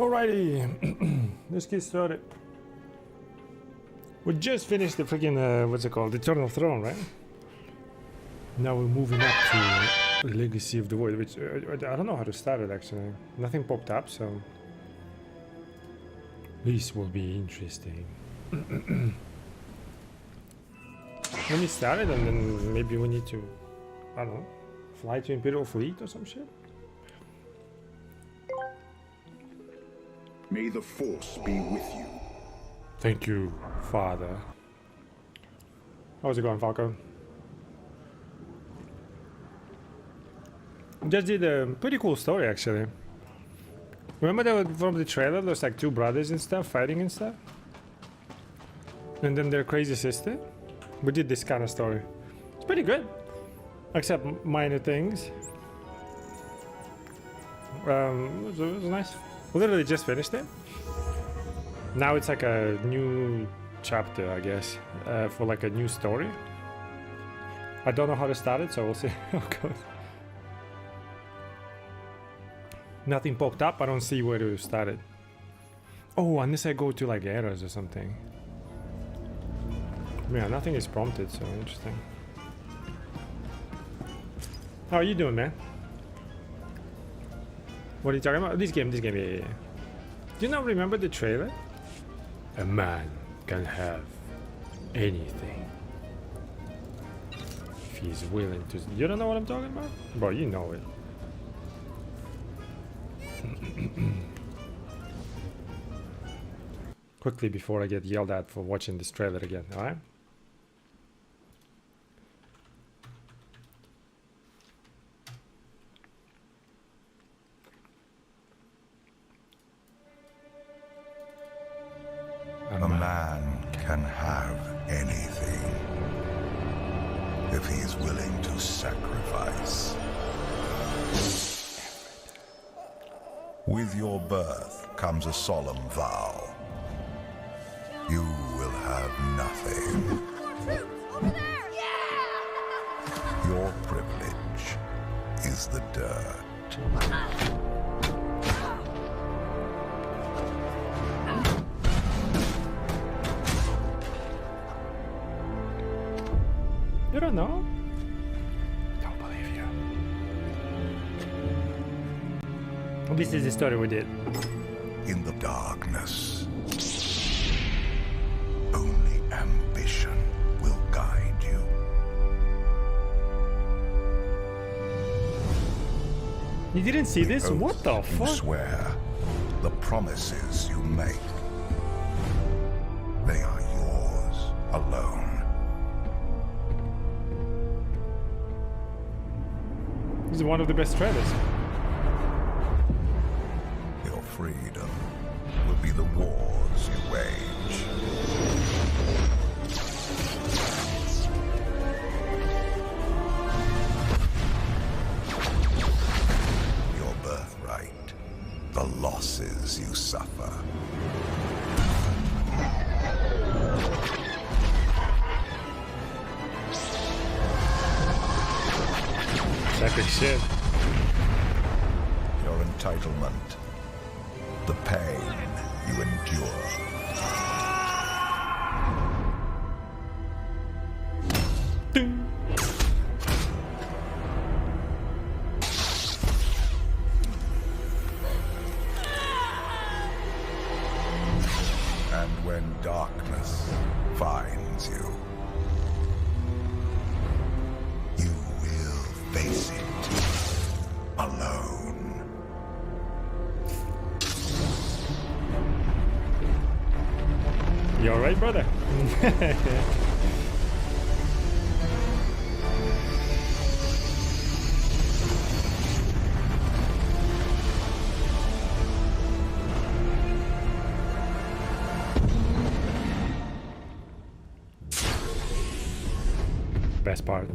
Alrighty, let's get started. We just finished the freaking, what's it called? Eternal Throne, right? Now we're moving up to the Legacy of the Void, which I don't know how to start it actually. Nothing popped up, so this will be interesting. Let me start it and then maybe we need to, I don't know, fly to Imperial Fleet or some shit. May the Force be with you. Thank you, Father. How's it going, Falco? Just did a pretty cool story, actually. Remember that from the trailer, there's like two brothers and stuff, fighting and stuff? And then their crazy sister? We did this kind of story. It's pretty good. Except minor things. It was nice. Literally just finished it. Now it's like a new chapter, I guess, for like a new story. I don't know how to start it, so we'll see how it goes. Nothing popped up. I don't see where to start it. Oh, unless I go to like errors or something. Yeah, nothing is prompted, so interesting. How are you doing, man? What are you talking about? This game, yeah. Do you not remember the trailer? A man can have anything if he's willing to. You don't know what I'm talking about? Bro, you know it. Quickly before I get yelled at for watching this trailer again, alright? A man can have anything if he's willing to sacrifice. With your birth comes a solemn vow. You will have nothing. Over there! Yeah! Your privilege is the dirt. You don't know? Don't believe you. This is the story we did. In the darkness, only ambition will guide you. You didn't see this? The What the oaths you fuck? swear, the promises you make, they are yours alone. This is one of the best trailers. Your freedom will be the wars you wage. Your birthright, the losses you suffer. Epic shit. Your entitlement, the pain you endure. Ding. And when darkness finds you, you will face it alone. You alright, brother? Best part.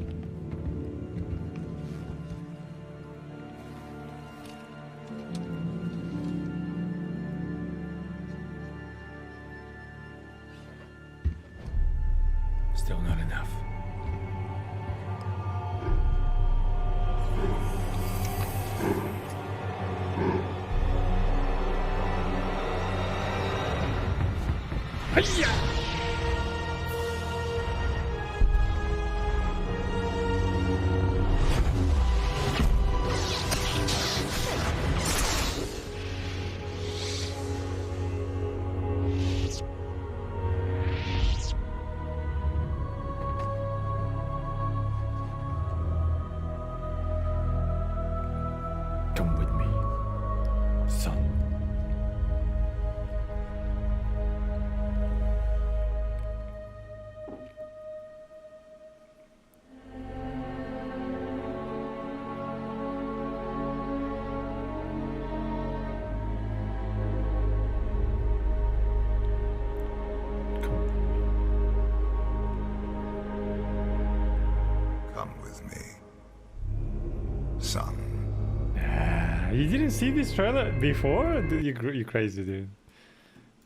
Still not enough. Come with me, son. Come with me, son. You didn't see this trailer before? Dude, you crazy, dude.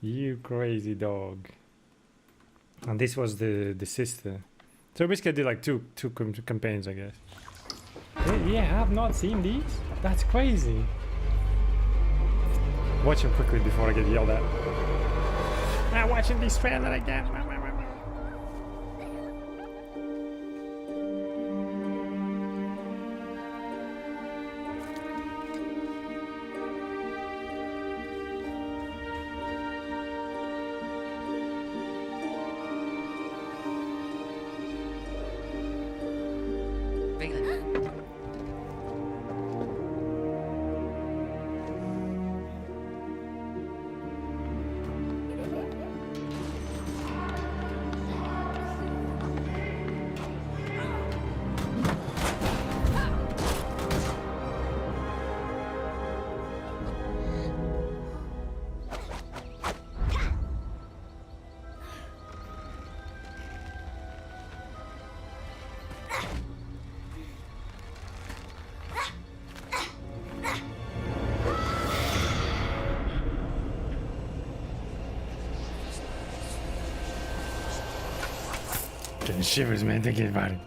You crazy dog. And this was the sister. So basically I did like two campaigns, I guess. You have not seen these? That's crazy. Watch them quickly before I get yelled at. I'm watching this trailer again. Getting shivers, man, thinking about it.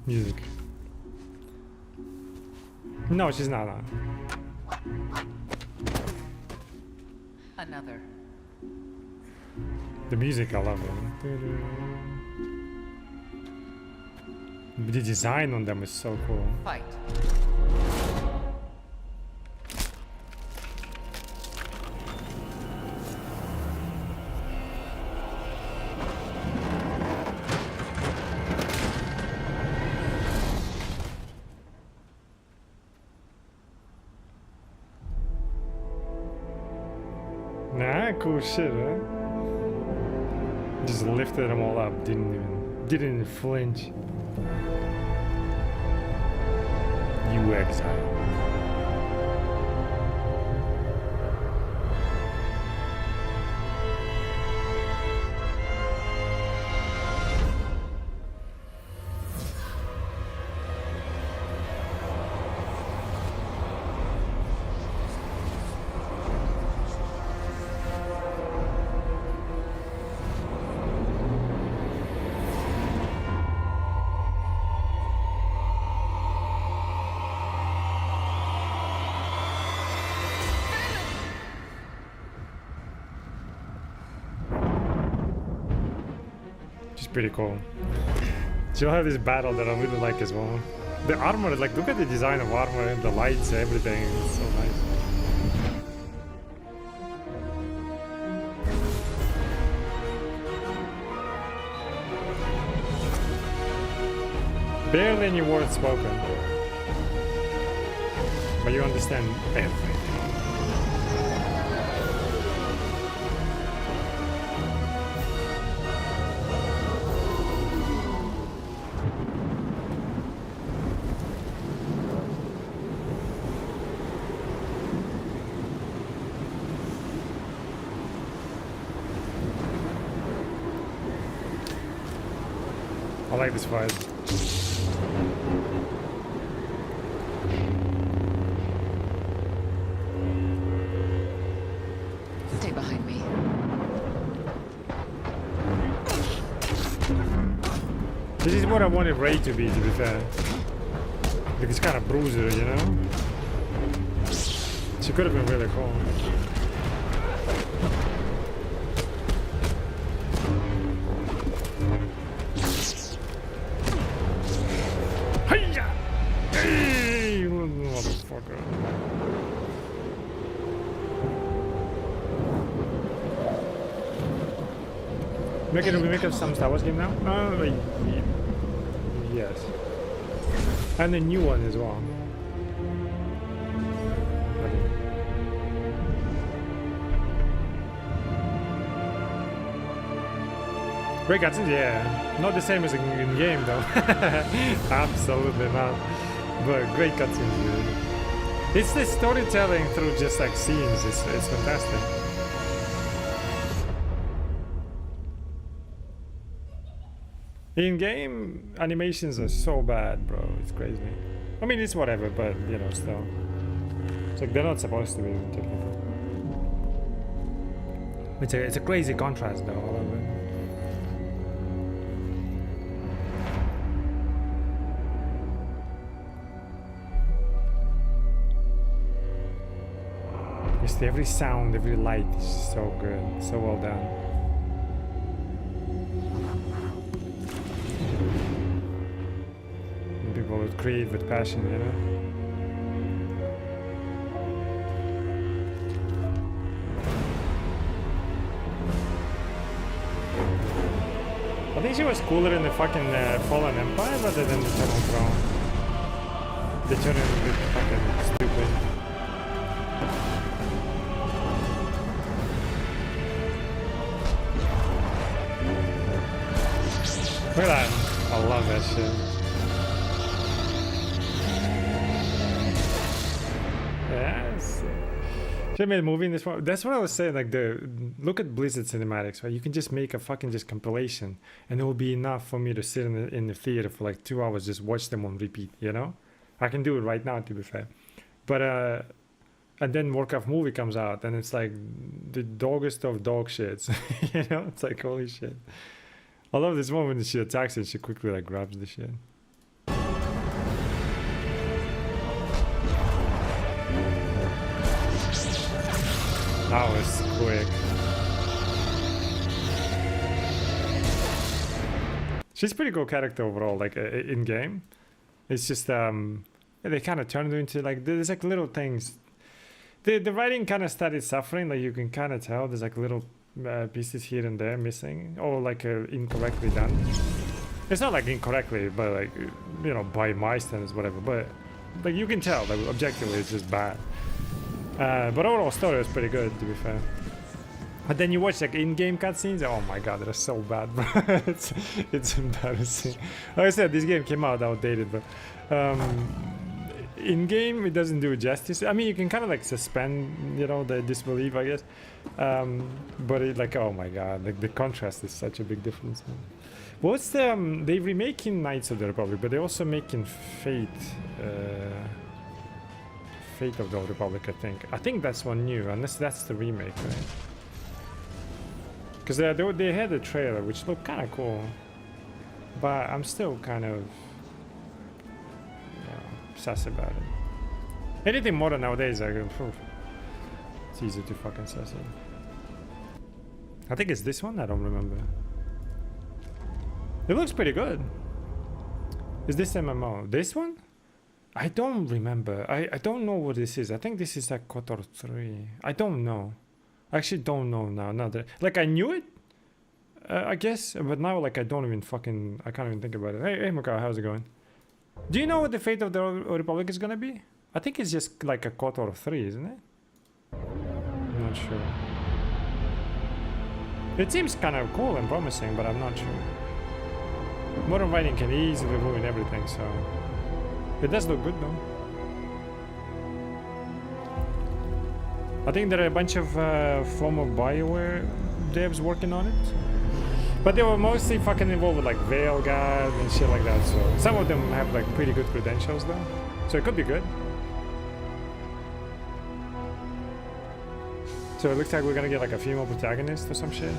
Music. No, she's not on. Another. The music, I love it. The design on them is so cool. Fight. Nah, cool shit, huh? Just lifted them all up, didn't even flinch. You exile. Pretty cool. She'll have this battle that I really like as well. The armor, like, look at the design of armor, the lights, everything. It's so nice. Barely any words spoken, but you understand everything. I like this fight. Stay behind me. This is what I wanted Ray to be fair. Like, it's kind of bruiser, you know? She could have been really cool. Making a remake of some Star Wars game now? Yes. And a new one as well. Great cutscenes, yeah. Not the same as in game though. Absolutely not. But great cutscenes, dude. It's the storytelling through just like scenes. It's fantastic. In-game animations are so bad, bro. It's crazy. I mean, it's whatever, but you know, still. It's like they're not supposed to be technical. It's a crazy contrast, though. All of it. Just every sound, every light is so good, so well done. People would create with passion, you know? I think she was cooler in the fucking Fallen Empire rather than the Eternal Throne. They turned it a bit fucking stupid. Look at that. I love that shit. Yes. Should have made a movie in this one. That's what I was saying. Like look at Blizzard cinematics, right? You can just make a fucking just compilation, and it will be enough for me to sit in the theater for like 2 hours, just watch them on repeat. You know, I can do it right now, to be fair. But and then Warcraft movie comes out, and it's like the doggest of dog shits. You know, it's like holy shit. I love this moment that she attacks and she quickly like grabs the shit. That was quick. She's a pretty cool character overall, like in game. It's just they kind of turned her into like there's like little things. The writing kind of started suffering, like you can kind of tell there's like little pieces here and there missing, or like incorrectly done. It's not like incorrectly, but like you know, by my standards, whatever. But like you can tell, like objectively, it's just bad. But overall story was pretty good, to be fair. But then you watch like in-game cutscenes. Oh my god, they're so bad, bro. it's embarrassing. Like I said, this game came out outdated, but in-game it doesn't do justice. I mean, you can kind of like suspend, you know, the disbelief, I guess. But it like, oh my god, like the contrast is such a big difference, man. What's the they remaking Knights of the Republic, but they're also making Fate. Fate of the Old Republic, I think that's one new, unless that's the remake, right? Because they had a trailer which looked kind of cool, but I'm still kind of sus about it. Anything modern nowadays, it's easy to fucking sus it. I think it's this one. I don't remember. It looks pretty good. Is this MMO? This one? I don't remember. I don't know what this is. I think this is like KOTOR 3. I don't know. I actually don't know now. Now that, like, I knew it, I guess, but now like I don't even fucking, I can't even think about it. Hey Makao, how's it going? Do you know what the fate of the Republic is gonna be? I think it's just like a KOTOR 3, isn't it? I'm not sure. It seems kind of cool and promising, but I'm not sure. Modern fighting can easily ruin everything, so... It does look good though. I think there are a bunch of former BioWare devs working on it. But they were mostly fucking involved with like Veilguard and shit like that, so... Some of them have like pretty good credentials though. So it could be good. So it looks like we're gonna get like a female protagonist or some shit.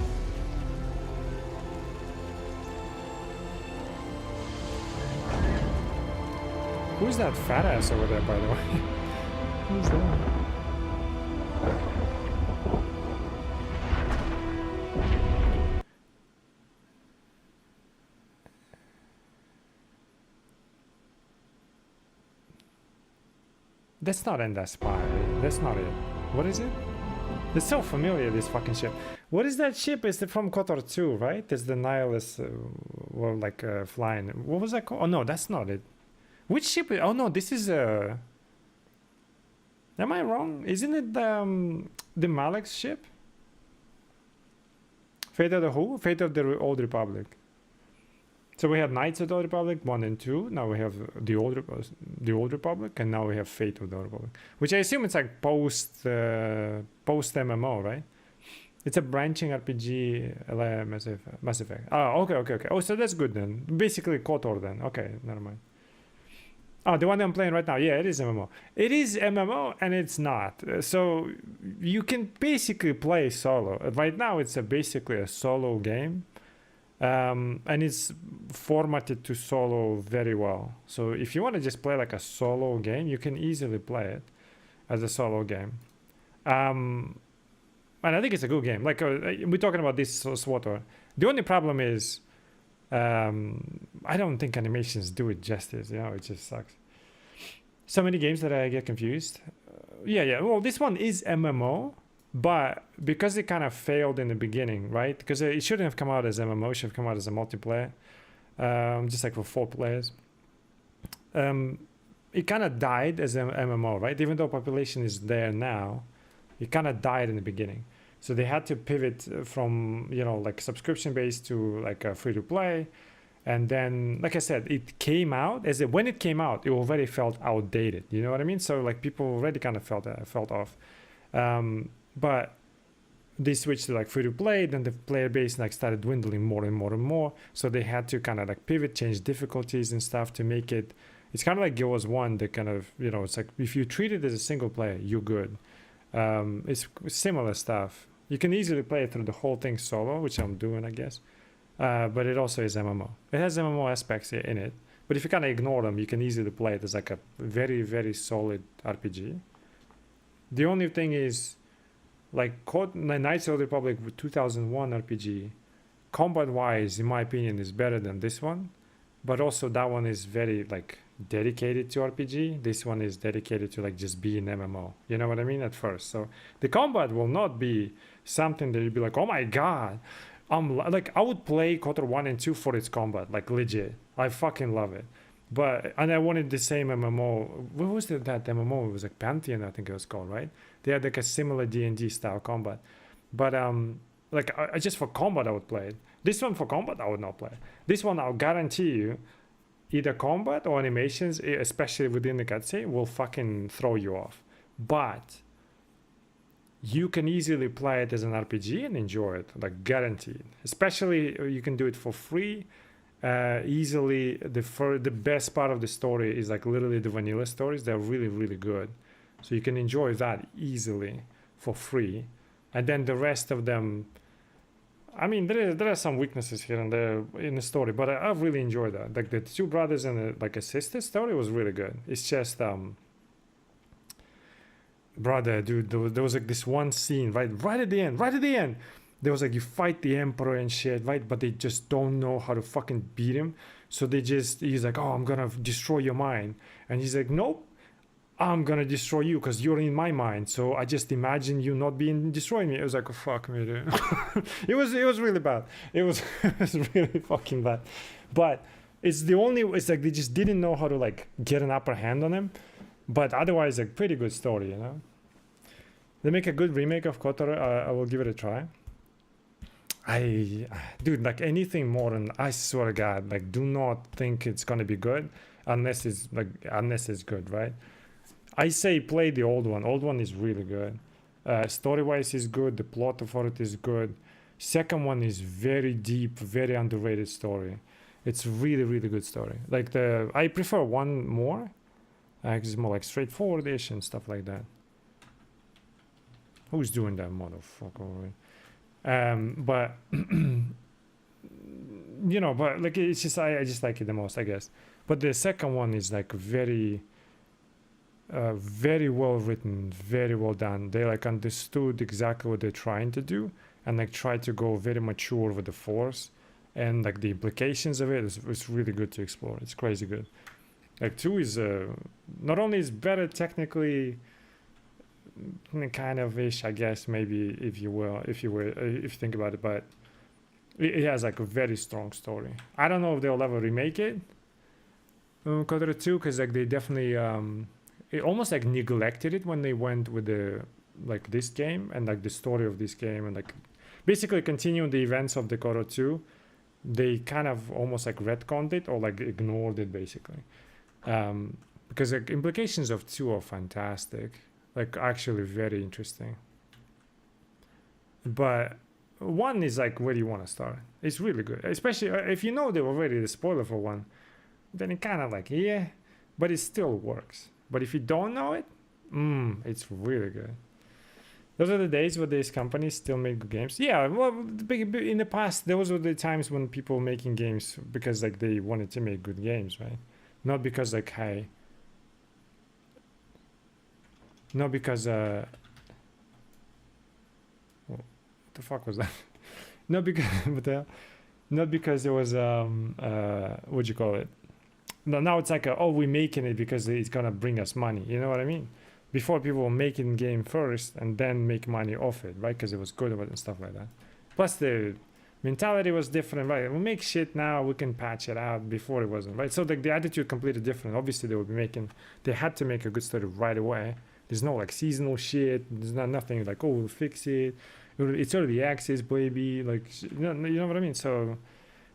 Who's that fat ass over there, by the way? Who's that? That's not Enda Spy. That's not it. What is it? It's so familiar, this fucking ship. What is that ship? It's from KOTOR 2, right? It's the nihilist, well, like flying. What was that called? Oh no, that's not it. Which ship? Oh no, this is am I wrong? Isn't it the Malek's ship? Fate of the who? Fate of the Old Republic. So we have Knights of the Old Republic 1 and 2. Now we have the Old Republic, and now we have Fate of the Old Republic, which I assume it's like post MMO, right? It's a branching RPG, Mass Effect. Oh, okay. Oh, so that's good then. Basically KOTOR then. Okay, never mind. Oh, the one I'm playing right now. Yeah, it is MMO. It is MMO and it's not. So you can basically play solo. Right now, it's basically a solo game. And it's formatted to solo very well. So if you want to just play like a solo game, you can easily play it as a solo game. And I think it's a good game. Like we're talking about this SWTOR. The only problem is I don't think animations do it justice. You know, it just sucks. So many games that I get confused. Yeah. Well, this one is MMO. But because it kind of failed in the beginning, right? Because it shouldn't have come out as MMO, it should have come out as a multiplayer, just like for 4 players. It kind of died as an MMO, right? Even though population is there now, it kind of died in the beginning. So they had to pivot from, you know, like subscription based to like a free to play. And then, like I said, it came out when it came out, it already felt outdated. You know what I mean? So like people already kind of felt off. But they switched to like free to play, then the player base like started dwindling more and more. So they had to kind of like pivot, change difficulties and stuff to make it. It's kind of like Guild Wars 1, that kind of, you know, it's like if you treat it as a single player, you're good. It's similar stuff. You can easily play it through the whole thing solo, which I'm doing, I guess. But it also is MMO. It has MMO aspects in it. But if you kind of ignore them, you can easily play it as like a very, very solid RPG. The only thing is, like Knights of the Old Republic 2001 RPG, combat-wise, in my opinion, is better than this one. But also that one is very like dedicated to RPG. This one is dedicated to like just being MMO. You know what I mean? At first, so the combat will not be something that you'd be like, oh my god. Like I would play KOTOR 1 and 2 for its combat, like legit. I fucking love it. And I wanted the same MMO. What was that MMO? It was like Pantheon, I think it was called, right? They had like a similar D&D style combat. But like I just for combat I would play it. This one for combat I would not play. This one I'll guarantee you, either combat or animations, especially within the cutscene, will fucking throw you off. But you can easily play it as an RPG and enjoy it, like guaranteed. Especially you can do it for free. Easily the best part of the story is like literally the vanilla stories. They're really, really good, so you can enjoy that easily for free. And then the rest of them, I mean, there are some weaknesses here and there in the story, but I really enjoyed that. Like the two brothers and like a sister story was really good. It's just brother, dude, there was like this one scene right at the end. There was like, you fight the emperor and shit, right? But they just don't know how to fucking beat him. So he's like, oh, I'm gonna destroy your mind. And he's like, nope, I'm gonna destroy you because you're in my mind. So I just imagine you not destroying me. It was like, oh, fuck me, dude. it was really bad. It was really fucking bad. But it's like they just didn't know how to like get an upper hand on him. But otherwise, like pretty good story, you know? They make a good remake of KOTOR. I will give it a try. Dude, like anything more than, I swear to God, like do not think it's gonna be good unless it's good, right? I say play the old one. Old one is really good. Story-wise is good. The plot of it is good. Second one is very deep, very underrated story. It's really, really good story. Like I prefer one more. It's more like straightforward-ish and stuff like that. Who's doing that, motherfucker? But you know, but like it's just I just like it the most, I guess. But the second one is like very well written, very well done. They like understood exactly what they're trying to do and like try to go very mature with the Force, and like the implications of it is really good to explore. It's crazy good. Like 2 is not only is better technically, kind of ish, I guess, maybe if you will, if you think about it, but it has like a very strong story. I don't know if they'll ever remake it, KOTOR 2, because like they definitely it almost like neglected it when they went with the like this game and like the story of this game and like basically continuing the events of the KOTOR 2. They kind of almost like retconned it or like ignored it basically, because the implications of 2 are fantastic, like actually very interesting. But 1 is like where you want to start. It's really good, especially if you know they already the spoiler for 1, then it kind of like yeah, but it still works. But if you don't know it, it's really good. Those are the days where these companies still make good games. Yeah, well, in the past, those were the times when people were making games because like they wanted to make good games, right? Not because like hey, not because what the fuck was that? Not because what the hell? Not because it was what'd you call it? No, now it's like oh, we're making it because it's gonna bring us money. You know what I mean? Before people were making game first and then make money off it, right? Because it was good and stuff like that. Plus the mentality was different, right? We make shit now, we can patch it out. Before it wasn't, right? So like the attitude completely different. Obviously they had to make a good story right away. There's no like seasonal shit. There's nothing like, oh, we'll fix it. It's already access, baby. Like, you know what I mean? So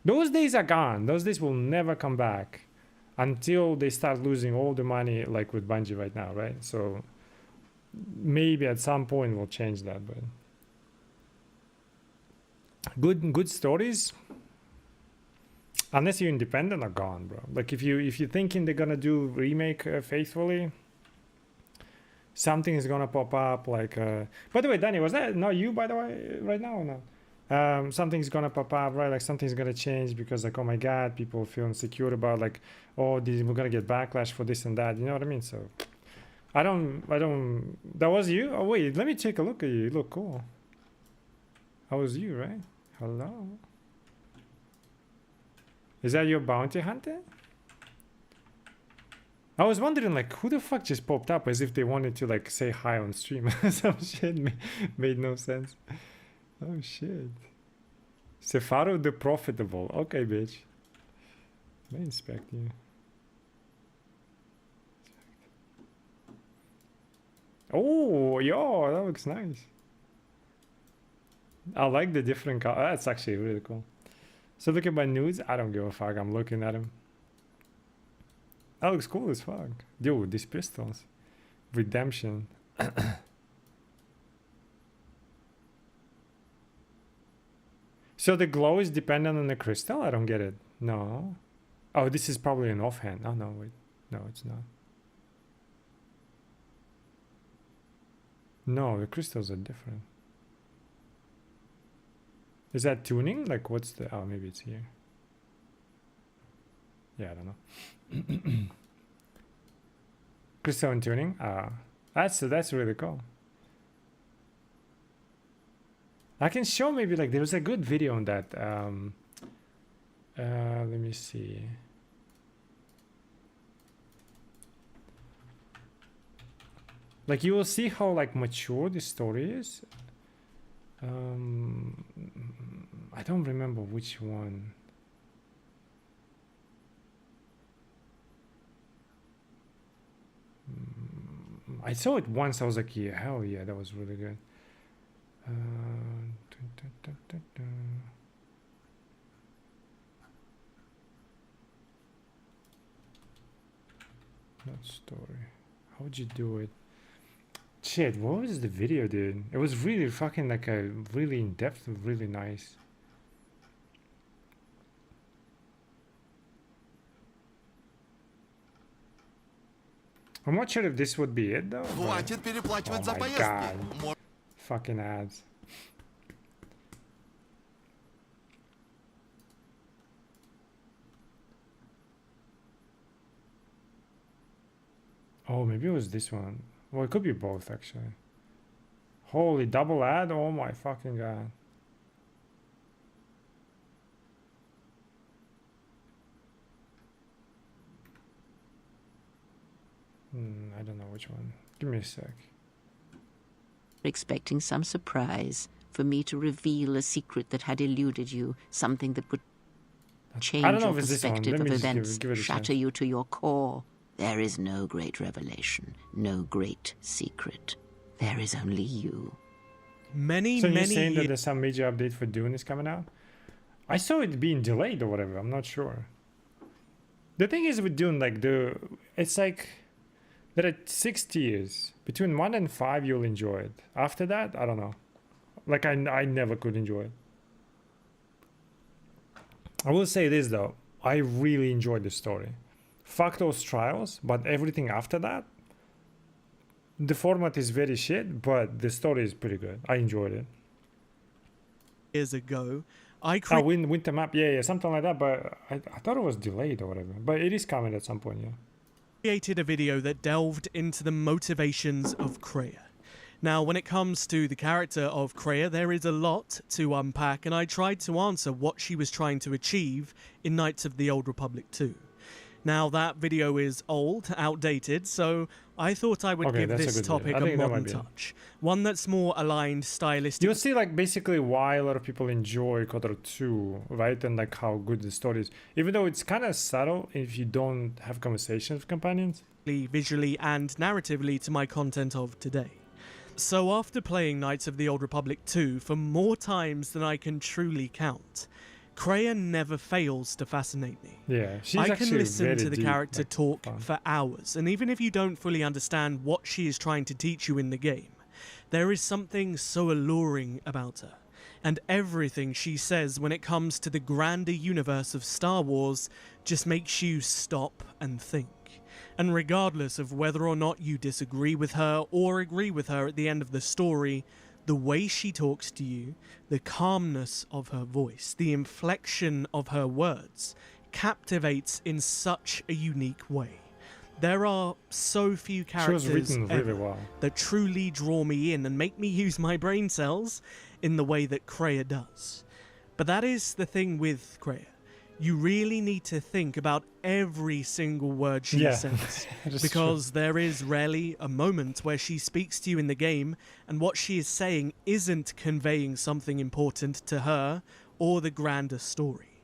those days are gone. Those days will never come back until they start losing all the money like with Bungie right now, right? So maybe at some point we'll change that, but good stories, unless you're independent, are gone, bro. Like if you're thinking they're gonna do remake faithfully, something is gonna pop up like by the way, Danny, was that not you by the way right now or not? Something's gonna pop up, right? Like something's gonna change because like, oh my god, people feel insecure about like, oh, we're gonna get backlash for this and that, you know what I mean? So I don't that was you? Oh wait, let me take a look at you. You look cool. That was you, right? Hello, is that your bounty hunter? I was wondering like who the fuck just popped up as if they wanted to like say hi on stream. Some shit made no sense. Oh shit. SWTOR the profitable. Okay, bitch. Let me inspect you. Oh, yo, that looks nice. I like the different color. That's actually really cool. So look at my nudes. I don't give a fuck. I'm looking at him. That looks cool as fuck. Dude, these pistols. Redemption. So the glow is dependent on the crystal? I don't get it. No. Oh, this is probably an offhand. Oh, no, wait. No, it's not. No, the crystals are different. Is that tuning? Like, what's the... Oh, maybe it's here. Yeah, I don't know. Crystal and tuning? That's really cool. I can show maybe like there was a good video on that. Let me see. Like you will see how like mature the story is. I don't remember which one. I saw it once. I was like, yeah, hell yeah, that was really good. Not story. How would you do it? Shit, what was the video, dude? It was really fucking like a really in depth, really nice. I'm not sure if this would be it though. Хватит переплачивать за Oh my поездки. God. Fucking ads. Oh, maybe it was this one. Well, it could be both actually. Holy double ad? Oh my fucking god. I don't know which one. Give me a sec. expecting some surprise for me to reveal a secret that had eluded you, something that would change I don't know your if it's this one. perspective Let of me just events, give it a shatter chance. you to your core. There is no great revelation, no great secret. There is only you. Many, So you're many saying that years there's some major update for Dune is coming out? I saw it being delayed or whatever. I'm not sure. The thing is with Dune, like it's like there are 6 tiers. Between 1 and 5, you'll enjoy it. After that, I don't know. Like I never could enjoy it. I will say this though, I really enjoyed the story. Fuck those trials, but everything after that, the format is very shit, but the story is pretty good. I enjoyed it. ago, I Oh, winter map, yeah, something like that. But I thought it was delayed or whatever. But it is coming at some point, yeah. created a video that delved into the motivations of Kreia. Now, when it comes to the character of Kreia, there is a lot to unpack, and I tried to answer what she was trying to achieve in Knights of the Old Republic 2. Now, that video is old, outdated, so I thought I would Okay, give that's a this good video. topic I a think that modern might be it. touch. One that's more aligned stylistically. You'll see like basically why a lot of people enjoy KOTOR 2, right? And like how good the story is. Even though it's kind of subtle if you don't have conversations with companions. Visually and narratively to my content of today. So after playing Knights of the Old Republic 2 for more times than I can truly count, Kreia never fails to fascinate me. Yeah, she's I actually can listen very to the deep, character like, talk fun. for hours, and even if you don't fully understand what she is trying to teach you in the game, there is something so alluring about her. And everything she says when it comes to the grander universe of Star Wars just makes you stop and think. And regardless of whether or not you disagree with her or agree with her at the end of the story, the way she talks to you, the calmness of her voice, the inflection of her words, captivates in such a unique way. There are so few She characters was written really ever well. that truly draw me in and make me use my brain cells in the way that Kreia does. But that is the thing with Kreia. You really need to think about every single word she Yeah, says, that's because there is rarely a moment where she speaks to you in the game and what she is saying isn't conveying something important to her or the grander story.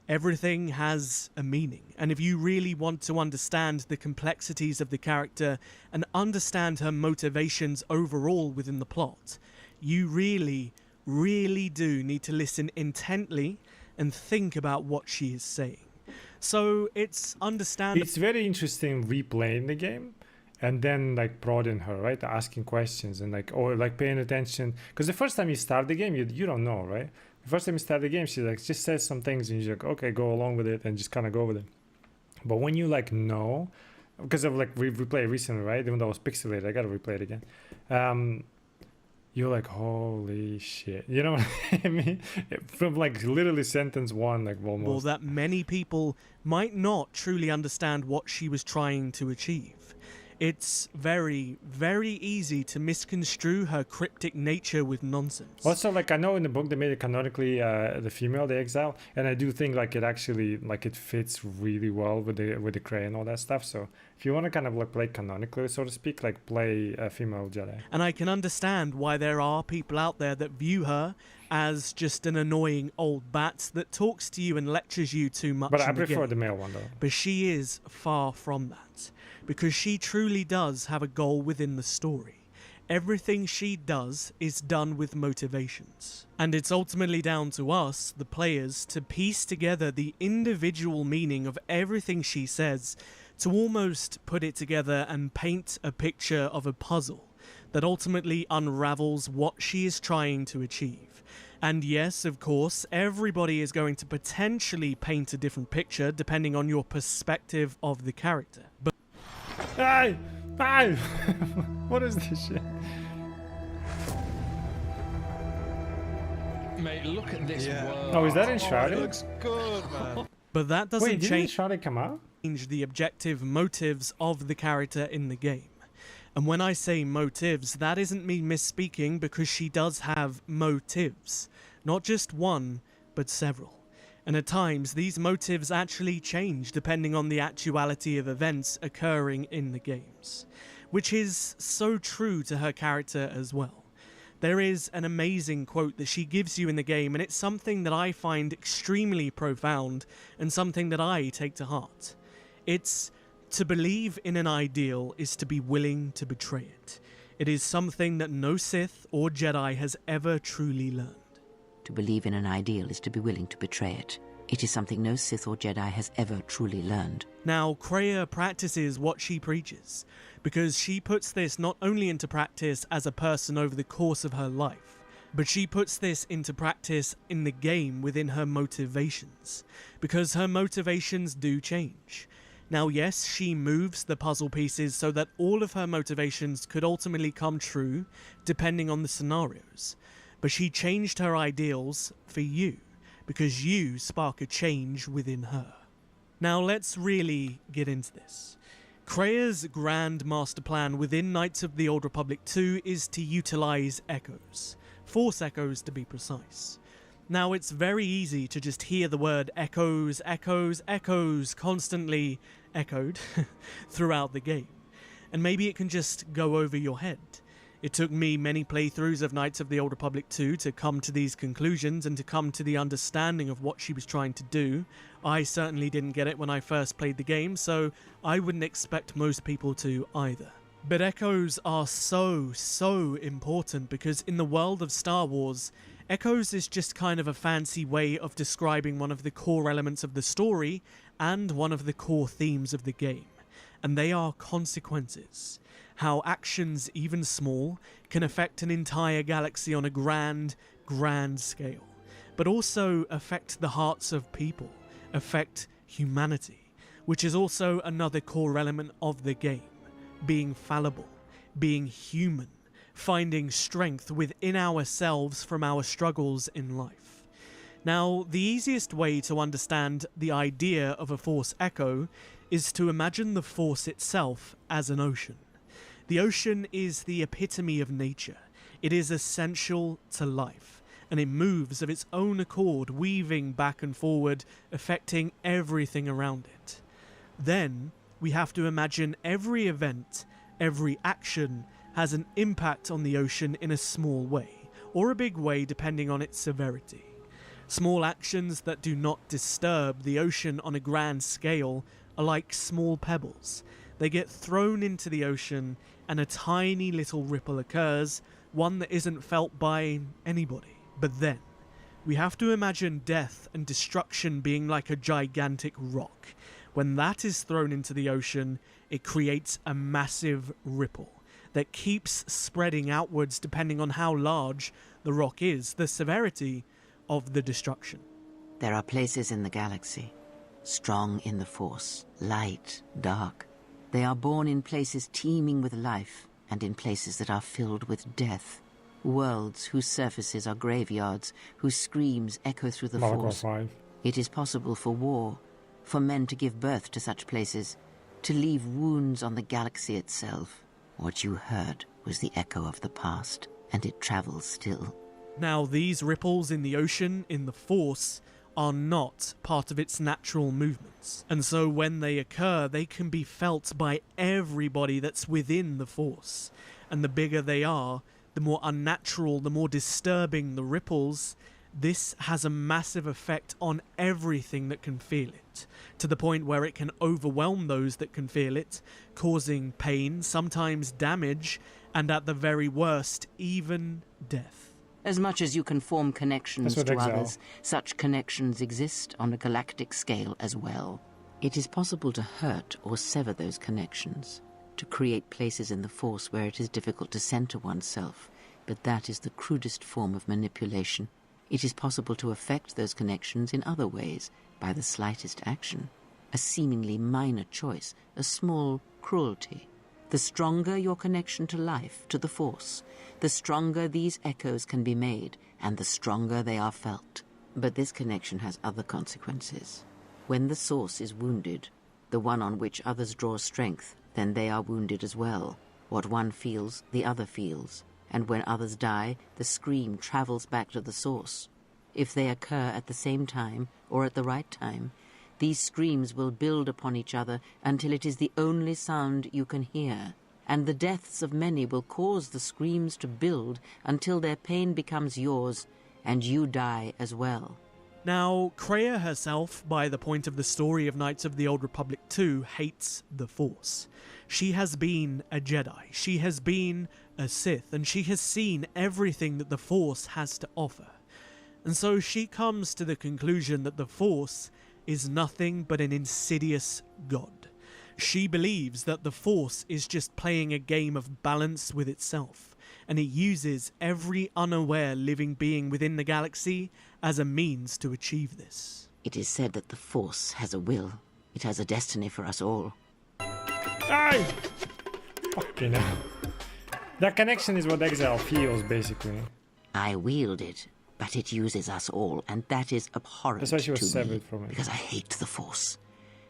Everything has a meaning, and if you really want to understand the complexities of the character and understand her motivations overall within the plot, you really do need to listen intently and think about what she is saying. So it's understandable. It's very interesting replaying the game and then like prodding her, right? Asking questions and like, or like paying attention. Because the first time you start the game, you don't know, right? The first time you start the game, she like just says some things and you're like, okay, go along with it and just kind of go with it. But when you like know, because of like replay recently, right? Even though it was pixelated, I gotta replay it again. You're like, holy shit. You know what I mean? From like literally sentence 1, like almost. That many people might not truly understand what she was trying to achieve. It's very easy to misconstrue her cryptic nature with nonsense. Also, like I know in the book they made it canonically the female, the exile, and I do think like it actually like it fits really well with the Kreia and all that stuff. So if you want to kind of like play canonically, so to speak, like play a female Jedi. And I can understand why there are people out there that view her as just an annoying old bat that talks to you and lectures you too much. But in I the prefer game. the male one though. But she is far from that, because she truly does have a goal within the story. Everything she does is done with motivations. And it's ultimately down to us, the players, to piece together the individual meaning of everything she says, to almost put it together and paint a picture of a puzzle that ultimately unravels what she is trying to achieve. And yes, of course, everybody is going to potentially paint a different picture depending on your perspective of the character. But Hey! Hey! What is this shit? Mate, look at this world. Oh, is that It Enshrouded? looks good, man. that Wait, doesn't didn't change Enshrouded come out? the objective motives of the character in the game. And when I say motives, that isn't me misspeaking, because she does have motives. Not just one, but several. And at times, these motives actually change depending on the actuality of events occurring in the games. Which is so true to her character as well. There is an amazing quote that she gives you in the game, and it's something that I find extremely profound and something that I take to heart. It's, to believe in an ideal is to be willing to betray it. It is something that no Sith or Jedi has ever truly learned. To believe in an ideal is to be willing to betray it. It is something no Sith or Jedi has ever truly learned. Now, Kreia practices what she preaches, because she puts this not only into practice as a person over the course of her life, but she puts this into practice in the game within her motivations, because her motivations do change. Now, yes, she moves the puzzle pieces so that all of her motivations could ultimately come true, depending on the scenarios, but she changed her ideals for you, because you spark a change within her. Now let's really get into this. Kreia's grand master plan within Knights of the Old Republic 2 is to utilize echoes. Force echoes to be precise. Now it's very easy to just hear the word echoes, echoes, echoes constantly echoed throughout the game. And maybe it can just go over your head. It took me many playthroughs of Knights of the Old Republic 2 to come to these conclusions and to come to the understanding of what she was trying to do. I certainly didn't get it when I first played the game, so I wouldn't expect most people to either. But echoes are so important, because in the world of Star Wars, echoes is just kind of a fancy way of describing one of the core elements of the story and one of the core themes of the game, and they are consequences. How actions, even small, can affect an entire galaxy on a grand scale, but also affect the hearts of people, affect humanity, which is also another core element of the game. Being fallible, being human, finding strength within ourselves from our struggles in life. Now, the easiest way to understand the idea of a Force echo is to imagine the Force itself as an ocean. The ocean is the epitome of nature. It is essential to life, and it moves of its own accord, weaving back and forward, affecting everything around it. Then, we have to imagine every event, every action, has an impact on the ocean in a small way, or a big way depending on its severity. Small actions that do not disturb the ocean on a grand scale are like small pebbles. They get thrown into the ocean and a tiny little ripple occurs, one that isn't felt by anybody. But then, we have to imagine death and destruction being like a gigantic rock. When that is thrown into the ocean, it creates a massive ripple that keeps spreading outwards depending on how large the rock is, the severity of the destruction. There are places in the galaxy, strong in the Force, light, dark. They are born in places teeming with life, and in places that are filled with death. Worlds whose surfaces are graveyards, whose screams echo through the Force. It is possible for war, for men to give birth to such places, to leave wounds on the galaxy itself. What you heard was the echo of the past, and it travels still. Now, these ripples in the ocean, in the Force, are not part of its natural movements. And so when they occur, they can be felt by everybody that's within the Force. And the bigger they are, the more unnatural, the more disturbing the ripples. This has a massive effect on everything that can feel it, to the point where it can overwhelm those that can feel it, causing pain, sometimes damage, and at the very worst, even death. As much as you can form connections to others, such connections exist on a galactic scale as well. It is possible to hurt or sever those connections, to create places in the Force where it is difficult to center oneself, but that is the crudest form of manipulation. It is possible to affect those connections in other ways, by the slightest action, a seemingly minor choice, a small cruelty. The stronger your connection to life, to the Force, the stronger these echoes can be made, and the stronger they are felt. But this connection has other consequences. When the source is wounded, the one on which others draw strength, then they are wounded as well. What one feels, the other feels. And when others die, the scream travels back to the source. If they occur at the same time, or at the right time, these screams will build upon each other until it is the only sound you can hear. and the deaths of many will cause the screams to build until their pain becomes yours, and you die as well. Now, Kreia herself, by the point of the story of Knights of the Old Republic 2, hates the Force. She has been a Jedi, she has been a Sith, and she has seen everything that the Force has to offer. And so she comes to the conclusion that the Force is nothing but an insidious god. She believes that the Force is just playing a game of balance with itself, and it uses every unaware living being within the galaxy as a means to achieve this. It is said that the Force has a will. It has a destiny for us all. Aye! Fucking hell. That connection is what Exile feels, basically. I wield it, but it uses us all, and that is abhorrent That's why she was to me, severed from it. because I hate the Force.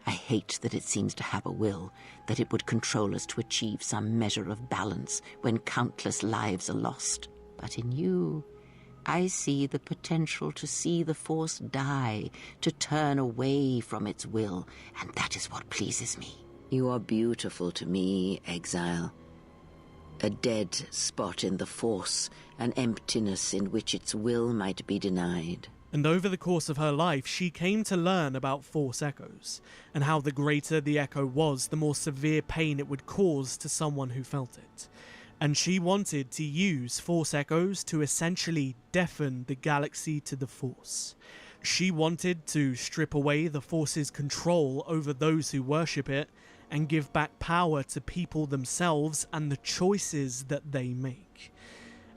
I hate that it seems to have a will, that it would control us to achieve some measure of balance when countless lives are lost. But in you, I see the potential to see the Force die, to turn away from its will, and that is what pleases me. You are beautiful to me, Exile. A dead spot in the Force, an emptiness in which its will might be denied. And over the course of her life, she came to learn about Force echoes, and how the greater the echo was, the more severe pain it would cause to someone who felt it. And she wanted to use Force echoes to essentially deafen the galaxy to the Force. She wanted to strip away the Force's control over those who worship it, and give back power to people themselves and the choices that they make.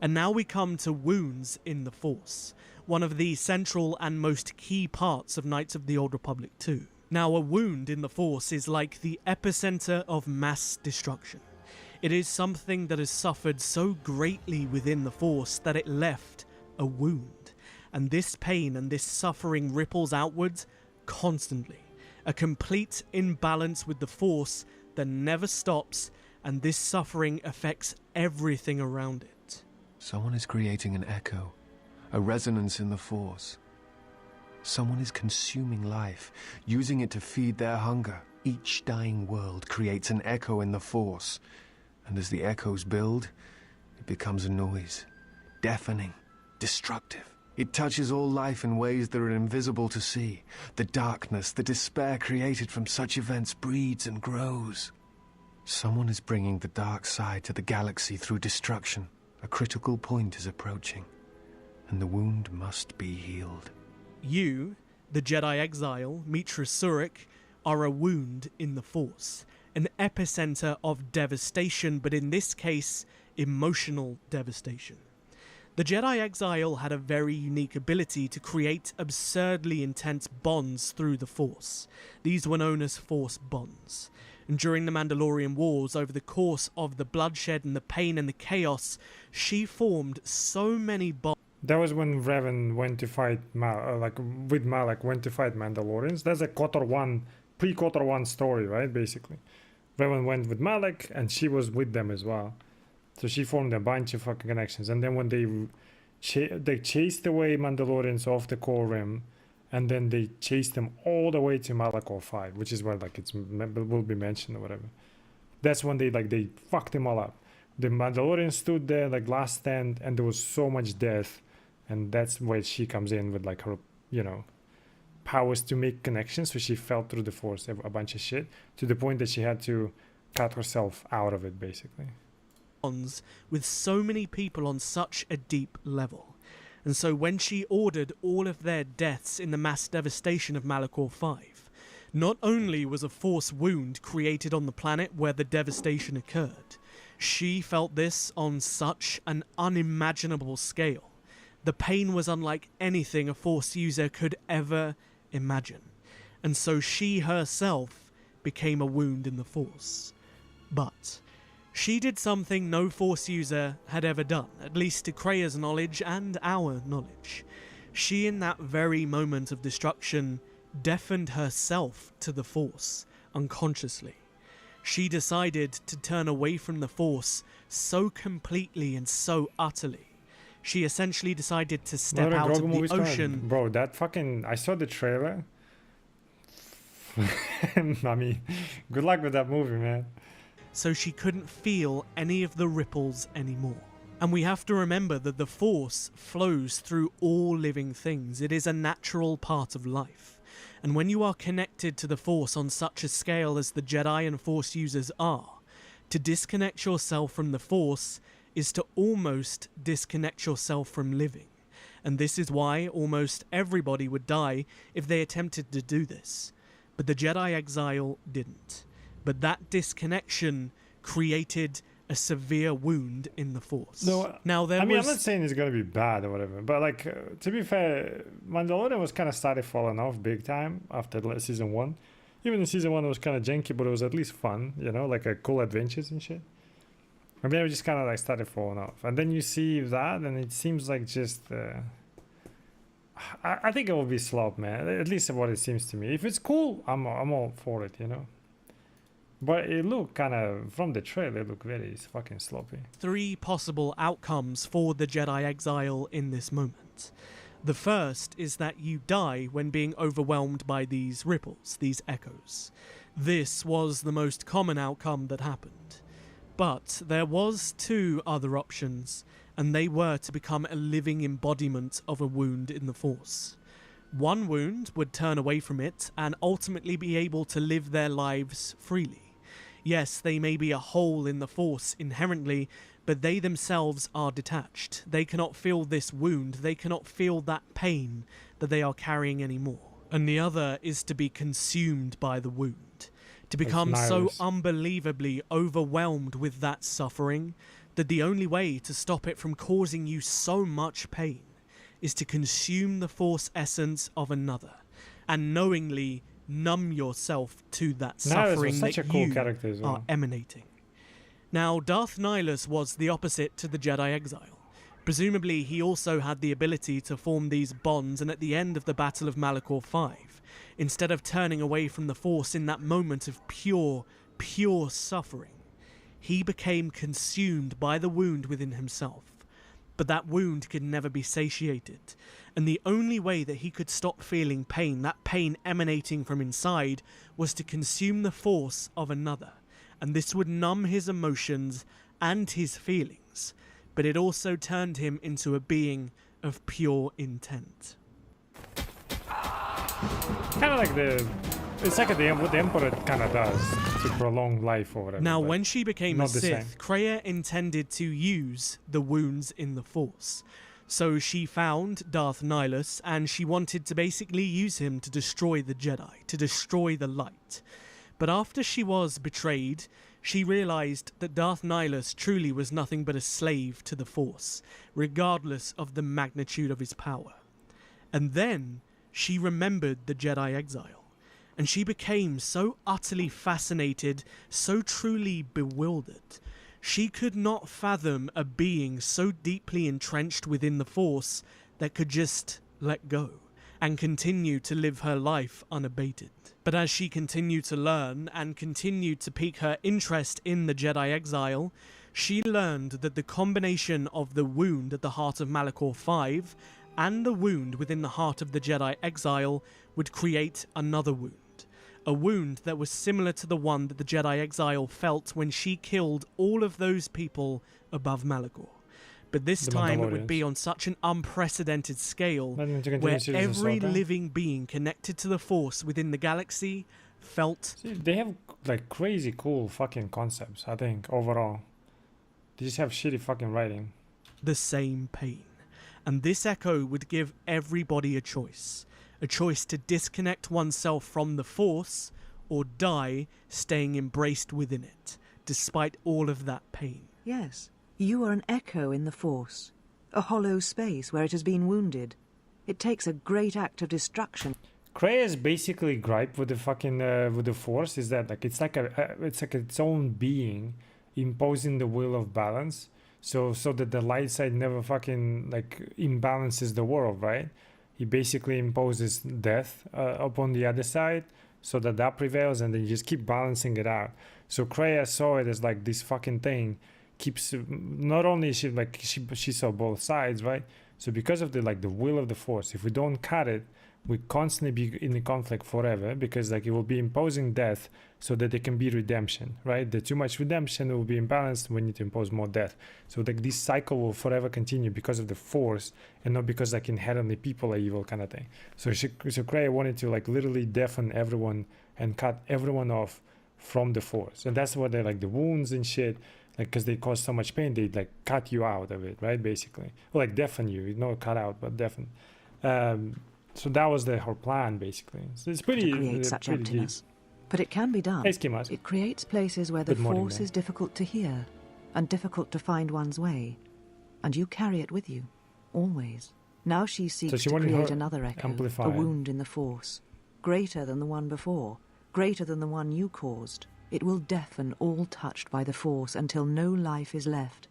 And now we come to wounds in the Force, one of the central and most key parts of Knights of the Old Republic 2. Now, a wound in the Force is like the epicenter of mass destruction. It is something that has suffered so greatly within the Force that it left a wound. And this pain and this suffering ripples outwards constantly. A complete imbalance with the Force that never stops, and this suffering affects everything around it. Someone is creating an echo, a resonance in the Force. Someone is consuming life, using it to feed their hunger. Each dying world creates an echo in the Force, and as the echoes build, it becomes a noise, deafening, destructive. It touches all life in ways that are invisible to see. The darkness, the despair created from such events breeds and grows. Someone is bringing the dark side to the galaxy through destruction. A critical point is approaching, and the wound must be healed. You, the Jedi Exile, Mitra Surik, are a wound in the Force, an epicenter of devastation, but in this case, emotional devastation. The Jedi Exile had a very unique ability to create absurdly intense bonds through the Force. These were known as Force bonds. And during the Mandalorian Wars, over the course of the bloodshed and the pain and the chaos, she formed so many bonds. That was when Revan went to fight with Malak went to fight Mandalorians. That's a pre-Kotor 1 story, right? Basically, Revan went with Malak, and she was with them as well. So she formed a bunch of fucking connections. And then when they chased away Mandalorians off the core rim, and then they chased them all the way to Malachor 5, which is where will be mentioned or whatever. That's when they fucked them all up. The Mandalorians stood there like last stand, and there was so much death, and that's where she comes in with like her, powers to make connections. So she fell through the Force a bunch of shit to the point that she had to cut herself out of it, basically. With so many people on such a deep level. And so when she ordered all of their deaths in the mass devastation of Malachor 5, not only was a Force wound created on the planet where the devastation occurred, she felt this on such an unimaginable scale. The pain was unlike anything a Force user could ever imagine. And so she herself became a wound in the Force. But she did something no Force user had ever done, at least to Kreia's knowledge and our knowledge. She, in that very moment of destruction, deafened herself to the Force, unconsciously. She decided to turn away from the Force so completely and so utterly. She essentially decided to step out of the ocean. Bro, that fucking... I saw the trailer. I mean, good luck with that movie, man. so she couldn't feel any of the ripples anymore. And we have to remember that the Force flows through all living things. It is a natural part of life. And when you are connected to the Force on such a scale as the Jedi and Force users are, to disconnect yourself from the Force is to almost disconnect yourself from living. And this is why almost everybody would die if they attempted to do this. But the Jedi exile didn't. But that disconnection created a severe wound in the Force. No, now I'm not saying it's gonna be bad or whatever, but like to be fair, Mandalorian was kind of started falling off big time after season 1. Even in season 1 it was kind of janky, but it was at least fun, you know, like a cool adventures and shit. And then it just kind of like started falling off, and then you see that, and it seems like just. I think it will be slop, man. At least what it seems to me. If it's cool, I'm all for it, you know. But it looked kind of, from the trailer, it looked very fucking sloppy. 3 possible outcomes for the Jedi exile in this moment. The first is that you die when being overwhelmed by these ripples, these echoes. This was the most common outcome that happened. But there was 2 other options, and they were to become a living embodiment of a wound in the Force. One wound would turn away from it and ultimately be able to live their lives freely. Yes, they may be a hole in the Force inherently, but they themselves are detached. They cannot feel this wound, they cannot feel that pain that they are carrying anymore. And the other is to be consumed by the wound, to become so unbelievably overwhelmed with that suffering that the only way to stop it from causing you so much pain is to consume the Force essence of another, and knowingly numb yourself to that suffering that you are emanating. Now, Darth Nihilus was the opposite to the Jedi exile. Presumably, he also had the ability to form these bonds, and at the end of the Battle of Malachor V, instead of turning away from the Force in that moment of pure suffering, he became consumed by the wound within himself. But that wound could never be satiated, and the only way that he could stop feeling pain, that pain emanating from inside, was to consume the Force of another, and this would numb his emotions and his feelings, but it also turned him into a being of pure intent. Kind of like it's like what the Emperor kind of does to prolong life or whatever. Now, when she became a Sith, Kreia intended to use the wounds in the Force. So she found Darth Nihilus, and she wanted to basically use him to destroy the Jedi, to destroy the light. But after she was betrayed, she realized that Darth Nihilus truly was nothing but a slave to the Force, regardless of the magnitude of his power. And then she remembered the Jedi exile. And she became so utterly fascinated, so truly bewildered. She could not fathom a being so deeply entrenched within the Force that could just let go and continue to live her life unabated. But as she continued to learn and continued to pique her interest in the Jedi exile, she learned that the combination of the wound at the heart of Malachor V and the wound within the heart of the Jedi exile would create another wound. A wound that was similar to the one that the Jedi exile felt when she killed all of those people above Malachor. But this time it would be on such an unprecedented scale where every living being connected to the Force within the galaxy felt... See, they have like crazy cool fucking concepts, I think, overall. They just have shitty fucking writing. The same pain. And this echo would give everybody a choice to disconnect oneself from the Force or die staying embraced within it, despite all of that pain. Yes, you are an echo in the Force, a hollow space where it has been wounded. It takes a great act of destruction. Kreia's basically gripe with the fucking with the Force is that like it's like its own being imposing the will of balance, so that the light side never fucking like imbalances the world, right? He basically imposes death upon the other side so that prevails, and then you just keep balancing it out. So Kreia saw it as like this fucking thing keeps, not only she saw both sides, right? So because of the like the will of the Force, if we don't cut it, we constantly be in the conflict forever, because like it will be imposing death so that there can be redemption, right? The too much redemption will be imbalanced. We need to impose more death. So like this cycle will forever continue because of the Force, and not because like inherently people are evil kind of thing. So Kreia wanted to like literally deafen everyone and cut everyone off from the Force, and that's what they like the wounds and shit, like because they cause so much pain, they like cut you out of it, right? Basically, or like deafen you, not cut out, but deafen. So that was her plan, basically. So it's pretty. To create such pretty emptiness. But it can be done. Hey, Skimas. It creates places where the Good morning, Force man. is difficult to hear and difficult to find one's way. And you carry it with you, always. Now she seeks she to wanted create her another echo, amplifier. a wound in the Force, greater than the one before, greater than the one you caused. It will deafen all touched by the Force until no life is left.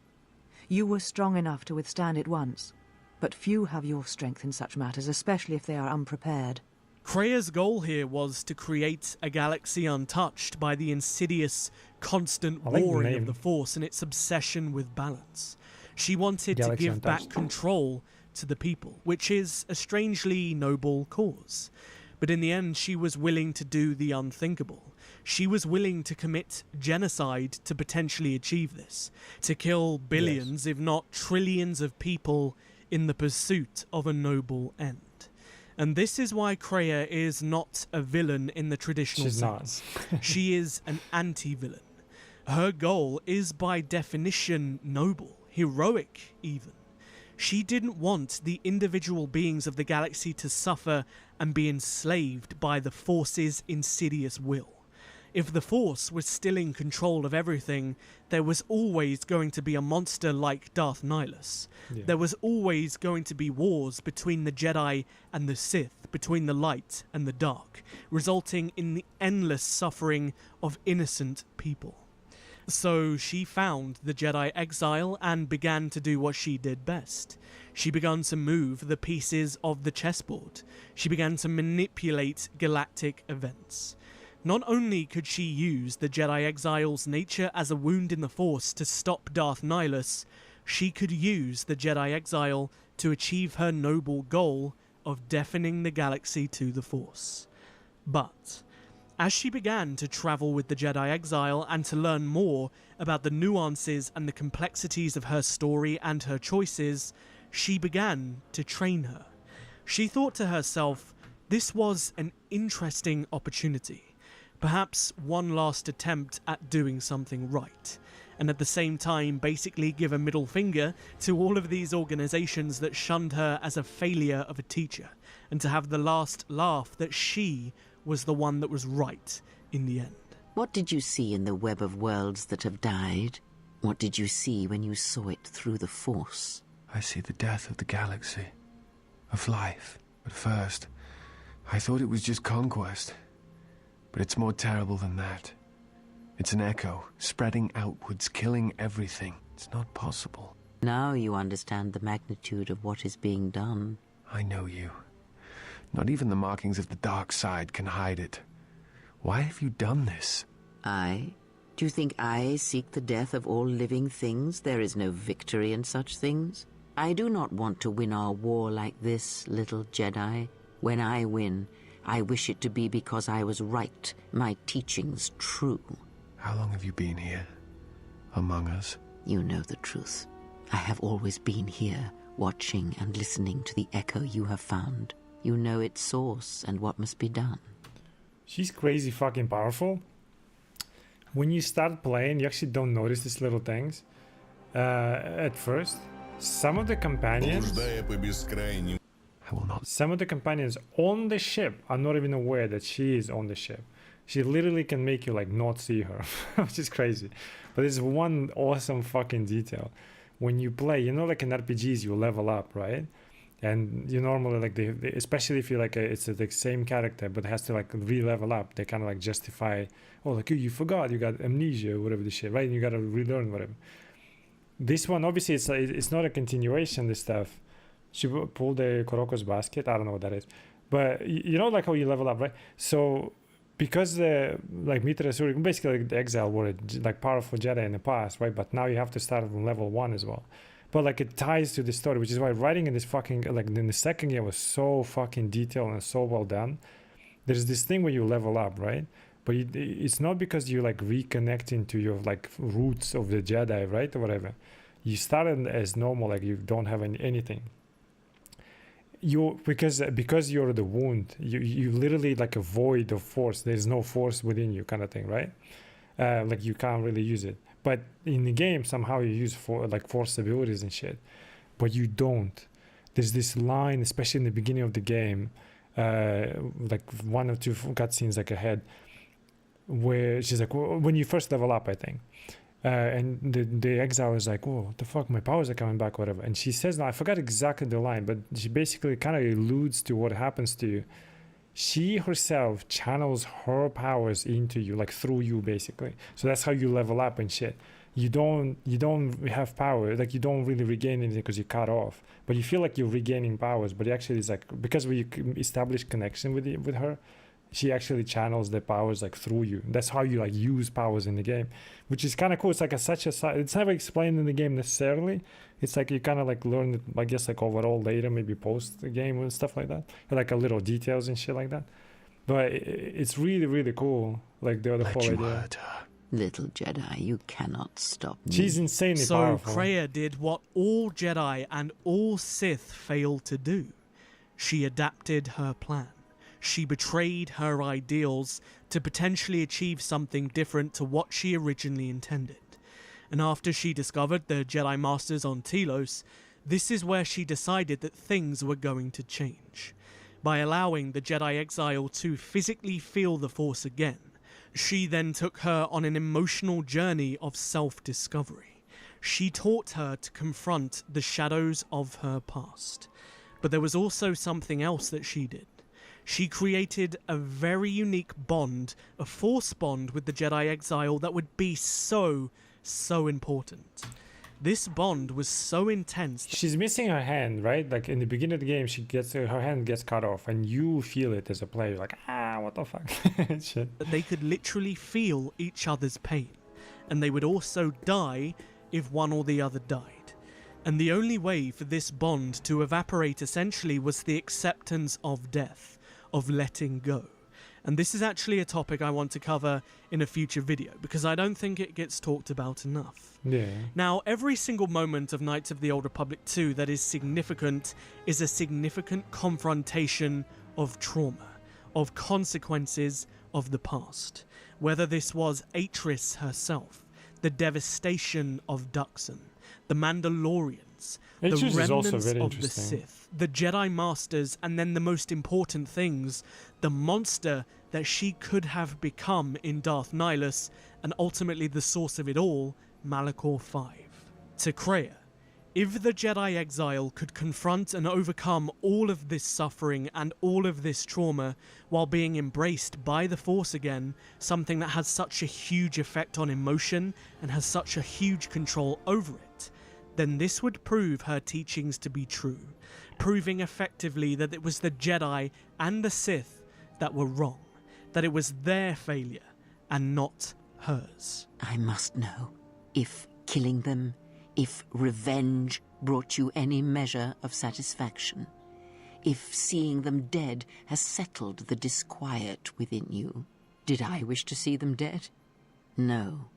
You were strong enough to withstand it once, but few have your strength in such matters, especially if they are unprepared. Kreia's goal here was to create a galaxy untouched by the insidious, constant I like the warring name. of the Force and its obsession with balance. She wanted to Galaxy give back Untouched. control to the people, which is a strangely noble cause. But in the end, she was willing to do the unthinkable. She was willing to commit genocide to potentially achieve this, to kill billions, if not trillions of people in the pursuit of a noble end. And this is why Kreia is not a villain in the traditional She's not. sense. She is an anti-villain. Her goal is by definition noble, heroic even. She didn't want the individual beings of the galaxy to suffer and be enslaved by the Force's insidious will. If the Force was still in control of everything, there was always going to be a monster like Darth Nihilus. Yeah. There was always going to be wars between the Jedi and the Sith, between the light and the dark, resulting in the endless suffering of innocent people. So she found the Jedi exile and began to do what she did best. She began to move the pieces of the chessboard. She began to manipulate galactic events. Not only could she use the Jedi exile's nature as a wound in the Force to stop Darth Nihilus, she could use the Jedi exile to achieve her noble goal of deafening the galaxy to the Force. But as she began to travel with the Jedi exile and to learn more about the nuances and the complexities of her story and her choices, she began to train her. She thought to herself, this was an interesting opportunity. Perhaps one last attempt at doing something right, and at the same time basically give a middle finger to all of these organizations that shunned her as a failure of a teacher, and to have the last laugh that she was the one that was right in the end. What did you see in the web of worlds that have died? What did you see when you saw it through the Force? I see the death of the galaxy, of life. At first, I thought it was just conquest. But it's more terrible than that. It's an echo, spreading outwards, killing everything. It's not possible. Now you understand the magnitude of what is being done. I know you. Not even the markings of the dark side can hide it. Why have you done this? I? Do you think I seek the death of all living things? There is no victory in such things. I do not want to win our war like this, little Jedi. When I win, I wish it to be because I was right, my teachings true. How long have you been here? Among us? You know the truth. I have always been here, watching and listening to the echo you have found. You know its source and what must be done. She's crazy fucking powerful. When you start playing, you actually don't notice these little things at first. Some of the companions on the ship are not even aware that she is on the ship. She literally can make you like not see her, which is crazy. But there's one awesome fucking detail. When you play, you know, like in RPGs, you level up, right? And you normally like especially if you like it's the same character but has to like re-level up. They kind of like justify, oh, like you forgot, you got amnesia or whatever the shit, right? And you got to relearn whatever. This one obviously it's not a continuation. This stuff. She pulled the Koroko's basket. I don't know what that is, but you know like how you level up, right? So because the like Mitra Suri, basically like the Exile were like powerful Jedi in the past, right? But now you have to start from level 1 as well. but like it ties to the story, which is why writing in this fucking, like in the second game was so fucking detailed and so well done. There's this thing where you level up, right? But it's not because you like reconnecting to your like roots of the Jedi, right, or whatever. You started as normal, like you don't have anything. Because you're the wound, you literally like a void of force. There's no force within you, kind of thing, right? Like you can't really use it. But in the game, somehow you use force abilities and shit, but you don't. There's this line, especially in the beginning of the game, like 1 or 2 cutscenes like ahead, where she's like, when you first level up, I think, and the exile is like, oh, what the fuck, my powers are coming back, whatever. And she says, no, I forgot exactly the line, but she basically kind of alludes to what happens to you. She herself channels her powers into you, like through you, basically. So that's how you level up and shit. You don't have power, like you don't really regain anything because you cut off, but you feel like you're regaining powers. But actually, it's like because we establish connection with her, she actually channels the powers like through you. That's how you like use powers in the game, which is kind of cool. It's like it's never explained in the game necessarily. It's like you kind of like learn it, I guess, like overall later, maybe post the game and stuff like that, like a little details and shit like that. But it's really, really cool. Like the whole idea. Little Jedi, you cannot stop me. She's insanely powerful. So Kreia did what all Jedi and all Sith failed to do. She adapted her plan. She betrayed her ideals to potentially achieve something different to what she originally intended. And after she discovered the Jedi Masters on Telos, this is where she decided that things were going to change. By allowing the Jedi Exile to physically feel the Force again, she then took her on an emotional journey of self-discovery. She taught her to confront the shadows of her past. But there was also something else that she did. She created a very unique bond, a Force bond with the Jedi Exile that would be so important. This bond was so intense. She's missing her hand, right? Like in the beginning of the game, her hand gets cut off, and you feel it as a player, like, what the fuck? Shit. That they could literally feel each other's pain, and they would also die if one or the other died. And the only way for this bond to evaporate essentially was the acceptance of death, of letting go. And this is actually a topic I want to cover in a future video, because I don't think it gets talked about enough. Yeah. Now, every single moment of Knights of the Old Republic 2 that is significant is a significant confrontation of trauma, of consequences of the past. Whether this was Atris herself, the devastation of Duxon, the Mandalorians, the remnants of the Sith, the Jedi Masters, and then the most important things, the monster that she could have become in Darth Nihilus, and ultimately the source of it all, Malachor 5. To Kreia, if the Jedi Exile could confront and overcome all of this suffering and all of this trauma while being embraced by the Force again, something that has such a huge effect on emotion and has such a huge control over it, then this would prove her teachings to be true, proving effectively that it was the Jedi and the Sith that were wrong, that it was their failure and not hers. I must know if killing them, if revenge brought you any measure of satisfaction, if seeing them dead has settled the disquiet within you. Did I wish to see them dead? No.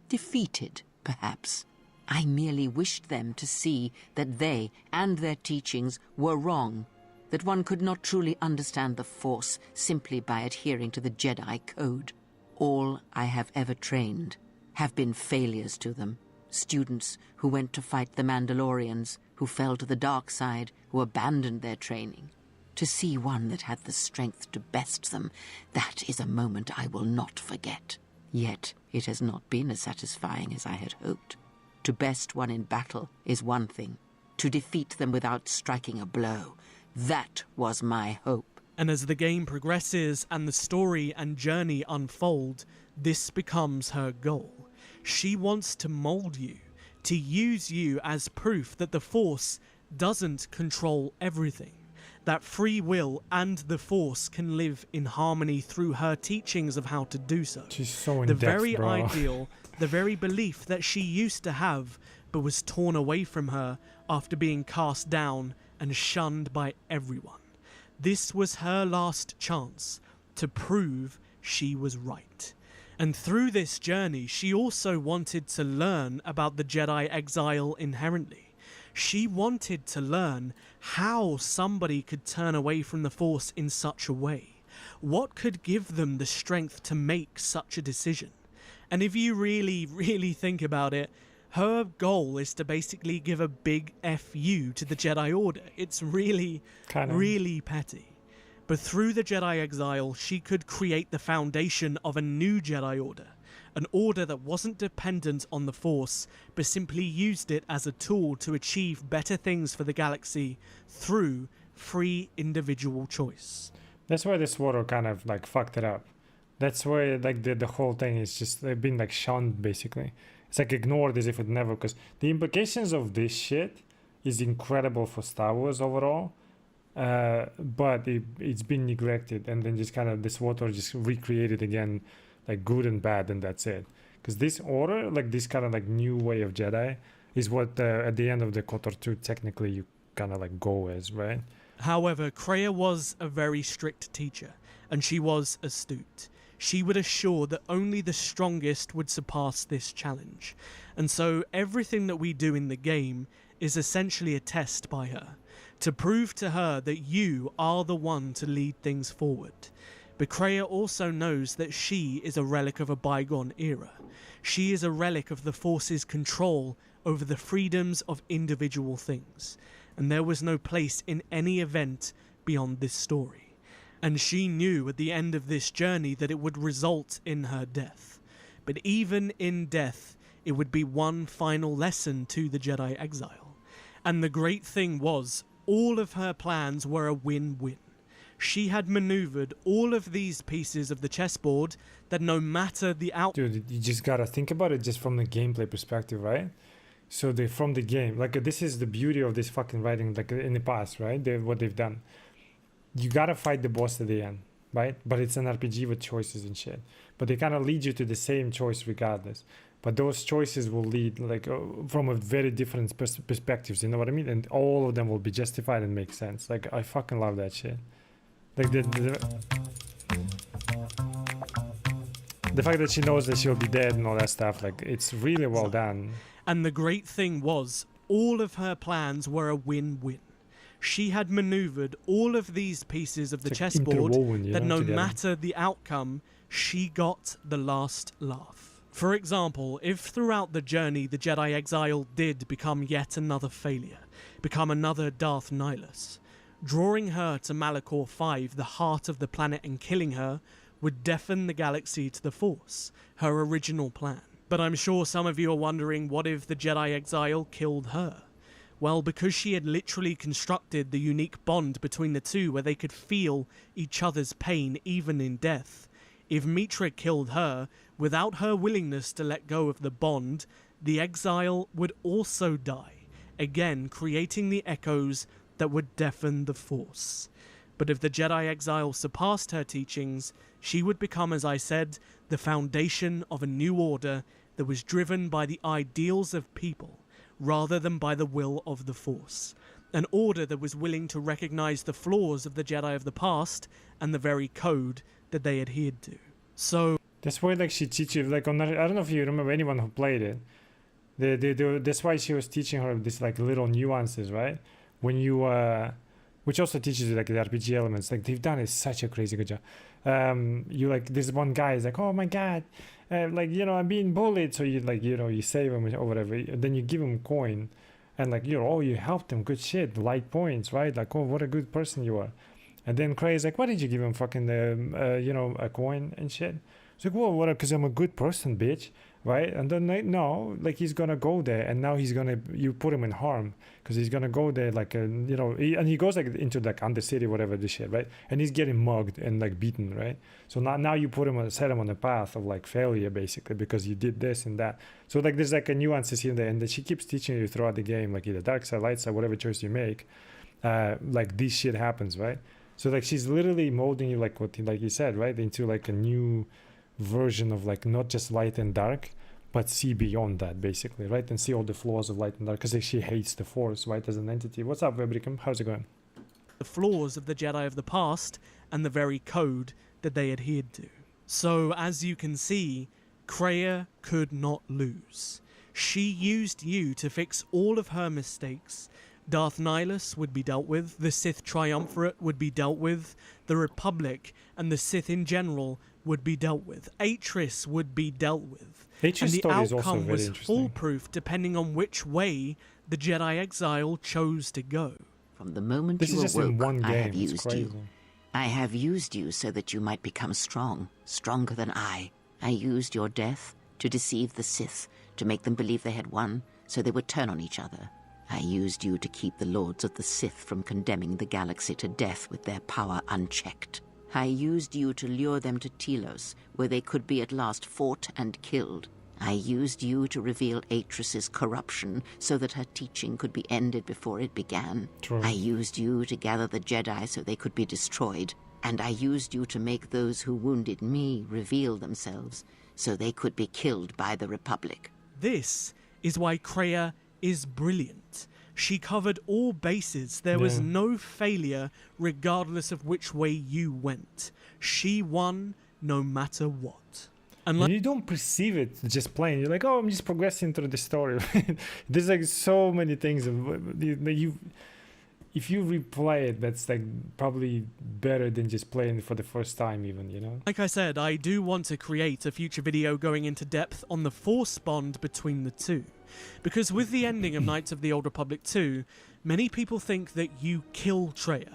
Defeated, perhaps. I merely wished them to see that they and their teachings were wrong, that one could not truly understand the Force simply by adhering to the Jedi Code. All I have ever trained have been failures to them. Students who went to fight the Mandalorians, who fell to the dark side, who abandoned their training. To see one that had the strength to best them, that is a moment I will not forget. Yet it has not been as satisfying as I had hoped. To best one in battle is one thing. To defeat them without striking a blow, that was my hope. And as the game progresses and the story and journey unfold, this becomes her goal. She wants to mold you, to use you as proof that the Force doesn't control everything, that free will and the Force can live in harmony through her teachings of how to do so. She's so in the depth, very bro. ideal, the very belief that she used to have but was torn away from her after being cast down and shunned by everyone. This was her last chance to prove she was right. And through this journey, she also wanted to learn about the Jedi exile inherently. She wanted to learn how somebody could turn away from the Force in such a way. What could give them the strength to make such a decision? And if you really, really think about it, her goal is to basically give a big FU to the Jedi Order. It's really, really petty. But through the Jedi exile, she could create the foundation of a new Jedi Order. An order that wasn't dependent on the Force, but simply used it as a tool to achieve better things for the galaxy through free individual choice. That's why the SWTOR kind of like fucked it up. That's why like the whole thing is just they've been like shunned basically. It's like ignored as if it never, because the implications of this shit is incredible for Star Wars overall. But it's been neglected, and then just kind of this SWTOR just recreated again, like good and bad, and that's it. Because this order, like this kind of like new way of Jedi, is what at the end of the KOTOR 2 technically you kind of like go as, right? However, Kreia was a very strict teacher, and she was astute. She would assure that only the strongest would surpass this challenge, and so everything that we do in the game is essentially a test by her, to prove to her that you are the one to lead things forward. But Kreia also knows that she is a relic of a bygone era. She is a relic of the Force's control over the freedoms of individual things, and there was no place in any event beyond this story. And she knew at the end of this journey that it would result in her death. But even in death, it would be one final lesson to the Jedi exile. And the great thing was, all of her plans were a win-win. She had maneuvered all of these pieces of the chessboard that no matter the outcome... Dude, you just gotta think about it just from the gameplay perspective, right? So from the game, like this is the beauty of this fucking writing, like in the past, right? What they've done. You gotta fight the boss at the end, right? But it's an RPG with choices and shit. But they kind of lead you to the same choice regardless. But those choices will lead like from a very different perspectives, you know what I mean? And all of them will be justified and make sense. Like I fucking love that shit. Like the fact that she knows that she'll be dead and all that stuff, like it's really well done. And the great thing was, all of her plans were a win-win. She had maneuvered all of these pieces of the chessboard that no matter the outcome, she got the last laugh. For example, if throughout the journey the Jedi exile did become yet another failure, become another Darth Nihilus, drawing her to Malachor 5, the heart of the planet, and killing her would deafen the galaxy to the Force, her original plan. But I'm sure some of you are wondering, what if the Jedi exile killed her? Well, because she had literally constructed the unique bond between the two where they could feel each other's pain even in death, if Mitra killed her, without her willingness to let go of the bond, the exile would also die, again creating the echoes that would deafen the Force. But if the Jedi exile surpassed her teachings, she would become, as I said, the foundation of a new order that was driven by the ideals of people, rather than by the will of the Force. An order that was willing to recognize the flaws of the Jedi of the past and the very code that they adhered to. So that's why like she teaches like I don't know if you remember anyone who played it. That's why she was teaching her this like little nuances, right? When you which also teaches you like the RPG elements. Like they've done it such a crazy good job. You like this one guy is like, oh my god, like you know I'm being bullied, so you like you know you save him or whatever. Then you give him coin, and like you know oh you helped him, good shit, light points, right? Like oh what a good person you are. And then Kreia is like, why did you give him fucking you know a coin and shit? It's like, well, what? Because I'm a good person, bitch, right? And then like, no, like he's gonna go there, and now you put him in harm because he's gonna go there like you know, and he goes like into like Undercity, whatever this shit, right? And he's getting mugged and like beaten, right? So now you set him on the path of like failure basically because you did this and that. So like there's like a nuances here and there, and then she keeps teaching you throughout the game, like either dark side, light side, whatever choice you make, like this shit happens, right? So like she's literally molding you like you said, right, into like a new version of like not just light and dark, but see beyond that, basically, right? And see all the flaws of light and dark, because she hates the Force, right, as an entity. What's up, Webricum? How's it going? The flaws of the Jedi of the past and the very code that they adhered to. So, as you can see, Kreia could not lose. She used you to fix all of her mistakes. Darth Nihilus would be dealt with, the Sith Triumvirate would be dealt with, the Republic and the Sith in general would be dealt with, Atris would be dealt with, and the outcome was foolproof depending on which way the Jedi Exile chose to go. From the moment you awoke, I have used you. I have used you so that you might become strong, stronger than I. I used your death to deceive the Sith, to make them believe they had won, so they would turn on each other. I used you to keep the Lords of the Sith from condemning the galaxy to death with their power unchecked. I used you to lure them to Telos, where they could be at last fought and killed. I used you to reveal Atris's corruption so that her teaching could be ended before it began. True. I used you to gather the Jedi so they could be destroyed. And I used you to make those who wounded me reveal themselves so they could be killed by the Republic. This is why Kreia is brilliant. She covered all bases. There was no failure regardless of which way you went. She won no matter what. And you don't perceive it just playing. You're like, oh, I'm just progressing through the story. There's like so many things. If you replay it, that's like probably better than just playing it for the first time even, you know? Like I said, I do want to create a future video going into depth on the Force bond between the two. Because with the ending of Knights of the Old Republic 2, many people think that you kill Kreia.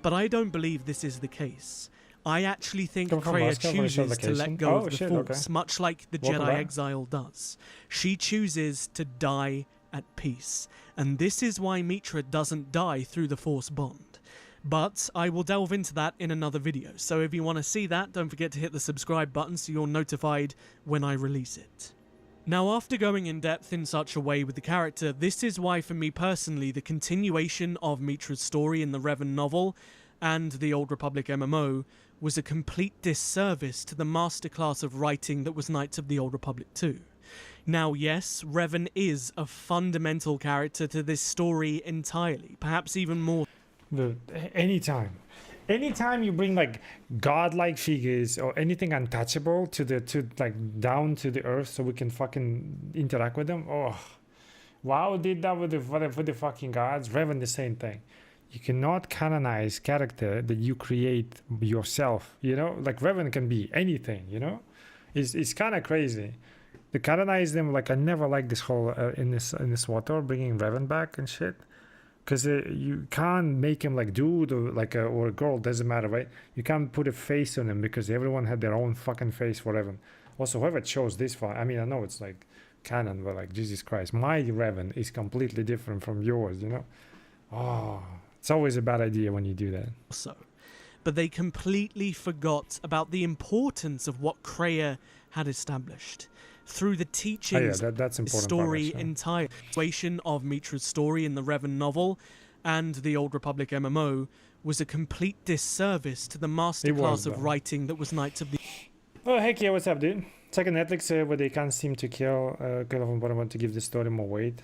But I don't believe this is the case. I actually think Kreia chooses to let go of the Force, much like the Jedi Exile does. She chooses to die at peace. And this is why Mitra doesn't die through the Force bond. But I will delve into that in another video. So if you want to see that, don't forget to hit the subscribe button so you're notified when I release it. Now, after going in depth in such a way with the character, this is why for me personally the continuation of Mitra's story in the Revan novel and the Old Republic MMO was a complete disservice to the masterclass of writing that was Knights of the Old Republic 2. Now, yes, Revan is a fundamental character to this story entirely, perhaps even more. Anytime you bring like godlike figures or anything untouchable to like down to the earth so we can fucking interact with them. Oh, WoW did that with the fucking gods. Revan the same thing. You cannot canonize character that you create yourself. You know, like Revan can be anything. You know, it's kind of crazy. To canonize them, like I never liked this whole in this SWTOR bringing Revan back and shit. Because you can't make him like dude or like or a girl, doesn't matter, right? You can't put a face on him because everyone had their own fucking face for Revan. Also, whoever chose this far, I mean, I know it's like canon, but like Jesus Christ, my Revan is completely different from yours, you know? Oh, it's always a bad idea when you do that. But they completely forgot about the importance of what Kreia had established. Through the teachings, that's important story entire situation of Mitra's story in the Revan novel and the Old Republic MMO was a complete disservice to the masterclass of writing that was Knights of the... Oh, heck yeah, what's up, dude? It's like a Netflix where they can't seem to kill Caleb, but I want to give the story more weight.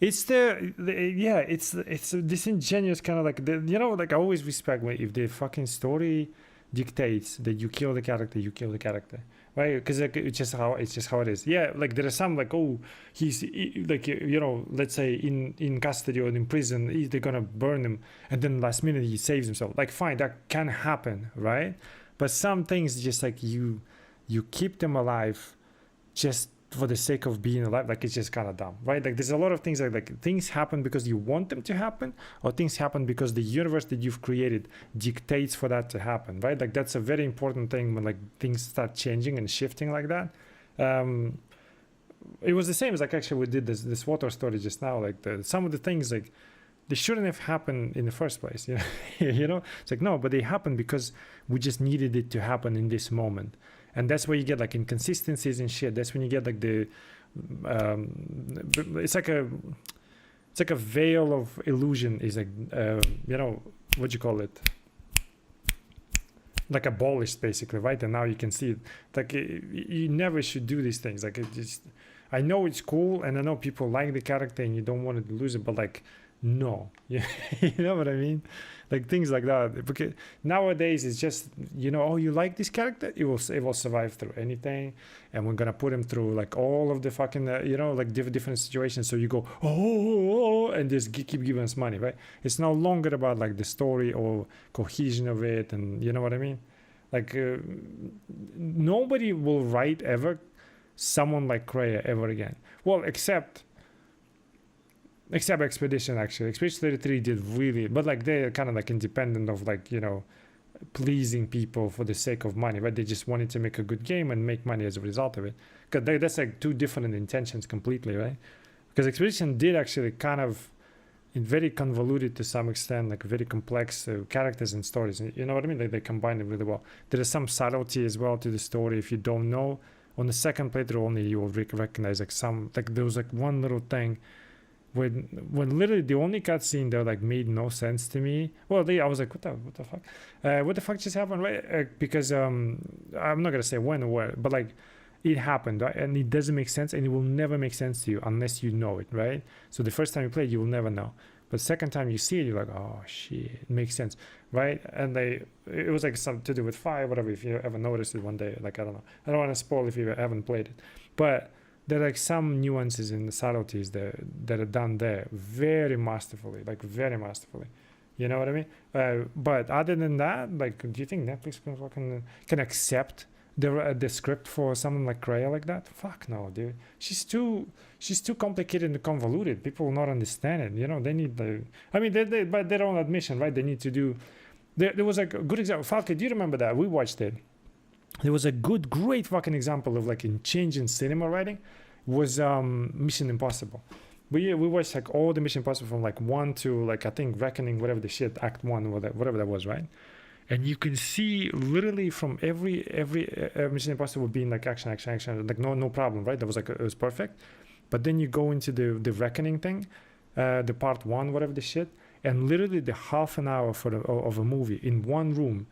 It's it's a disingenuous kind of like, you know, like I always respect when if the fucking story dictates that you kill the character, you kill the character. Right, because like, it's just how it is. Yeah, like there are some like, oh, he's like, you know, let's say in custody or in prison, they're gonna burn him, and then last minute he saves himself. Like, fine, that can happen, right? But some things just like you keep them alive, just for the sake of being alive. Like it's just kind of dumb, right? Like there's a lot of things like things happen because you want them to happen, or things happen because the universe that you've created dictates for that to happen, right? Like that's a very important thing when like things start changing and shifting like that. It was the same as like actually we did this SWTOR story just now. Like some of the things like they shouldn't have happened in the first place. You know, you know, it's like no, but they happened because we just needed it to happen in this moment. And that's where you get like inconsistencies and shit. That's when you get like the, it's like a veil of illusion. Is like, you know, what you call it? like abolished basically, right? And now you can see it. Like you never should do these things. Like it just, I know it's cool and I know people like the character and you don't want to lose it, but like no, you know what I mean? Like things like that. Because nowadays it's just, you know, oh, you like this character, it will survive through anything, and we're gonna put him through like all of the fucking you know, like different situations. So you go oh, and just keep giving us money, right? It's no longer about like the story or cohesion of it, and you know what I mean? Like nobody will write ever someone like Kreia ever again. Well, except Expedition, actually. Expedition 33 did really, but like they're kind of like independent of like, you know, pleasing people for the sake of money, right? They just wanted to make a good game and make money as a result of it. Because that's like two different intentions completely, right? Because Expedition did actually kind of very convoluted to some extent, like very complex characters and stories. You know what I mean? Like they combine it really well. There is some subtlety as well to the story. If you don't know, on the second playthrough only, you will recognize like some, like there was like one little thing when literally the only cutscene that like made no sense to me. Well, I was like, what the fuck? What the fuck just happened, right? Because I'm not gonna say when or where, but like it happened, right? And it doesn't make sense, and it will never make sense to you unless you know it, right? So the first time you play, you will never know. But second time you see it, you're like, oh shit, it makes sense, right? And it was like something to do with fire, whatever. If you ever noticed it one day, like I don't know, I don't want to spoil if you haven't played it, but there are like some nuances in the subtleties that are done there very masterfully, like very masterfully. You know what I mean? But other than that, like, do you think Netflix can accept the script for someone like Kreia like that? Fuck no, dude. She's too complicated and convoluted. People will not understand it. You know, they need I mean, they by their own admission, right? They need to do. There was like a good example. Falke, do you remember that? We watched it. There was a great fucking example of like in change in cinema writing was Mission Impossible. We watched like all the Mission Impossible from like 1 to like I think Reckoning, whatever the shit, Act 1, whatever that was, right? And you can see literally from every Mission Impossible being like action, like no problem, right? That was like it was perfect. But then you go into the Reckoning thing, the part 1, whatever the shit, and literally the half an hour of a movie in one room,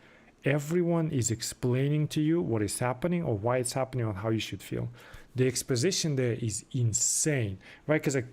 everyone is explaining to you what is happening or why it's happening or how you should feel. The exposition there is insane, right? Because like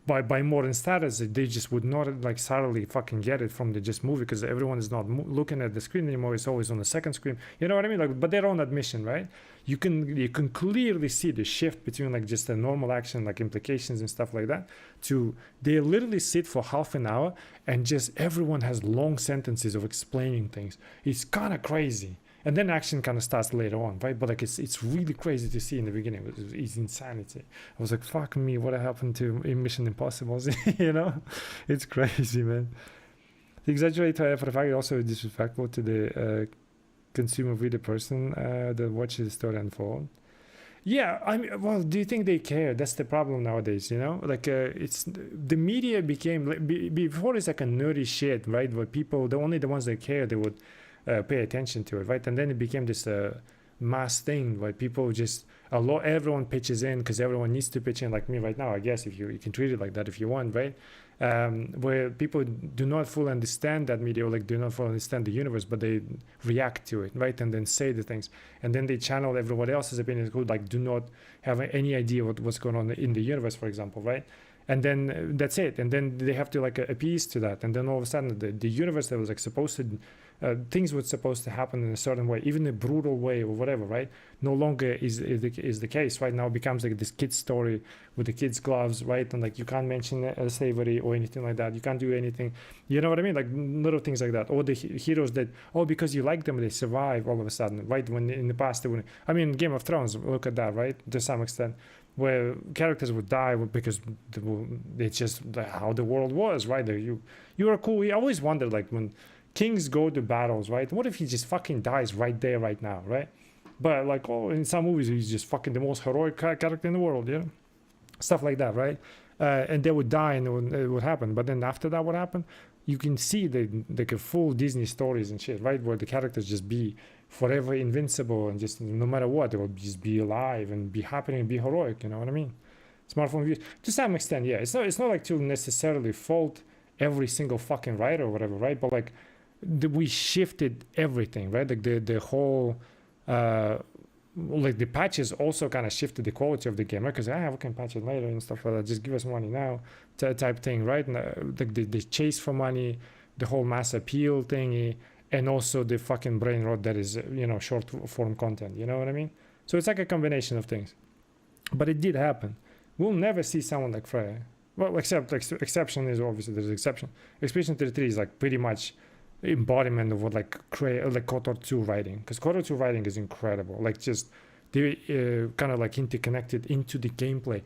by modern standards, they just would not like subtly fucking get it from the just movie, because everyone is not looking at the screen anymore. It's always on the second screen. You know what I mean? Like, but their own admission, right? You can clearly see the shift between like just the normal action, like implications and stuff like that, to they literally sit for half an hour and just everyone has long sentences of explaining things. It's kind of crazy. And then action kind of starts later on, right? But like it's really crazy to see in the beginning. It's insanity. I was like, fuck me, what happened to Mission Impossible? You know, it's crazy, man. The exaggerate for the fact also disrespectful to the consumer reader person that watches the story unfold. Yeah, I mean, well, do you think they care? That's the problem nowadays, you know? Like, it's the media became like, before it's like a nerdy shit, right? Where people, the ones that care, they would pay attention to it, right? And then it became this mass thing where people just everyone pitches in because everyone needs to pitch in, like me right now, I guess. If you can treat it like that if you want, right? Where people do not fully understand that media, or like do not fully understand the universe, but they react to it, right? And then say the things, and then they channel everyone else's opinions who like do not have any idea what's going on in the universe, for example, right? And then that's it. And then they have to like appease to that. And then all of a sudden the universe that was like supposed to, things were supposed to happen in a certain way, even a brutal way or whatever, right? No longer is the case. Right now it becomes like this kid's story with the kids' gloves, right? And like you can't mention slavery or anything like that. You can't do anything. You know what I mean? Like little things like that. Or the heroes that, because you like them, they survive all of a sudden, right? When in the past they wouldn't. I mean, Game of Thrones, look at that, right? To some extent, where characters would die because it's just how the world was, right? You are cool. We always wondered, like, when kings go to battles, right? What if he just fucking dies right there, right now, right? But like, in some movies, he's just fucking the most heroic character in the world, you know? Stuff like that, right? And they would die, and it would happen. But then after that, what happened? You can see the full Disney stories and shit, right? Where the characters just be forever invincible, and just no matter what, they will just be alive and be happy and be heroic. You know what I mean? Smartphone views, to some extent, yeah. It's not like to necessarily fault every single fucking writer or whatever, right? But like, we shifted everything, right? Like the whole like the patches also kind of shifted the quality of the game, right? Because we can patch it later and stuff like that. Just give us money now, type thing, right? And, like the chase for money, the whole mass appeal thingy, and also the fucking brain rot that is short form content. You know what I mean? So it's like a combination of things. But it did happen. We'll never see someone like Freya. Well, except like exception is obviously there's an exception. Expedition 33 is like pretty much embodiment of what like KOTOR 2 writing, because KOTOR 2 writing is incredible. Like just they kind of like interconnected into the gameplay,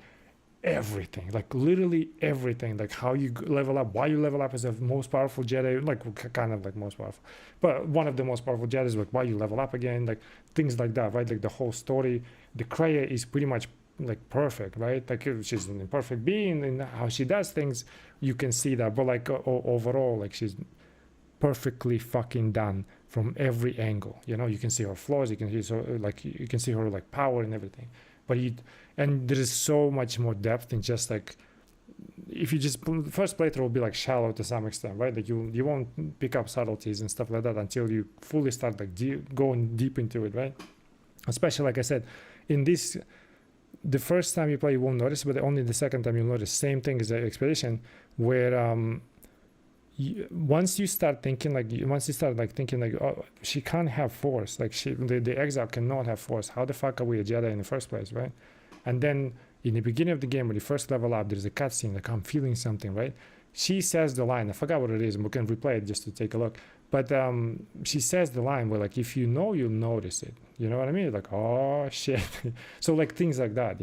everything, like literally everything, like how you level up, why you level up as the most powerful Jedi, like kind of like most powerful, but one of the most powerful Jedis, like why you level up again, like things like that, right? Like the whole story, the Kreia is pretty much like perfect, right? Like she's an imperfect being and how she does things, you can see that, but like overall, like she's perfectly fucking done from every angle. You can see her flaws, you can see her like power and everything, and there is so much more depth in just like, if you just first playthrough will be like shallow to some extent, right? Like you won't pick up subtleties and stuff like that until you fully start like going deep into it, right? Especially like I said, in this, the first time you play you won't notice, but only the second time you'll notice. Same thing as the Expedition, where once you start thinking like, oh, she can't have force, like the exile cannot have force, how the fuck are we a Jedi in the first place, right? And then in the beginning of the game when you first level up, there's a cutscene like, I'm feeling something, right? She says the line, I forgot what it is, and we can replay it just to take a look, but she says the line where like, if you know, you'll notice it, you know what I mean? Like, oh shit. So like things like that,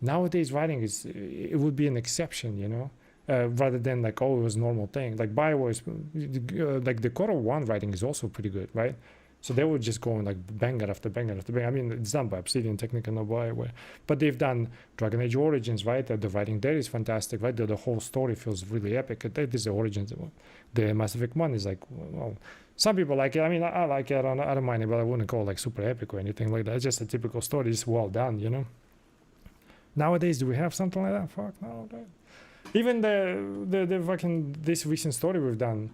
nowadays writing it would be an exception, rather than like, oh, it was a normal thing. Like BioWare is like the KOTOR 1 writing is also pretty good, right? So they were just going like banger after banger after banger. I mean, it's done by Obsidian, technically not BioWare, but they've done Dragon Age Origins, right? The writing there is fantastic, right? The whole story feels really epic. That is the Origins. The Mass Effect 1 is like, well, some people like it. I mean, I like it. I don't mind it, but I wouldn't call it like super epic or anything like that. It's just a typical story. It's well done, Nowadays, do we have something like that? Fuck no, right? Even the fucking this recent story we've done,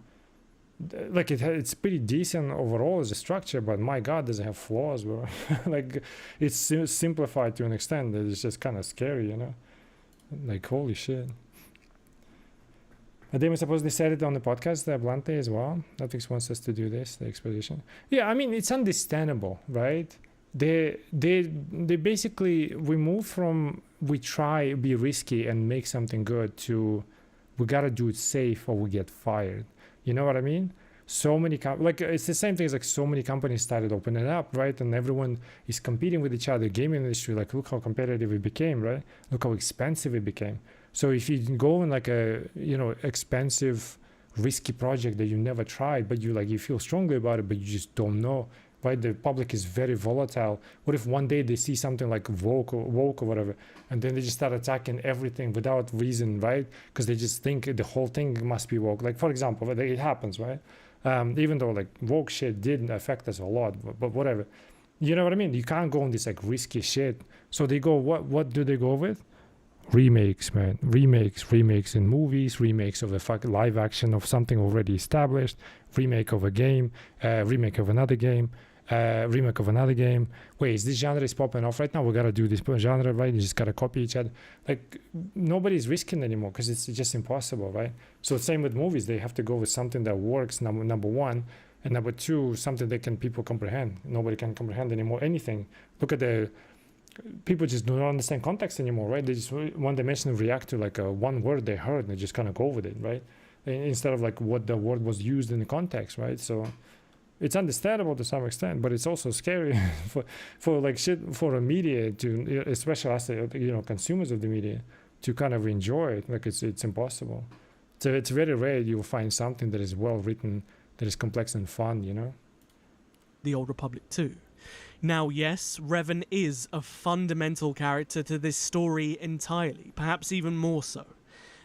like it's pretty decent overall as a structure, but my god, does it have flaws, bro? Like it's simplified to an extent that it's just kind of scary, Like holy shit. I think we supposedly said it on the podcast, bluntly as well. Netflix wants us to do this, the Expedition. Yeah, I mean it's understandable, right? They basically, we move from we try be risky and make something good to we gotta do it safe or we get fired. You know what I mean? So many like it's the same thing as like so many companies started opening up, right? And everyone is competing with each other. Gaming industry, like look how competitive it became, right? Look how expensive it became. So if you go in like a expensive, risky project that you never tried, but you feel strongly about it, but you just don't know. Right, the public is very volatile. What if one day they see something like woke or whatever, and then they just start attacking everything without reason, right? Because they just think the whole thing must be woke. Like for example, it happens, right? Even though like woke shit didn't affect us a lot, but whatever. You know what I mean? You can't go on this like risky shit. So they go, what do they go with? Remakes, man. Remakes in movies, remakes of a fucking live action of something already established, remake of a game, remake of another game. Remake of another game. Wait, this genre is popping off right now. We gotta do this genre, right? You just gotta copy each other. Like nobody's risking anymore because it's just impossible, right? So same with movies. They have to go with something that works. Number one, and number two, something that people comprehend. Nobody can comprehend anymore anything. Look at the people just don't understand context anymore, right? They just one dimension react to like one word they heard and they just kind of go with it, right? Instead of like what the word was used in the context, right? So. It's understandable to some extent, but it's also scary for like shit for a media to, especially us, consumers of the media, to kind of enjoy it. Like it's impossible. So it's very rare you'll find something that is well written, that is complex and fun. The Old Republic 2. Now, yes, Revan is a fundamental character to this story entirely, perhaps even more so.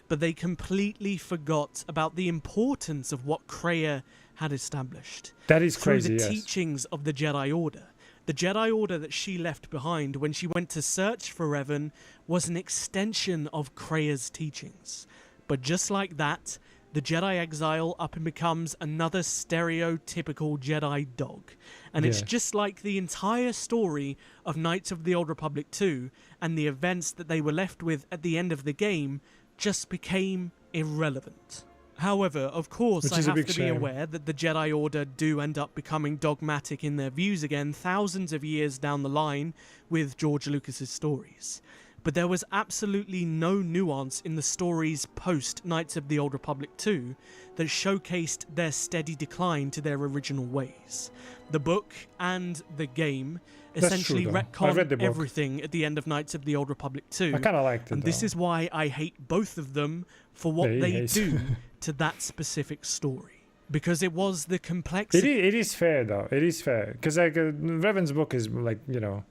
But they completely forgot about the importance of what Kreia had established. That is crazy, through the yes. teachings of the Jedi Order. The Jedi Order that she left behind when she went to search for Revan was an extension of Kreia's teachings. But just like that, the Jedi exile up and becomes another stereotypical Jedi dog. And it's just like the entire story of Knights of the Old Republic 2 and the events that they were left with at the end of the game just became irrelevant. However, of course, I have to be aware that the Jedi Order do end up becoming dogmatic in their views again thousands of years down the line with George Lucas's stories. But there was absolutely no nuance in the stories post Knights of the Old Republic 2 that showcased their steady decline to their original ways. The book and the game essentially retcon everything at the end of Knights of the Old Republic 2. I kind of liked it, and this is why I hate both of them for what they do to that specific story. Because it was the complexity. It is fair, though. It is fair. Because like, Revan's book is like, you know,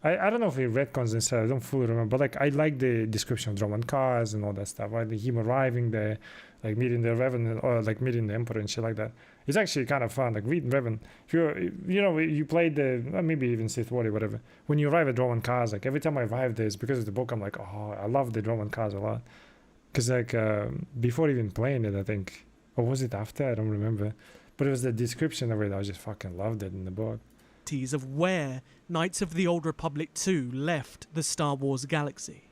I don't know if he retcons inside, I don't fully remember, but like I like the description of Roman cars and all that stuff, right? Like him arriving there, like meeting the Revan, or like meeting the Emperor and shit like that. It's actually kind of fun, like reading Revan. If you played the, maybe even SWTOR, whatever. When you arrive at Roman cars, like every time I arrive there, it's because of the book. I'm like, oh, I love the Roman cars a lot. Because like before even playing it, I think, or was it after? I don't remember. But it was the description of it. I just fucking loved it in the book. Of where Knights of the Old Republic 2 left the Star Wars galaxy.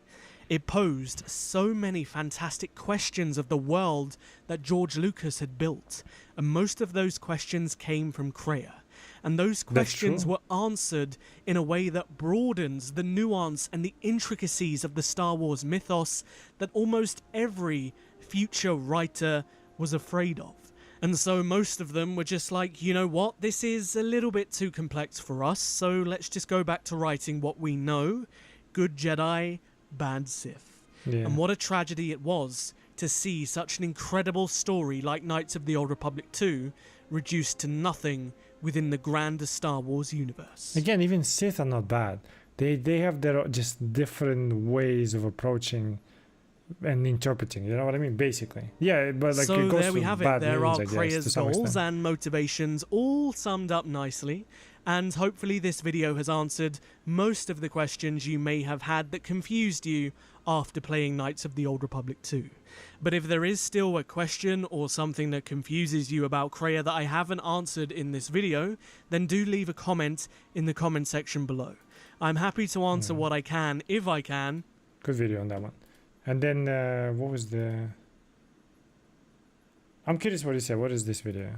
It posed so many fantastic questions of the world that George Lucas had built, and most of those questions came from Kreia. And those questions were answered in a way that broadens the nuance and the intricacies of the Star Wars mythos that almost every future writer was afraid of. And so most of them were just like, you know what, this is a little bit too complex for us, so let's just go back to writing what we know. Good Jedi, bad Sith. Yeah. And what a tragedy it was to see such an incredible story like Knights of the Old Republic 2 reduced to nothing within the grander Star Wars universe. Again, even Sith are not bad. They have their just different ways of approaching and interpreting, you know what I mean, basically. Yeah, but like so it goes there we have it. There means, are Kreia's goals and motivations all summed up nicely, and hopefully this video has answered most of the questions you may have had that confused you after playing Knights of the Old Republic 2. But if there is still a question or something that confuses you about Kreia that I haven't answered in this video, then do leave a comment in the comment section below. I'm happy to answer what I can, if I can. Good video on that one. And then, what was the... I'm curious what he said. What is this video?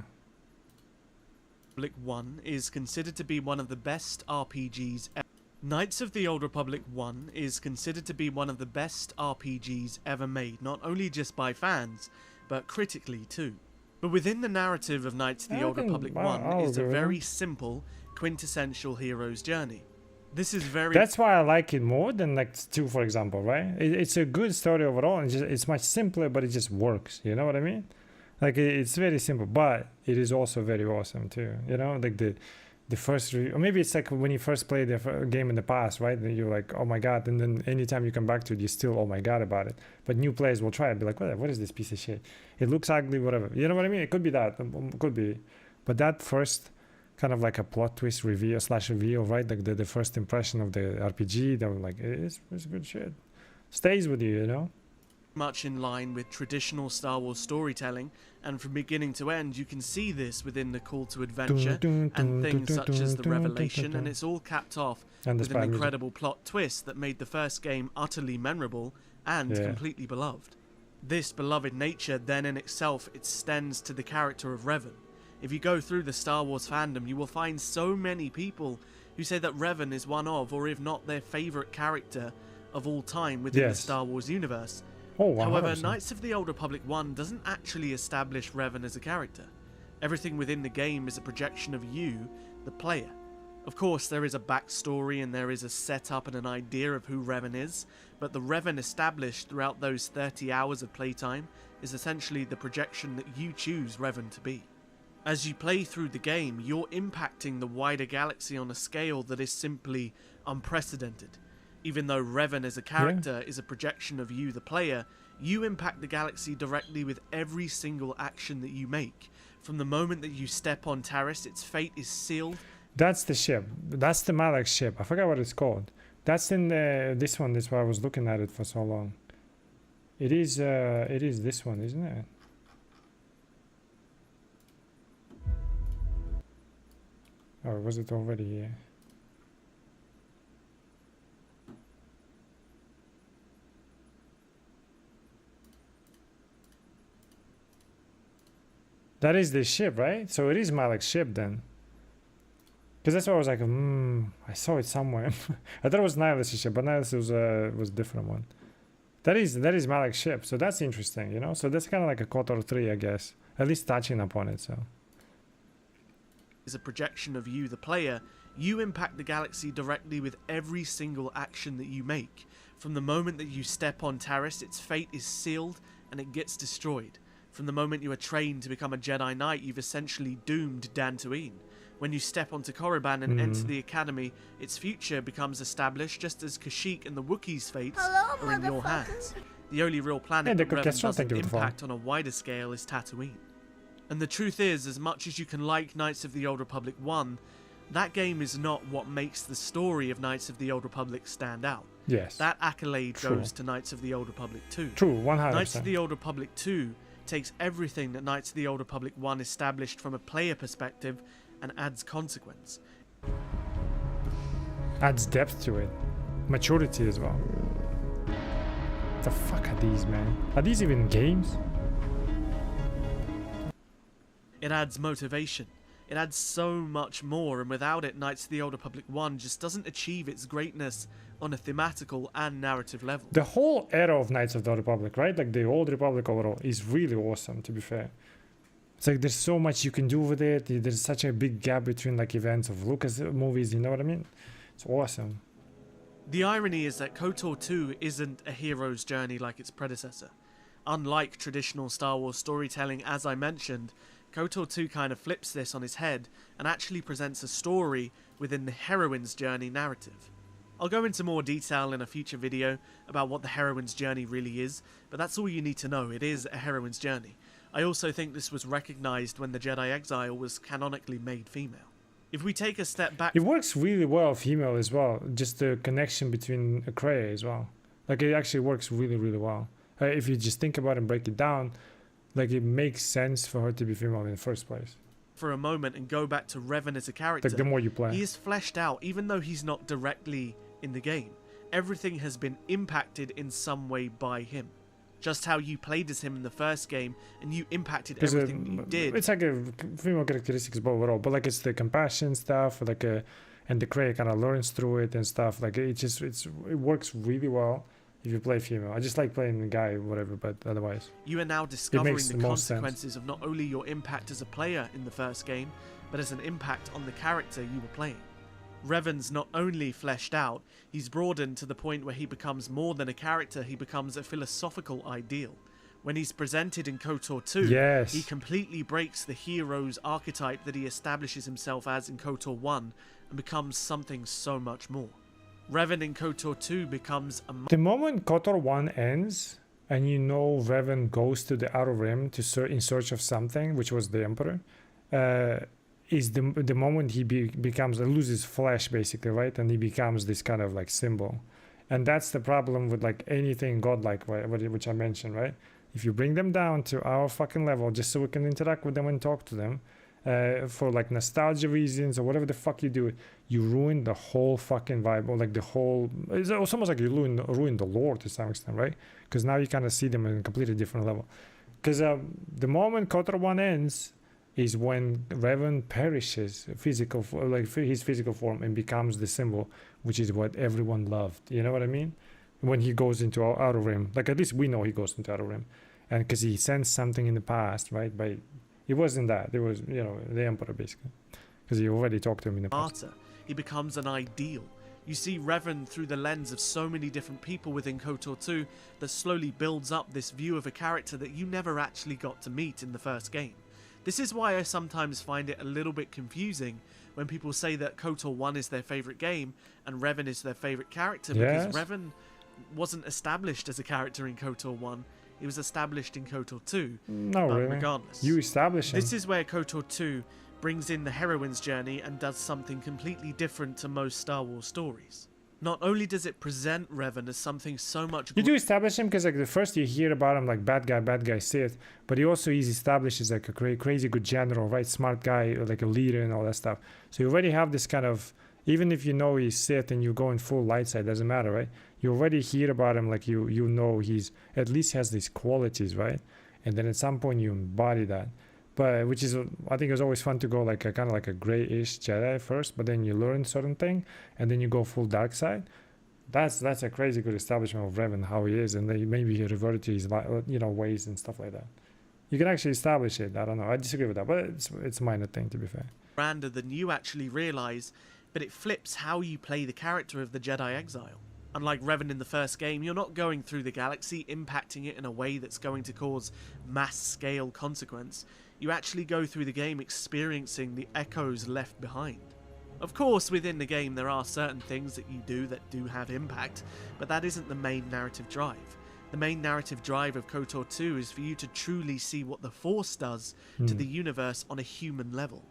Republic 1 is considered to be one of the best RPGs ever. Knights of the Old Republic 1 is considered to be one of the best RPGs ever made, not only just by fans, but critically too. But within the narrative of Knights of the Old Republic 1 is a very simple, quintessential hero's journey. This is very... That's why I like it more than like 2, for example, right? It's a good story overall, and it's much simpler, but it just works. You know what I mean? Like it's very simple, but it is also very awesome too. You know, like the first, or maybe it's like when you first play the game in the past, right? And you're like, oh my god, and then anytime you come back to it, you still oh my god about it. But new players will try it, be like, what is this piece of shit? It looks ugly, whatever. You know what I mean? It could be that, could be, but that first kind of like a plot twist reveal, right? Like the first impression of the RPG, that was like, it's good shit. Stays with you, you know? Much in line with traditional Star Wars storytelling, and from beginning to end you can see this within the call to adventure and things such as the revelation, and it's all capped off with an incredible plot twist that made the first game utterly memorable and completely beloved. This beloved nature then in itself extends to the character of Revan. If you go through the Star Wars fandom, you will find so many people who say that Revan is one of, or if not their favourite character of all time within the Star Wars universe. However, Knights of the Old Republic 1 doesn't actually establish Revan as a character. Everything within the game is a projection of you, the player. Of course, there is a backstory and there is a setup and an idea of who Revan is, but the Revan established throughout those 30 hours of playtime is essentially the projection that you choose Revan to be. As you play through the game, you're impacting the wider galaxy on a scale that is simply unprecedented. Even though Revan as a character is a projection of you, the player, you impact the galaxy directly with every single action that you make. From the moment that you step on Taris, its fate is sealed. That's the ship. That's the Malak ship. I forgot what it's called. That's in this one. That's why I was looking at it for so long. It is this one, isn't it? Or was it already here? That is the ship, right? So it is Malek's ship then. Because that's why I was like, I saw it somewhere. I thought it was Nihilus' ship, but Nihilus was a different one. That is Malek's ship, so that's interesting, you know? So that's kind of like a KOTOR 3, I guess. At least touching upon it, so. Is a projection of you, the player. You impact the galaxy directly with every single action that you make. From the moment that you step on Taris, its fate is sealed and it gets destroyed. From the moment you are trained to become a Jedi Knight, you've essentially doomed Dantooine. When you step onto Korriban and enter the Academy, its future becomes established just as Kashyyyk and the Wookiees' fates are in your hands. The only real planet that Revan doesn't impact on a wider scale is Tatooine. And the truth is, as much as you can like Knights of the Old Republic 1, that game is not what makes the story of Knights of the Old Republic stand out. Yes. That accolade goes to Knights of the Old Republic 2. True, 100%. Knights of the Old Republic 2 takes everything that Knights of the Old Republic 1 established from a player perspective and adds consequence. Adds depth to it. Maturity as well. The fuck are these, man? Are these even games? It adds motivation. It adds so much more, and without it, Knights of the Old Republic 1 just doesn't achieve its greatness on a thematical and narrative level. The whole era of Knights of the Old Republic, right? Like the Old Republic overall is really awesome, to be fair. It's like there's so much you can do with it. There's such a big gap between like events of Lucas movies, you know what I mean? It's awesome. The irony is that KOTOR 2 isn't a hero's journey like its predecessor. Unlike traditional Star Wars storytelling, as I mentioned, KOTOR 2 kind of flips this on its head and actually presents a story within the heroine's journey narrative. I'll go into more detail in a future video about what the heroine's journey really is, but that's all you need to know. It is a heroine's journey. I also think this was recognised when the Jedi Exile was canonically made female. If we take a step back... It works really well female as well. Just the connection between Kreia as well. Like it actually works really, really well. If you just think about it and break it down, like it makes sense for her to be female in the first place. For a moment and go back to Revan as a character, like the more you play, he is fleshed out even though he's not directly in the game. Everything has been impacted in some way by him. Just how you played as him in the first game and you impacted everything you did. It's like a female characteristics overall, but like it's the compassion stuff, like and the Kreia kind of learns through it and stuff. Like it works really well if you play female. I just like playing the guy, whatever, but otherwise. You are now discovering the consequences of not only your impact as a player in the first game, but as an impact on the character you were playing. Revan's not only fleshed out, he's broadened to the point where he becomes more than a character, he becomes a philosophical ideal. When he's presented in KOTOR 2, yes, he completely breaks the hero's archetype that he establishes himself as in KOTOR 1 and becomes something so much more. Revan in KOTOR 2 becomes a... The moment KOTOR 1 ends, and you know Revan goes to the Outer Rim to in search of something, which was the Emperor, is the moment he loses flesh, basically, right? And he becomes this kind of like symbol. And that's the problem with like anything godlike, which I mentioned, right? If you bring them down to our fucking level just so we can interact with them and talk to them, for like nostalgia reasons or whatever the fuck you do, you ruin the whole fucking vibe, or like the whole... It's almost like you ruin the lore to some extent, right? Because now you kind of see them in a completely different level. Because the moment KOTOR 1 ends is when Revan perishes his physical form and becomes the symbol, which is what everyone loved. You know what I mean? When he goes into Outer Rim, like at least we know he goes into Outer Rim, and because he sensed something in the past, right? But it wasn't that. It was, you know, the Emperor basically, because he already talked to him in the past. He becomes an ideal. You see Revan through the lens of so many different people within KOTOR 2 that slowly builds up this view of a character that you never actually got to meet in the first game. This is why I sometimes find it a little bit confusing when people say that KOTOR 1 is their favourite game and Revan is their favourite character, because Revan wasn't established as a character in KOTOR 1, he was established in KOTOR 2. No, but really. Regardless, you establish him. This is where KOTOR 2 brings in the heroine's journey and does something completely different to most Star Wars stories. Not only does it present Revan as something so much... You do establish him because like the first you hear about him like bad guy Sith, but he also is established as like a crazy good general, right? Smart guy, like a leader and all that stuff. So you already have this kind of, even if you know he's Sith and you go in full light side, doesn't matter, right? You already hear about him like you know he's at least has these qualities, right? And then at some point you embody that. But which is, I think it's always fun to go like a kind of like a grayish Jedi first, but then you learn certain thing and then you go full dark side. That's a crazy good establishment of Revan, how he is, and then maybe he reverted to his ways and stuff like that. You can actually establish it. I don't know. I disagree with that, but it's a minor thing, to be fair. Grander than you actually realize, but it flips how you play the character of the Jedi Exile. Unlike Revan in the first game, you're not going through the galaxy, impacting it in a way that's going to cause mass-scale consequence. You actually go through the game experiencing the echoes left behind. Of course, within the game there are certain things that you do that do have impact, but that isn't the main narrative drive. The main narrative drive of KOTOR 2 is for you to truly see what the Force does to the universe on a human level.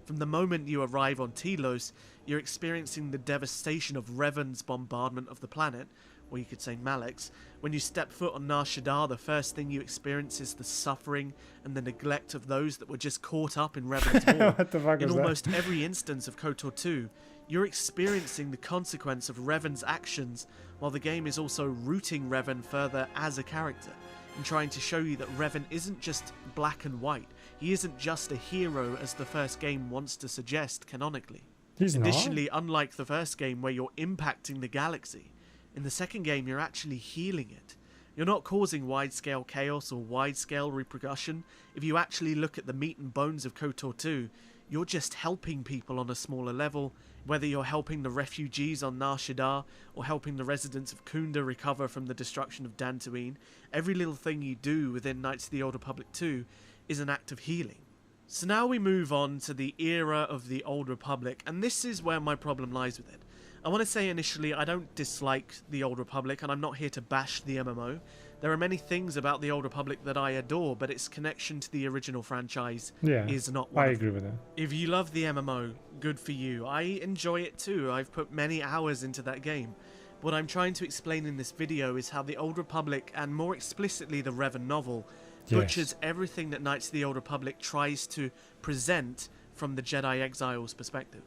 From the moment you arrive on Telos, you're experiencing the devastation of Revan's bombardment of the planet, or you could say Malek's. When you step foot on Nar Shaddaa, the first thing you experience is the suffering and the neglect of those that were just caught up in Revan's war. What the fuck in is almost that? every instance of KOTOR 2, you're experiencing the consequence of Revan's actions, while the game is also rooting Revan further as a character, and trying to show you that Revan isn't just black and white. He isn't just a hero as the first game wants to suggest canonically. He's not. Additionally, unlike the first game where you're impacting the galaxy, in the second game you're actually healing it. You're not causing wide-scale chaos or wide-scale repercussion. If you actually look at the meat and bones of KOTOR 2, you're just helping people on a smaller level, whether you're helping the refugees on Nar Shaddaa or helping the residents of Kunda recover from the destruction of Dantooine. Every little thing you do within Knights of the Old Republic 2 is an act of healing. So now we move on to the era of the Old Republic, and this is where my problem lies with it. I want to say initially I don't dislike the Old Republic, and I'm not here to bash the MMO. There are many things about the Old Republic that I adore, but its connection to the original franchise is not one. I agree with that. If you love the MMO, good for you. I enjoy it too. I've put many hours into that game. What I'm trying to explain in this video is how the Old Republic, and more explicitly the Revan novel, butchers everything that Knights of the Old Republic tries to present from the Jedi Exile's perspective.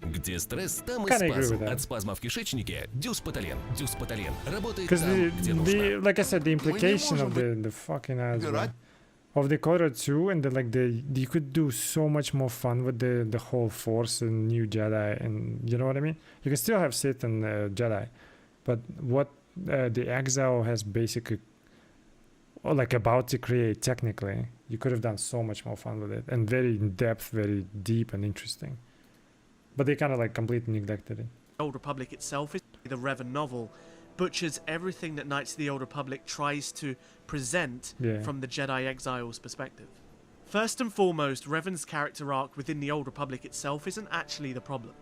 Где стресс, там и спазм. От спазма в кишечнике Дюспотален. Дюспотален работает там, где нужно. Like I said, the implication of the fucking ass of the KOTOR 2, and you could do so much more fun with the whole Force and New Jedi, and you know what I mean. You can still have Sith and Jedi, but what the Exile has basically, or like about to create technically, you could have done so much more fun with it, and very in depth, very deep and interesting. But they kind of like completely neglected it. The Old Republic itself is the Revan novel, butchers everything that Knights of the Old Republic tries to present from the Jedi Exile's perspective. First and foremost, Revan's character arc within the Old Republic itself isn't actually the problem.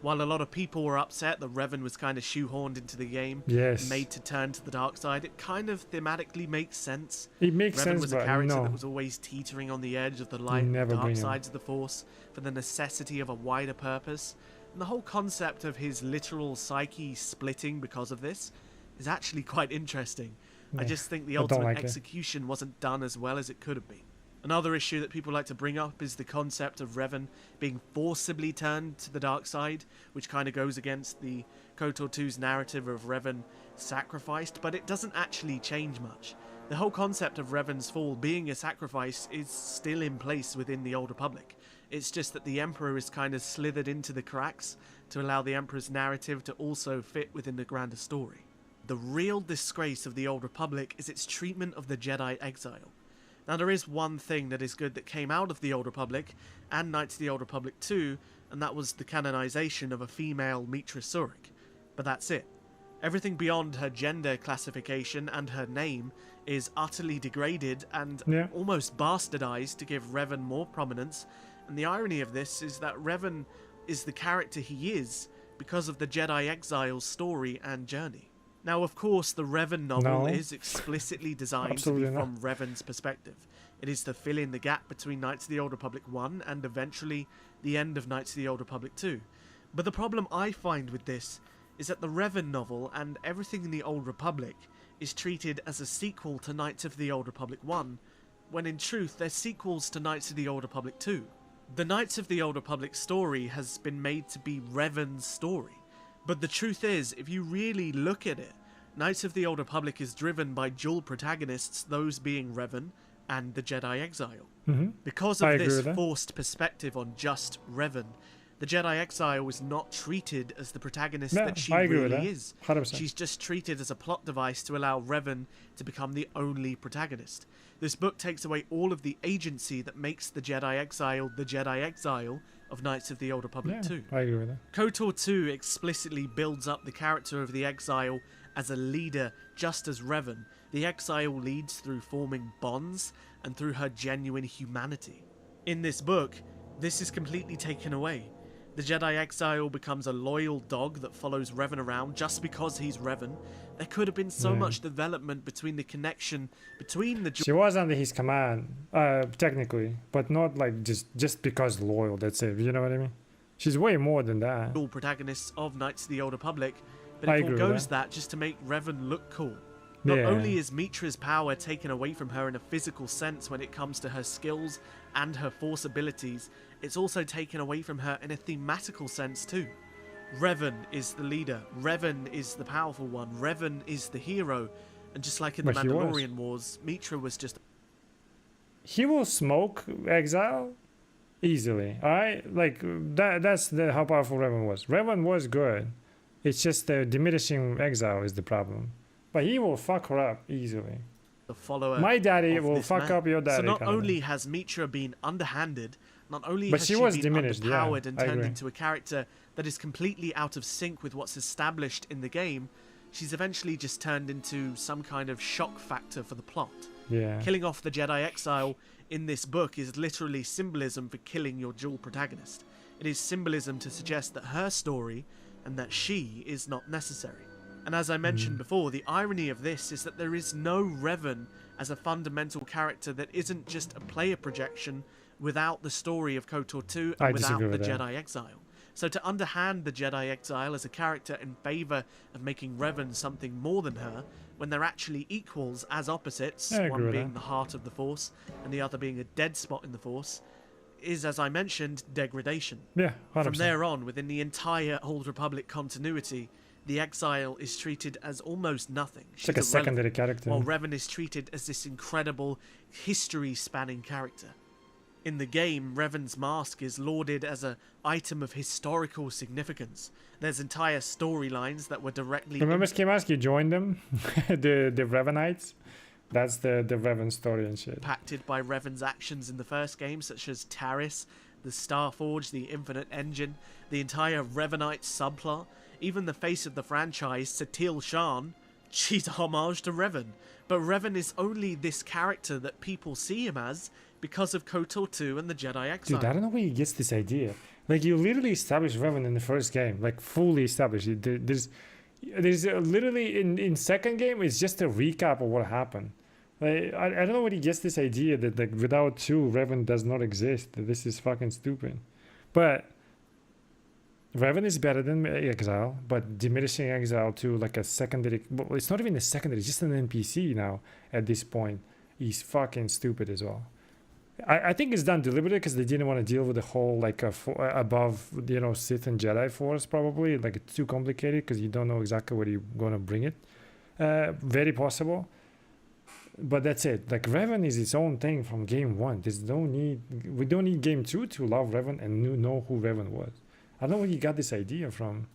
While a lot of people were upset that Revan was kind of shoehorned into the game, made to turn to the dark side, it kind of thematically makes sense. It makes sense, Revan was a but character no. that was always teetering on the edge of the light and dark sides of the Force for the necessity of a wider purpose. And the whole concept of his literal psyche splitting because of this is actually quite interesting. I just think the ultimate execution wasn't done as well as it could have been. Another issue that people like to bring up is the concept of Revan being forcibly turned to the dark side, which kind of goes against the KOTOR 2's narrative of Revan sacrificed, but it doesn't actually change much. The whole concept of Revan's fall being a sacrifice is still in place within the Old Republic. It's just that the Emperor is kind of slithered into the cracks to allow the Emperor's narrative to also fit within the grander story. The real disgrace of the Old Republic is its treatment of the Jedi Exile. Now, there is one thing that is good that came out of the Old Republic and Knights of the Old Republic 2, and that was the canonization of a female Mitra Surik. But that's it. Everything beyond her gender classification and her name is utterly degraded and almost bastardized to give Revan more prominence, and the irony of this is that Revan is the character he is because of the Jedi Exile's story and journey. Now, of course, the Revan novel is explicitly designed to be from Revan's perspective. It is to fill in the gap between Knights of the Old Republic 1 and eventually the end of Knights of the Old Republic 2. But the problem I find with this is that the Revan novel and everything in the Old Republic is treated as a sequel to Knights of the Old Republic 1, when in truth they're sequels to Knights of the Old Republic 2. The Knights of the Old Republic story has been made to be Revan's story, but the truth is, if you really look at it, Knights of the Old Republic is driven by dual protagonists, those being Revan and the Jedi Exile. Because of this forced perspective on just Revan, the Jedi Exile is not treated as the protagonist that she really is. 100%. She's just treated as a plot device to allow Revan to become the only protagonist. This book takes away all of the agency that makes the Jedi Exile of Knights of the Old Republic 2. I agree with that. KOTOR 2 explicitly builds up the character of the Exile as a leader, just as Revan. The Exile leads through forming bonds and through her genuine humanity. In this book, this is completely taken away. The Jedi Exile becomes a loyal dog that follows Revan around just because he's Revan. There could have been so much development between the connection between the... She was under his command, technically, but not like just because loyal, that's it, you know what I mean? She's way more than that. All protagonists of Knights of the Old Republic, but it forgoes that just to make Revan look cool. Not only is Mitra's power taken away from her in a physical sense when it comes to her skills and her force abilities, it's also taken away from her in a thematical sense too. Revan is the leader, Revan is the powerful one, Revan is the hero, and just like in the Mandalorian Wars, Mitra was just... He will smoke Exile easily, alright? Like, that's how powerful Revan was. Revan was good. It's just the diminishing Exile is the problem. But he will fuck her up easily. The follower My daddy will fuck up your daddy. So not only has Mitra been underhanded, not only has she was been diminished, underpowered and turned into a character that is completely out of sync with what's established in the game, she's eventually just turned into some kind of shock factor for the plot. Killing off the Jedi Exile in this book is literally symbolism for killing your dual protagonist. It is symbolism to suggest that her story and that she is not necessary. And as I mentioned before, the irony of this is that there is no Revan as a fundamental character that isn't just a player projection without the story of KOTOR 2 and without the Jedi Exile. So to underhand the Jedi Exile as a character in favour of making Revan something more than her, when they're actually equals as opposites, one being the heart of the Force and the other being a dead spot in the Force, is, as I mentioned, degradation. 100%. From there on, within the entire Old Republic continuity, the Exile is treated as almost nothing. She's like a secondary character. While Revan is treated as this incredible, history-spanning character. In the game, Revan's mask is lauded as an item of historical significance. There's entire storylines that were directly... Remember Skimask, you joined them? the Revanites? That's the Revan story and shit. Impacted by Revan's actions in the first game, such as Taris, the Starforge, the Infinite Engine, the entire Revanite subplot. Even the face of the franchise, Satil Shan, she's a homage to Revan. But Revan is only this character that people see him as because of KOTOR 2 and the Jedi Exile. Dude, I don't know where he gets this idea. Like, you literally established Revan in the first game. Like, fully established. There's literally, in second game, it's just a recap of what happened. Like, I don't know where he gets this idea that, like, without 2, Revan does not exist. This is fucking stupid. But... Revan is better than Exile, but diminishing Exile to like a secondary... Well, it's not even a secondary, it's just an NPC now at this point. He's fucking stupid as well. I think it's done deliberately because they didn't want to deal with the whole like above, you know, Sith and Jedi Force probably. Like, it's too complicated because you don't know exactly where you're going to bring it. Very possible. But that's it. Like, Revan is its own thing from game 1. There's no need... We don't need game 2 to love Revan and know who Revan was. I don't know where you got this idea from.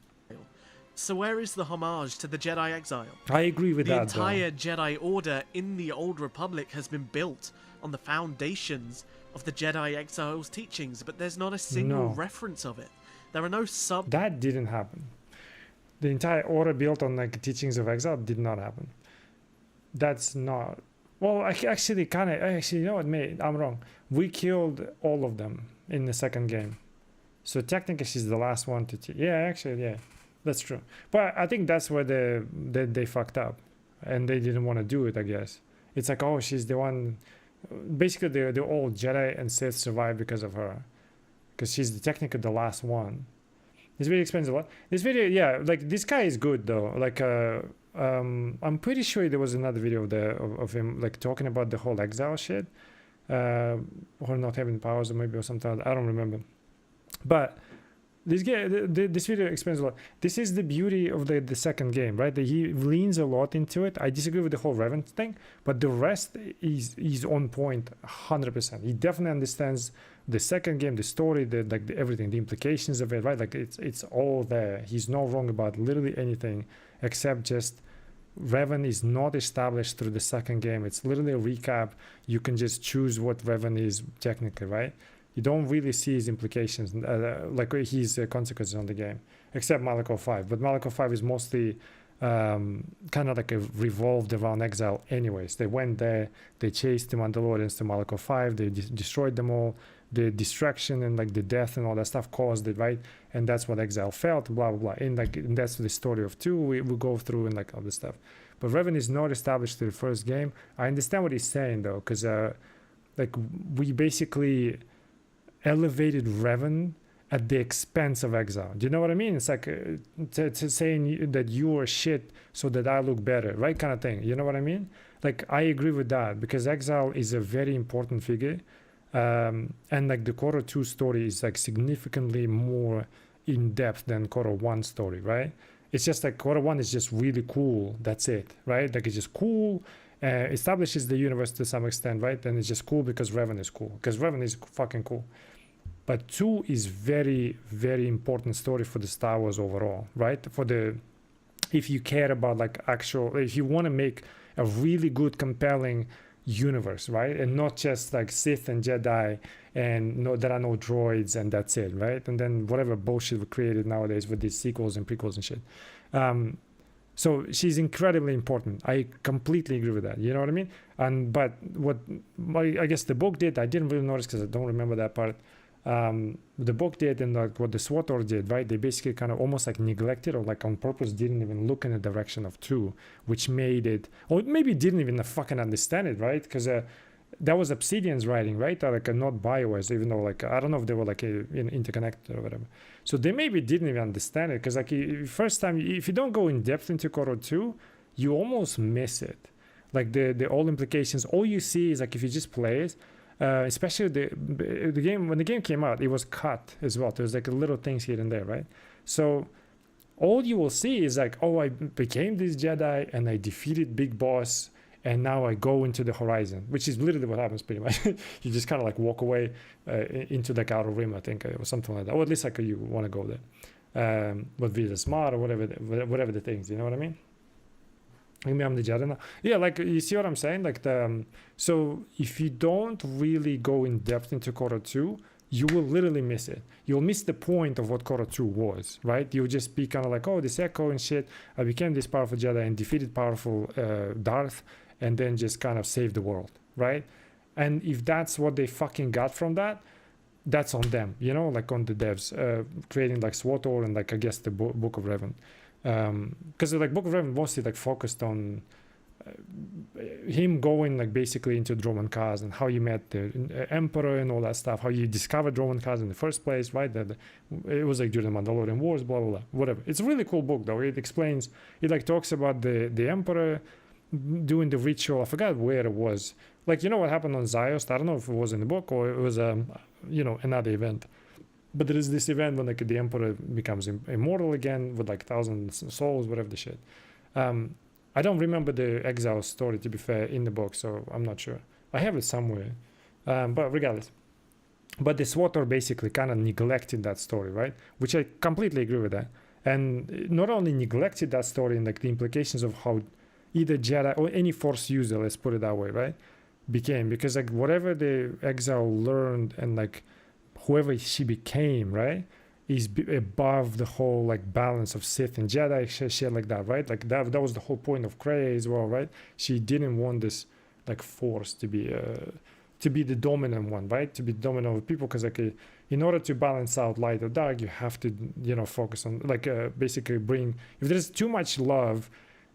So where is the homage to the Jedi Exile? I agree with that. The entire Jedi Order in the Old Republic has been built on the foundations of the Jedi Exile's teachings, but there's not a single reference of it. There are no That didn't happen. The entire Order built on like teachings of Exile did not happen. That's not... Well, actually, you know what, mate? I'm wrong. We killed all of them in the second game. So technically, she's the last one to... Yeah, that's true. But I think that's where they fucked up. And they didn't want to do it, I guess. It's like, oh, she's the one... Basically, the old Jedi and Sith survived because of her. Because she's technically the last one. This video explains a lot. This video, yeah, like this guy is good though. Like, I'm pretty sure there was another video of him like talking about the whole exile shit, or not having powers, or maybe or something. I don't remember. But this guy, this video explains a lot. This is the beauty of the second game, right? That he leans a lot into it. I disagree with the whole Revan thing, but the rest is on point 100%. He definitely understands the second game, the story, everything, the implications of it, right? Like it's all there. He's not wrong about literally anything except just Revan is not established through the second game. It's literally a recap. You can just choose what Revan is technically, right? You don't really see his implications, like his consequences on the game, except Malachor 5. But Malachor 5 is mostly kind of like revolved around exile anyways. They went there, they chased the Mandalorians to Malachor 5, they destroyed them all. The distraction and like the death and all that stuff caused it, right? And that's what exile felt, blah blah blah. And that's the story of 2. We go through and like all this stuff. But Revan is not established to the first game. I understand what he's saying though, because like we basically elevated Revan at the expense of exile. Do you know what I mean? It's like saying that you are shit so that I look better, right? Kind of thing. You know what I mean? Like I agree with that because exile is a very important figure. And like the KOTOR 2 story is like significantly more in depth than KOTOR 1 story, right? It's just like KOTOR 1 is just really cool. That's it, right? Like it's just cool, establishes the universe to some extent, right? And it's just cool because Revan is cool, because Revan is fucking cool. But 2 is very, very important story for the Star Wars overall, right? If you care about like if you want to make a really good, compelling universe, right? And not just like Sith and Jedi and there are no droids and that's it, right? And then whatever bullshit we created nowadays with these sequels and prequels and shit. So she's incredibly important. I completely agree with that. You know what I mean? But what I guess the book did, I didn't really notice because I don't remember that part. The book did and like what the SWTOR did, right? They basically kind of almost like neglected or like on purpose didn't even look in the direction of 2, which made it, or maybe didn't even fucking understand it, right? Because that was Obsidian's writing, right? Or like not BioWare's, even though like I don't know if they were like interconnected or whatever. So they maybe didn't even understand it because like first time, if you don't go in depth into KOTOR 2, you almost miss it. Like the all implications, all you see is like if you just play it. Especially the game, when the game came out, it was cut as well. There's like little things here and there, right? So all you will see is like, oh, I became this Jedi and I defeated Big Boss and now I go into the horizon, which is literally what happens pretty much. You just kind of like walk away into like Outer Rim, I think, or something like that. Or at least like you want to go there. With Visa Smart or whatever the things, you know what I mean? Maybe I'm the Jedi now. Yeah, like you see what I'm saying? Like so if you don't really go in depth into KOTOR 2, you will literally miss it. You'll miss the point of what KOTOR 2 was, right? You'll just be kind of like, oh, this echo and shit. I became this powerful Jedi and defeated powerful Darth and then just kind of saved the world, right? And if that's what they fucking got from that, that's on them, you know, like on the devs creating like SWTOR and like I guess the Book of Revan. Because like Book of Revan mostly like focused on him going like basically into Droman Kaz and how you met the Emperor and all that stuff, how you discovered Droman Kaz in the first place, right? That it was like during the Mandalorian Wars, blah blah blah, whatever. It's a really cool book though. It explains, it like talks about the Emperor doing the ritual. I forgot where it was. Like, you know what happened on Ziost? I don't know if it was in the book or it was you know, another event. But there is this event when like the Emperor becomes immortal again with like 1,000 souls, whatever the shit. I don't remember the exile story, to be fair, in the book, so I'm not sure. I have it somewhere, but regardless. But the SWTOR basically kind of neglected that story, right? Which I completely agree with that. And not only neglected that story and like the implications of how either Jedi or any Force user, let's put it that way, right, became. Because like whatever the exile learned and like whoever she became, right, is above the whole like balance of Sith and Jedi, shit like that, right? Like that was the whole point of Krei as well, right? She didn't want this like Force to be the dominant one, right? To be dominant over people, because like in order to balance out light or dark, you have to, you know, focus on like basically bring. If there's too much love,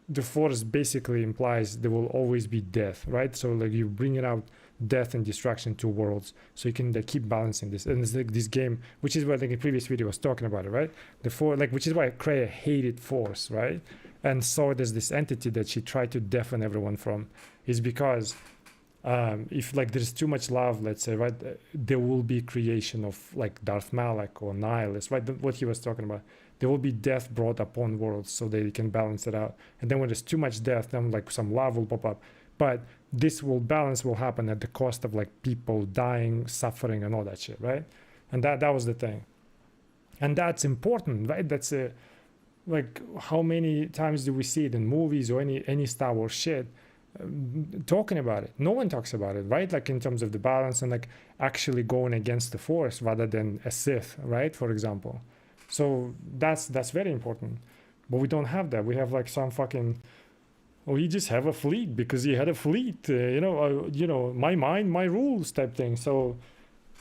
the Force basically implies there will always be death, right? So like you bring it out death and destruction, two worlds, so you can keep balancing this. And it's like this game, which is what like the previous video was talking about it, right? The Force, like, which is why Kreia hated Force, right? And saw it as this entity that she tried to deafen everyone from, is because if like there's too much love, let's say, right, there will be creation of like Darth Malak or Nihilus, right? What he was talking about. There will be death brought upon worlds so they can balance it out. And then when there's too much death, then like some love will pop up. But this balance will happen at the cost of like people dying, suffering, and all that shit, right? And that was the thing. And that's important, right? That's like how many times do we see it in movies or any Star Wars shit talking about it? No one talks about it, right? Like in terms of the balance and like actually going against the Force rather than a Sith, right? For example. So that's very important. But we don't have that. We have like some fucking, you just have a fleet because you had a fleet, my mind, my rules type thing. So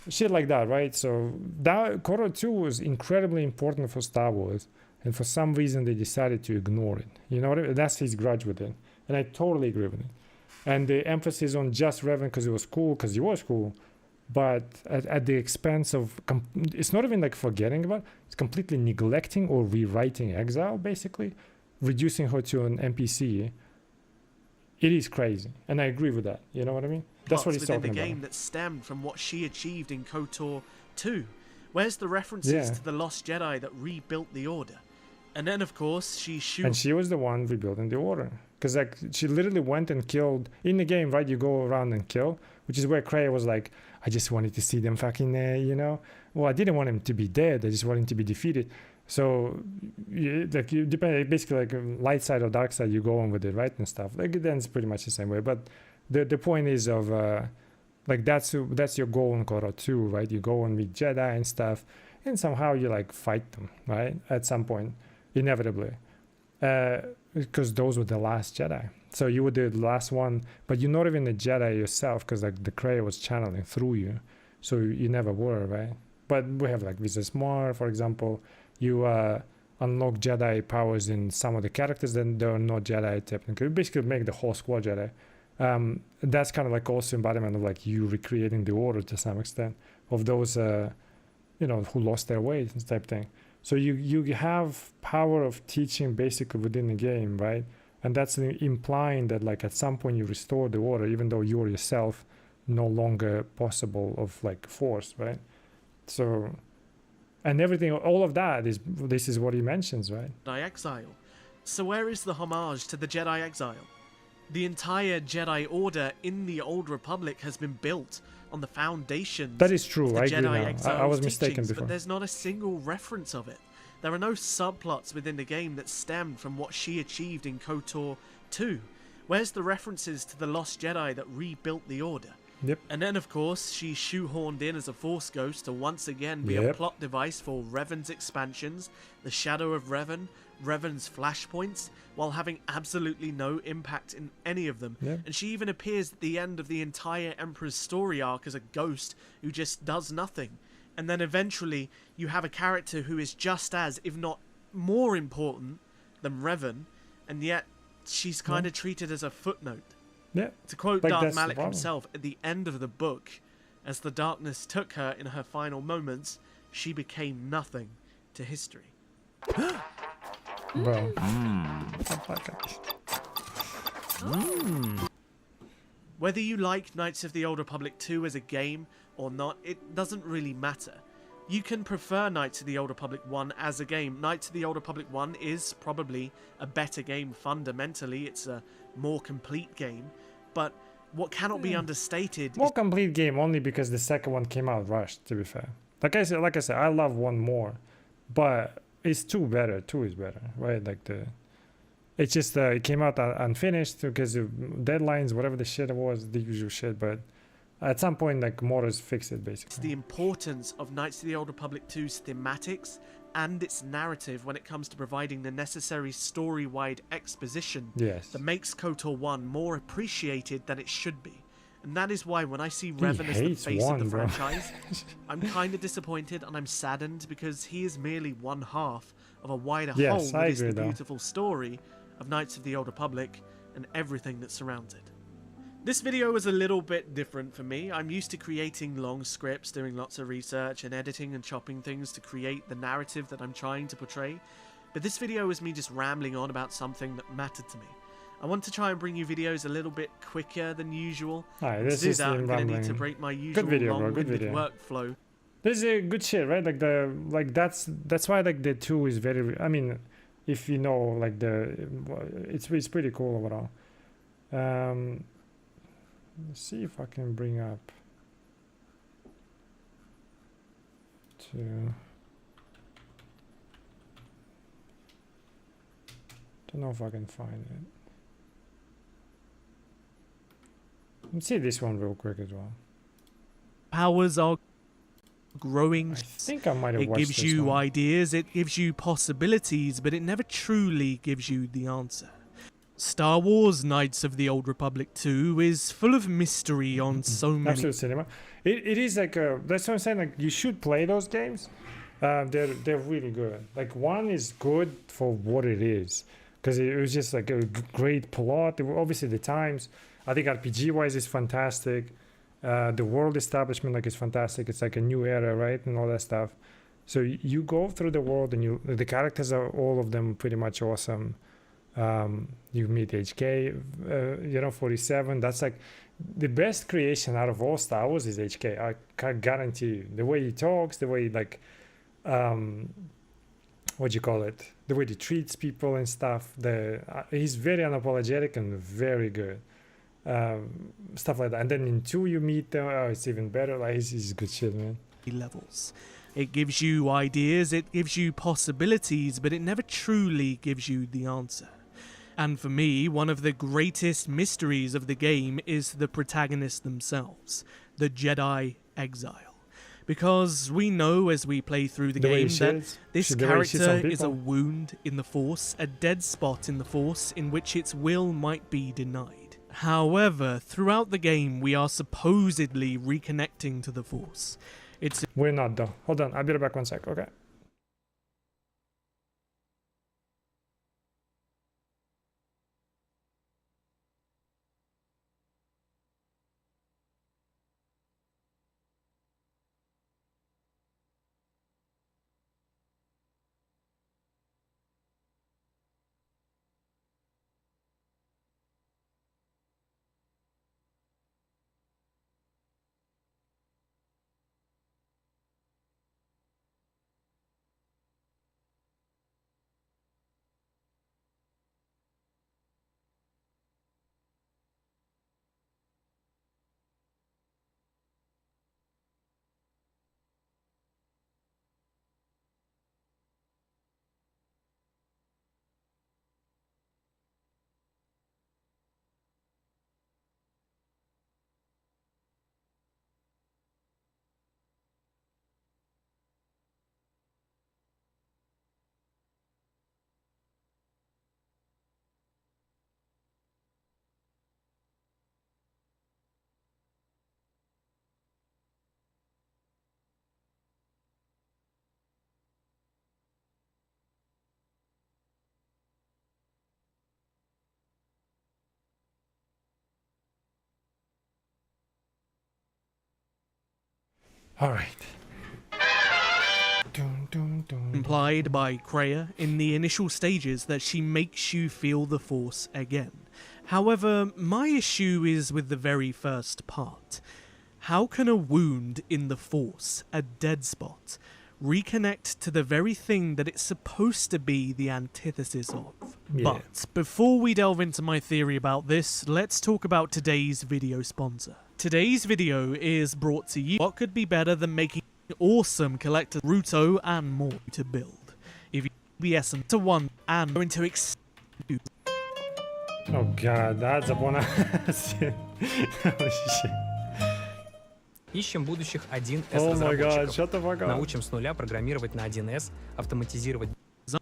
shit like that, right? So that KOTOR 2 was incredibly important for Star Wars, and for some reason they decided to ignore it. You know what I mean? That's his grudge with it, and I totally agree with it. And the emphasis on just Revan because it was cool, but at the expense of it's not even like forgetting about, it's completely neglecting or rewriting Exile, basically reducing her to an NPC. It is crazy, and I agree with that. You know what I mean? That's what he's talking about. Within the game that stemmed from what she achieved in KOTOR 2. Where's the references to the Lost Jedi that rebuilt the Order? And then, of course, and she was the one rebuilding the Order. Because like she literally went and killed in the game, right? You go around and kill, which is where Kreia was like, I just wanted to see them fucking, well, I didn't want him to be dead. I just wanted him to be defeated. So, like, you depend, basically, like light side or dark side, you go on with it, right, and stuff. Like, then it's pretty much the same way. But the point is of, like, that's your goal in KOTOR 2, right? You go and meet Jedi and stuff, and somehow you like fight them, right? At some point, inevitably, because those were the last Jedi. So you were the last one, but you're not even a Jedi yourself, because like the Kreia was channeling through you, so you never were, right? But we have like Visas Mar, for example. You unlock Jedi powers in some of the characters, then they're not Jedi technically. You basically make the whole squad Jedi. That's kind of like also embodiment of like you recreating the Order to some extent of those, who lost their way type thing. So you have power of teaching basically within the game, right? And that's implying that like at some point you restore the Order, even though you're yourself no longer possible of like Force, right? So, and everything, all of that this is what he mentions, right? Jedi Exile. So where is the homage to the Jedi Exile? The entire Jedi Order in the Old Republic has been built on the foundations. That is true. I agree Jedi now. I was mistaken before. But there's not a single reference of it. There are no subplots within the game that stemmed from what she achieved in KOTOR 2. Where's the references to the Lost Jedi that rebuilt the Order? Yep. And then, of course, she's shoehorned in as a Force ghost to once again be a plot device for Revan's expansions, the Shadow of Revan, Revan's flashpoints, while having absolutely no impact in any of them. Yep. And she even appears at the end of the entire Emperor's story arc as a ghost who just does nothing. And then eventually you have a character who is just as, if not more important than Revan, and yet she's kind of treated as a footnote. Yeah. To quote like Darth Malak himself, at the end of the book, as the darkness took her in her final moments, she became nothing to history. Bro. Whether you like Knights of the Old Republic 2 as a game or not, it doesn't really matter. You can prefer Knights of the Old Republic 1 as a game. Knights of the Old Republic 1 is probably a better game fundamentally. It's a more complete game. But what cannot be understated more complete game only because the second one came out rushed, to be fair. Like I said, I love one more. But it's 2 better. 2 is better, right? Like it's just it came out unfinished because of deadlines, whatever the shit it was, the usual shit. But at some point, like, Morris fixed it, basically. It's the importance of Knights of the Old Republic 2's thematics and its narrative when it comes to providing the necessary story-wide exposition that makes KOTOR 1 more appreciated than it should be. And that is why when I see Revan as the face of the franchise, I'm kind of disappointed and I'm saddened because he is merely one half of a wider whole that is the beautiful story of Knights of the Old Republic and everything that surrounds it. This video was a little bit different for me. I'm used to creating long scripts, doing lots of research and editing and chopping things to create the narrative that I'm trying to portray. But this video was me just rambling on about something that mattered to me. I want to try and bring you videos a little bit quicker than usual. Alright, this to do is that, I'm going to need to rambling. break my usual Good video, bro. Good long-winded video. workflow. This is a good shit, right? Like that's why like the 2 is very. I mean, if you know like it's pretty cool overall. Let's see if I can bring up to. Don't know if I can find it. Let's see this one real quick as well. Powers are growing. I think I might have It watched gives this you one. ideas, it gives you possibilities, but it never truly gives you the answer. Star Wars Knights of the Old Republic 2 is full of mystery on so many... Absolute cinema. It is like that's what I'm saying. Like you should play those games. They're really good. Like 1 is good for what it is, because it was just like a great plot. Obviously the times. I think RPG wise is fantastic. The world establishment like is fantastic. It's like a new era, right, and all that stuff. So you go through the world and the characters are all of them pretty much awesome. You meet HK, 47. That's like the best creation out of all Star Wars is HK. I can guarantee you. The way he talks, the way like, what do you call it? The way he treats people and stuff. He's very unapologetic and very good. Stuff like that. And then in 2 you meet them. Oh, it's even better. Like he's good shit, man. levels. It gives you ideas, it gives you possibilities, but it never truly gives you the answer. And for me, one of the greatest mysteries of the game is the protagonists themselves, the Jedi Exile. Because we know as we play through the game that this character is a wound in the Force, a dead spot in the Force in which its will might be denied. However, throughout the game we are supposedly reconnecting to the Force. We're not though. Hold on, I'll be right back 1 sec, okay? All right. Implied by Kreia in the initial stages that she makes you feel the Force again. However, my issue is with the very first part. How can a wound in the Force, a dead spot, reconnect to the very thing that it's supposed to be the antithesis of? Yeah. But before we delve into my theory about this, let's talk about today's video sponsor. Today's video is brought to you. What could be better than making awesome collector Ruto and more to build? If you BS to one and going to Oh god, that's a bona. Ищем будущих 1С разработчиков. Научим с нуля программировать на 1С, автоматизировать.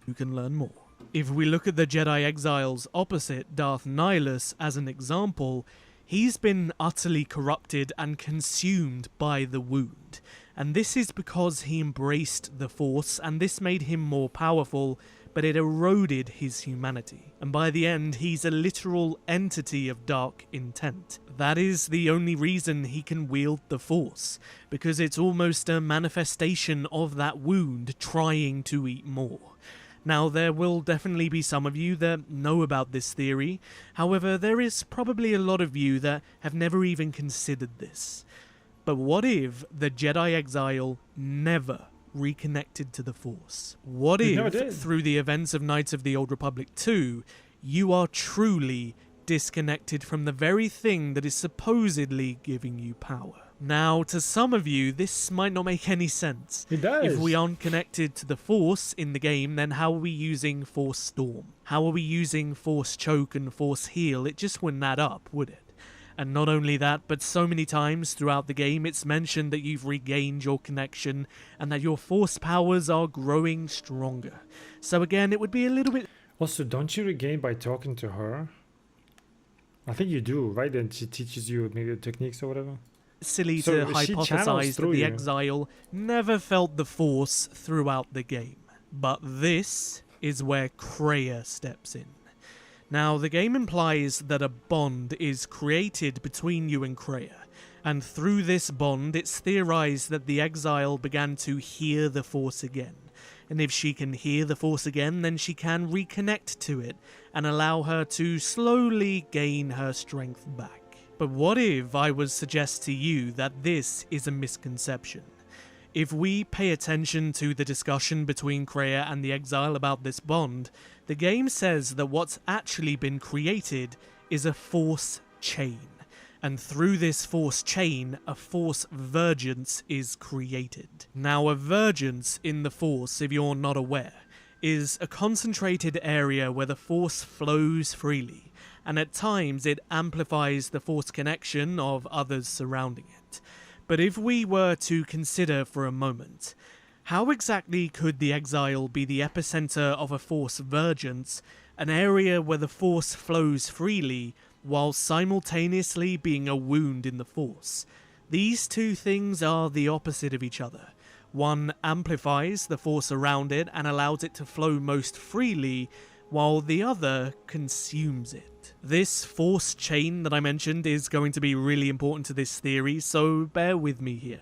You can learn more. If we look at the Jedi Exile's opposite, Darth Nihilus, as an example, he's been utterly corrupted and consumed by the wound. And this is because he embraced the Force, and this made him more powerful, but but it eroded his humanity, and by the end he's a literal entity of dark intent. That is the only reason he can wield the Force, because it's almost a manifestation of that wound trying to eat more. Now, there will definitely be some of you that know about this theory, however, there is probably a lot of you that have never even considered this. But what if the Jedi Exile never reconnected to the Force? What if, through the events of Knights of the Old Republic 2, you are truly disconnected from the very thing that is supposedly giving you power? Now, to some of you, this might not make any sense. It does. If we aren't connected to the Force in the game, then how are we using Force Storm? How are we using Force Choke and Force Heal? It just wouldn't add up, would it? And not only that, but so many times throughout the game, it's mentioned that you've regained your connection and that your Force powers are growing stronger. So again, it would be a little bit... Also, don't you regain by talking to her? I think you do, right? Then she teaches you maybe the techniques or whatever. Silly to hypothesize that the Exile never felt the Force throughout the game. But this is where Kreia steps in. Now, the game implies that a bond is created between you and Kreia, and through this bond it's theorized that the Exile began to hear the Force again. And if she can hear the Force again, then she can reconnect to it and allow her to slowly gain her strength back. But what if I would suggest to you that this is a misconception? If we pay attention to the discussion between Kreia and the Exile about this bond, the game says that what's actually been created is a Force chain. And through this Force chain, a Force vergence is created. Now, a vergence in the Force, if you're not aware, is a concentrated area where the Force flows freely, and at times it amplifies the Force connection of others surrounding it. But if we were to consider for a moment, how exactly could the Exile be the epicenter of a Force vergence, an area where the Force flows freely, while simultaneously being a wound in the Force? These two things are the opposite of each other. One amplifies the Force around it and allows it to flow most freely, while the other consumes it. This Force chain that I mentioned is going to be really important to this theory, so bear with me here.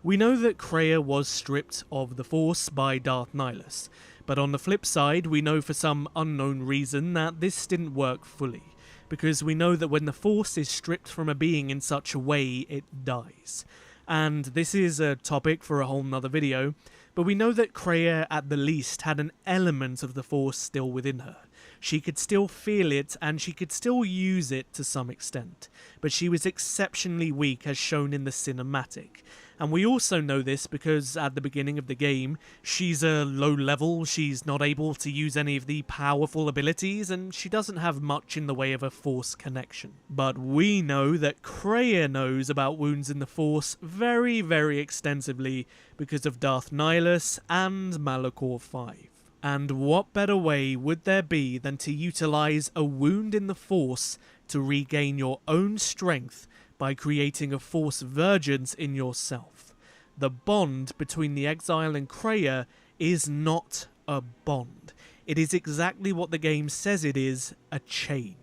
We know that Kreia was stripped of the Force by Darth Nihilus, but on the flip side, we know for some unknown reason that this didn't work fully, because we know that when the Force is stripped from a being in such a way, it dies. And this is a topic for a whole nother video, but we know that Kreia at the least had an element of the Force still within her. She could still feel it, and she could still use it to some extent, but she was exceptionally weak as shown in the cinematic. And we also know this because at the beginning of the game, she's a low level, she's not able to use any of the powerful abilities, and she doesn't have much in the way of a Force connection. But we know that Kreia knows about wounds in the Force very, very extensively because of Darth Nihilus and Malachor 5. And what better way would there be than to utilize a wound in the Force to regain your own strength by creating a Force vergence in yourself? The bond between the Exile and Kreia is not a bond. It is exactly what the game says it is, a chain.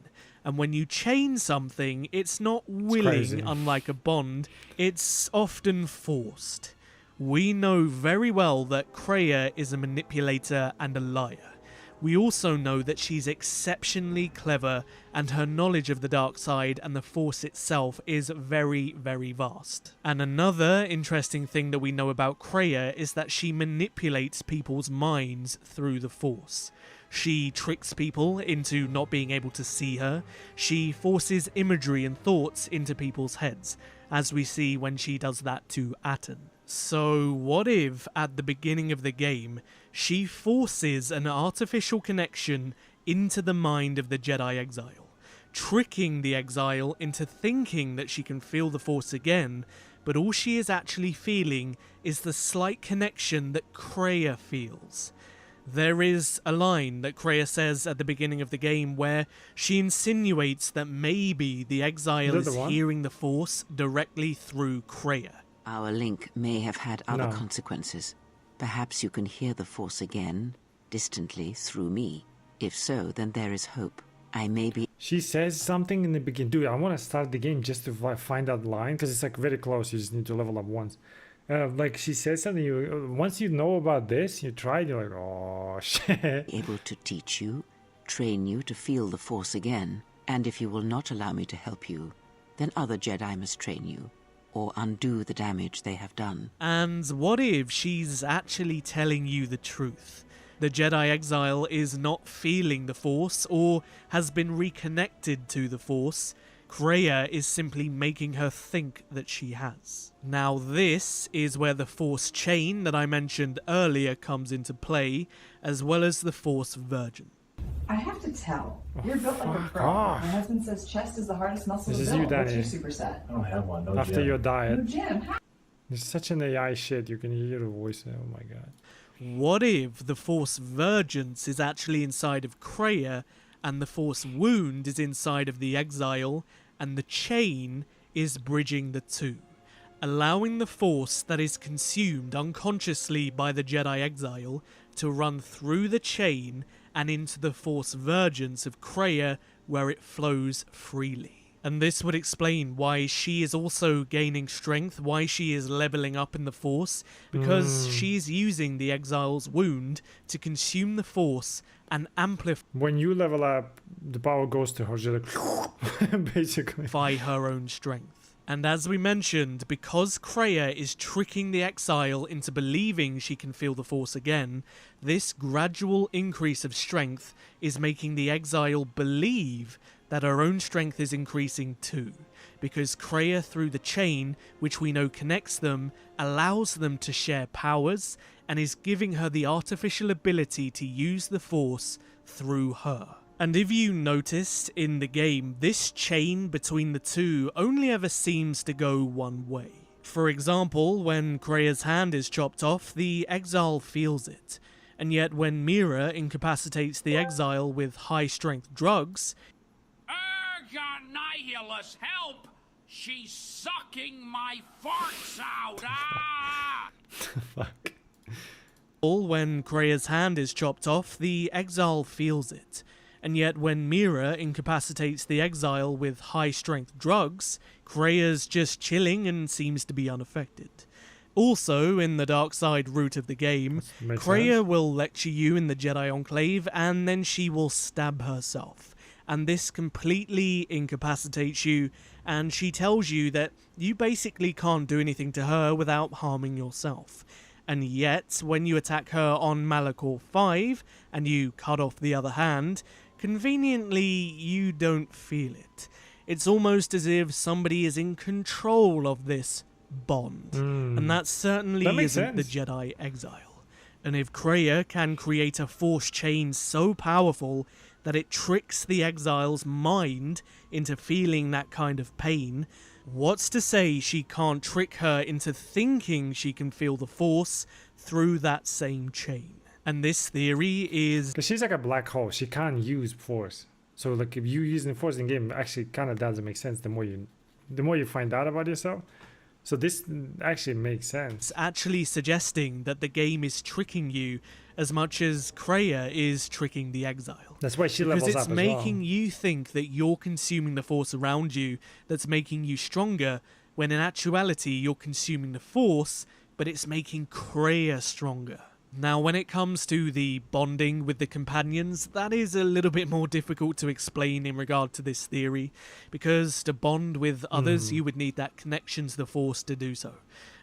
And when you chain something, it's not willing, unlike a bond, it's often forced. We know very well that Kreia is a manipulator and a liar. We also know that she's exceptionally clever, and her knowledge of the dark side and the Force itself is very, very vast. And another interesting thing that we know about Kreia is that she manipulates people's minds through the Force. She tricks people into not being able to see her. She forces imagery and thoughts into people's heads, as we see when she does that to Atton. So what if, at the beginning of the game, she forces an artificial connection into the mind of the Jedi Exile, tricking the Exile into thinking that she can feel the Force again, but all she is actually feeling is the slight connection that Kreia feels. There is a line that Kreia says at the beginning of the game where she insinuates that maybe the Exile is hearing the Force directly through Kreia. Our link may have had other consequences. Perhaps you can hear the Force again, distantly through me. If so, then there is hope. I may be... She says something in the beginning. Dude, I want to start the game just to find that line, because it's like very close. You just need to level up once. Like she says something, once you know about this, you try it, you're like, oh shit. Able to teach you, train you to feel the Force again. And if you will not allow me to help you, then other Jedi must train you, or undo the damage they have done. And what if she's actually telling you the truth? The Jedi exile is not feeling the Force, or has been reconnected to the Force. Kreia is simply making her think that she has. Now this is where the Force chain that I mentioned earlier comes into play, as well as the Force Virgin. I have to tell, you're built like a pro. My husband says chest is the hardest muscle to build. What's your superset? I don't have one. No After gym. your diet. No gym. It's such an AI shit. You can hear the voice. Oh my god. What if the Force Vergence is actually inside of Kreia, and the Force Wound is inside of the Exile, and the chain is bridging the two, allowing the Force that is consumed unconsciously by the Jedi Exile to run through the chain and into the Force Vergence of Kreia, where it flows freely. And this would explain why she is also gaining strength, why she is leveling up in the Force, because she's using the Exile's wound to consume the Force and amplify... When you level up, the power goes to her, just like, basically. ...by her own strength. And as we mentioned, because Kreia is tricking the Exile into believing she can feel the Force again, this gradual increase of strength is making the Exile believe that her own strength is increasing too, because Kreia, through the chain, which we know connects them, allows them to share powers, and is giving her the artificial ability to use the Force through her. And if you noticed in the game, this chain between the two only ever seems to go one way. For example, when Kreia's hand is chopped off, the Exile feels it, and yet when Mira incapacitates the Exile with high-strength drugs, Nihilus, help! She's sucking my farts out! Ah! Fuck. When Kreia's hand is chopped off, the Exile feels it. And yet when Mira incapacitates the Exile with high-strength drugs, Kreia's just chilling and seems to be unaffected. Also, in the dark side route of the game, Kreia will lecture you in the Jedi Enclave, and then she will stab herself. And this completely incapacitates you, and she tells you that you basically can't do anything to her without harming yourself. And yet, when you attack her on Malachor 5, and you cut off the other hand, conveniently you don't feel it. It's almost as if somebody is in control of this bond. And that certainly isn't the Jedi Exile. And if Kreia can create a Force chain so powerful that it tricks the Exile's mind into feeling that kind of pain, what's to say she can't trick her into thinking she can feel the Force through that same chain? And this theory is... Because she's like a black hole. She can't use Force. So like if you using Force in the game, actually kind of doesn't make sense the more you find out about yourself. So this actually makes sense. It's actually suggesting that the game is tricking you as much as Kreia is tricking the Exile. That's why she levels up as well. Because it's making you think that you're consuming the Force around you that's making you stronger, when in actuality you're consuming the Force, but it's making Kreia stronger. Now, when it comes to the bonding with the companions, that is a little bit more difficult to explain in regard to this theory, because to bond with others, you would need that connection to the Force to do so.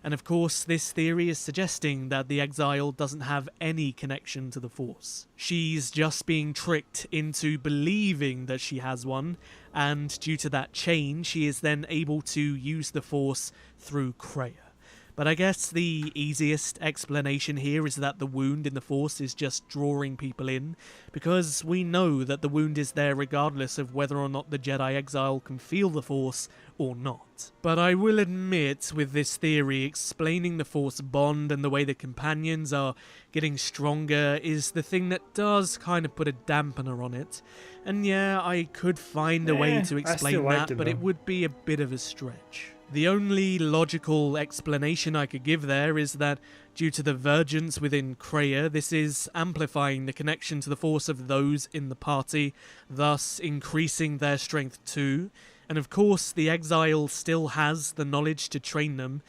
And of course, this theory is suggesting that the Exile doesn't have any connection to the Force. She's just being tricked into believing that she has one, and due to that chain, she is then able to use the Force through Kreia. But I guess the easiest explanation here is that the wound in the Force is just drawing people in, because we know that the wound is there regardless of whether or not the Jedi Exile can feel the Force or not. But I will admit, with this theory, explaining the Force bond and the way the companions are getting stronger is the thing that does kind of put a dampener on it. And yeah, I could find a way to explain that, but it would be a bit of a stretch. The only logical explanation I could give there is that due to the vergence within Kreia, this is amplifying the connection to the Force of those in the party, thus increasing their strength too. And of course, the exile still has the knowledge to train them.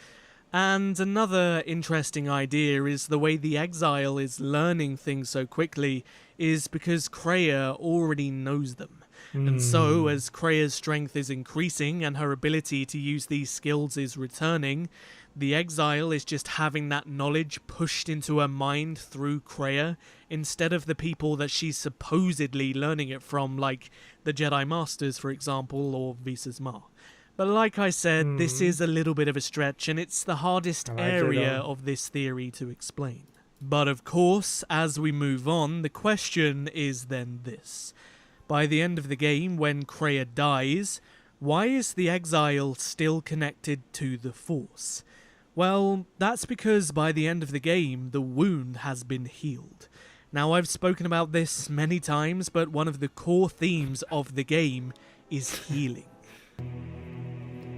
And another interesting idea is the way the exile is learning things so quickly is because Kreia already knows them. And so, as Kreia's strength is increasing and her ability to use these skills is returning, the exile is just having that knowledge pushed into her mind through Kreia, instead of the people that she's supposedly learning it from, like the Jedi Masters, for example, or Visas Ma. But like I said, this is a little bit of a stretch, and it's the hardest area of this theory to explain. But of course, as we move on, the question is then this. By the end of the game, when Kreia dies, why is the exile still connected to the Force? Well, that's because by the end of the game, the wound has been healed. Now, I've spoken about this many times, but one of the core themes of the game is healing.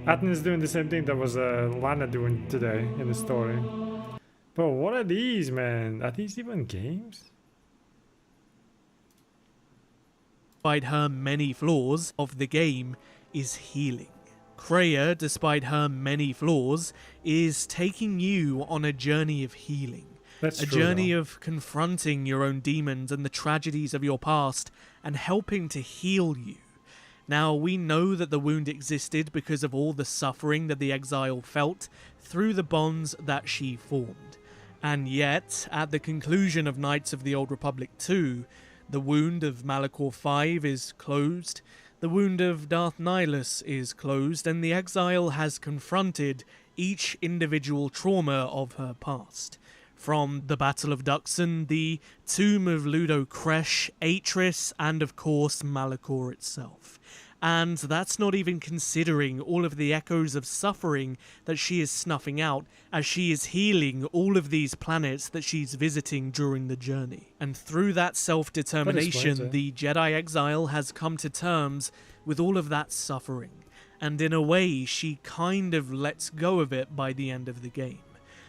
Atton is doing the same thing that was Lana doing today in the story. But what are these, man? Are these even games? Despite her many flaws of the game is healing. Kreia, despite her many flaws, is taking you on a journey of healing. That's a true, journey though. of confronting your own demons and the tragedies of your past and helping to heal you. Now, we know that the wound existed because of all the suffering that the exile felt through the bonds that she formed. And yet, at the conclusion of Knights of the Old Republic 2, the wound of Malachor 5 is closed, the wound of Darth Nihilus is closed, and the exile has confronted each individual trauma of her past. From the Battle of Duxon, the tomb of Ludo Kresh, Atris, and of course Malachor itself. And that's not even considering all of the echoes of suffering that she is snuffing out as she is healing all of these planets that she's visiting during the journey. And through that self-determination, the Jedi exile has come to terms with all of that suffering. And in a way, she kind of lets go of it by the end of the game.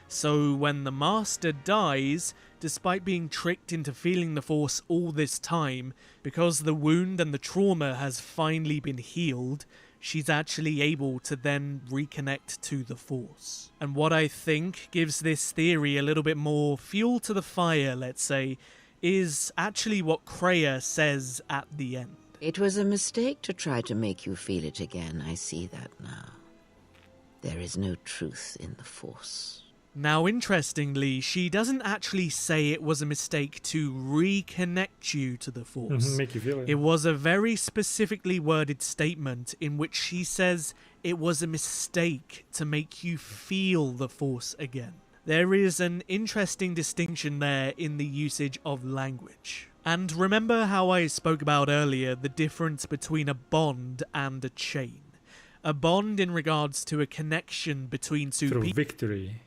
So when the Master dies, despite being tricked into feeling the Force all this time, because the wound and the trauma has finally been healed, she's actually able to then reconnect to the Force. And what I think gives this theory a little bit more fuel to the fire, let's say, is actually what Kreia says at the end. It was a mistake to try to make you feel it again, I see that now. There is no truth in the Force. Now, interestingly, she doesn't actually say it was a mistake to reconnect you to the Force. Make you feel it. It was a very specifically worded statement in which she says it was a mistake to make you feel the Force again. There is an interesting distinction there in the usage of language. And remember how I spoke about earlier the difference between a bond and a chain. A bond in regards to a connection between two people. Through victory.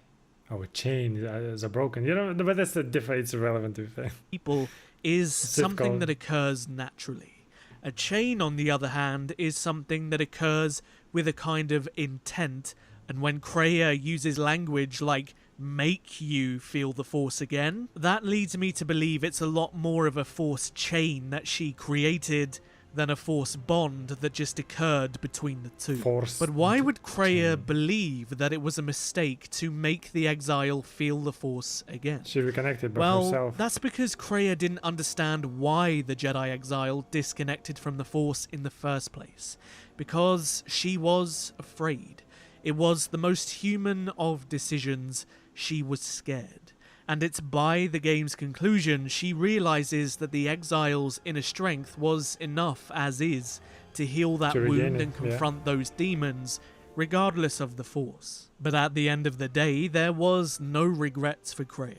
Oh, a chain is a broken. You know, but that's a different. It's irrelevant to thing. People is something that occurs naturally. A chain, on the other hand, is something that occurs with a kind of intent. And when Kreia uses language like make you feel the Force again, that leads me to believe it's a lot more of a Force chain that she created than a Force bond that just occurred between the two. But why would Kreia believe that it was a mistake to make the exile feel the Force again? She reconnected by herself. Well, that's because Kreia didn't understand why the Jedi exile disconnected from the Force in the first place. Because she was afraid. It was the most human of decisions. She was scared. And it's by the game's conclusion she realizes that the exile's inner strength was enough as is to heal that wound and confront those demons, regardless of the Force. But at the end of the day, there was no regrets for Kreia,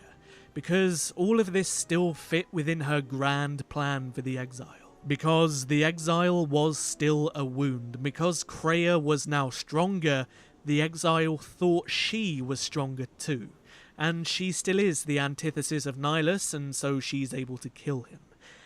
because all of this still fit within her grand plan for the exile. Because the exile was still a wound, because Kreia was now stronger, the exile thought she was stronger too. And she still is the antithesis of Nihilus, and so she's able to kill him.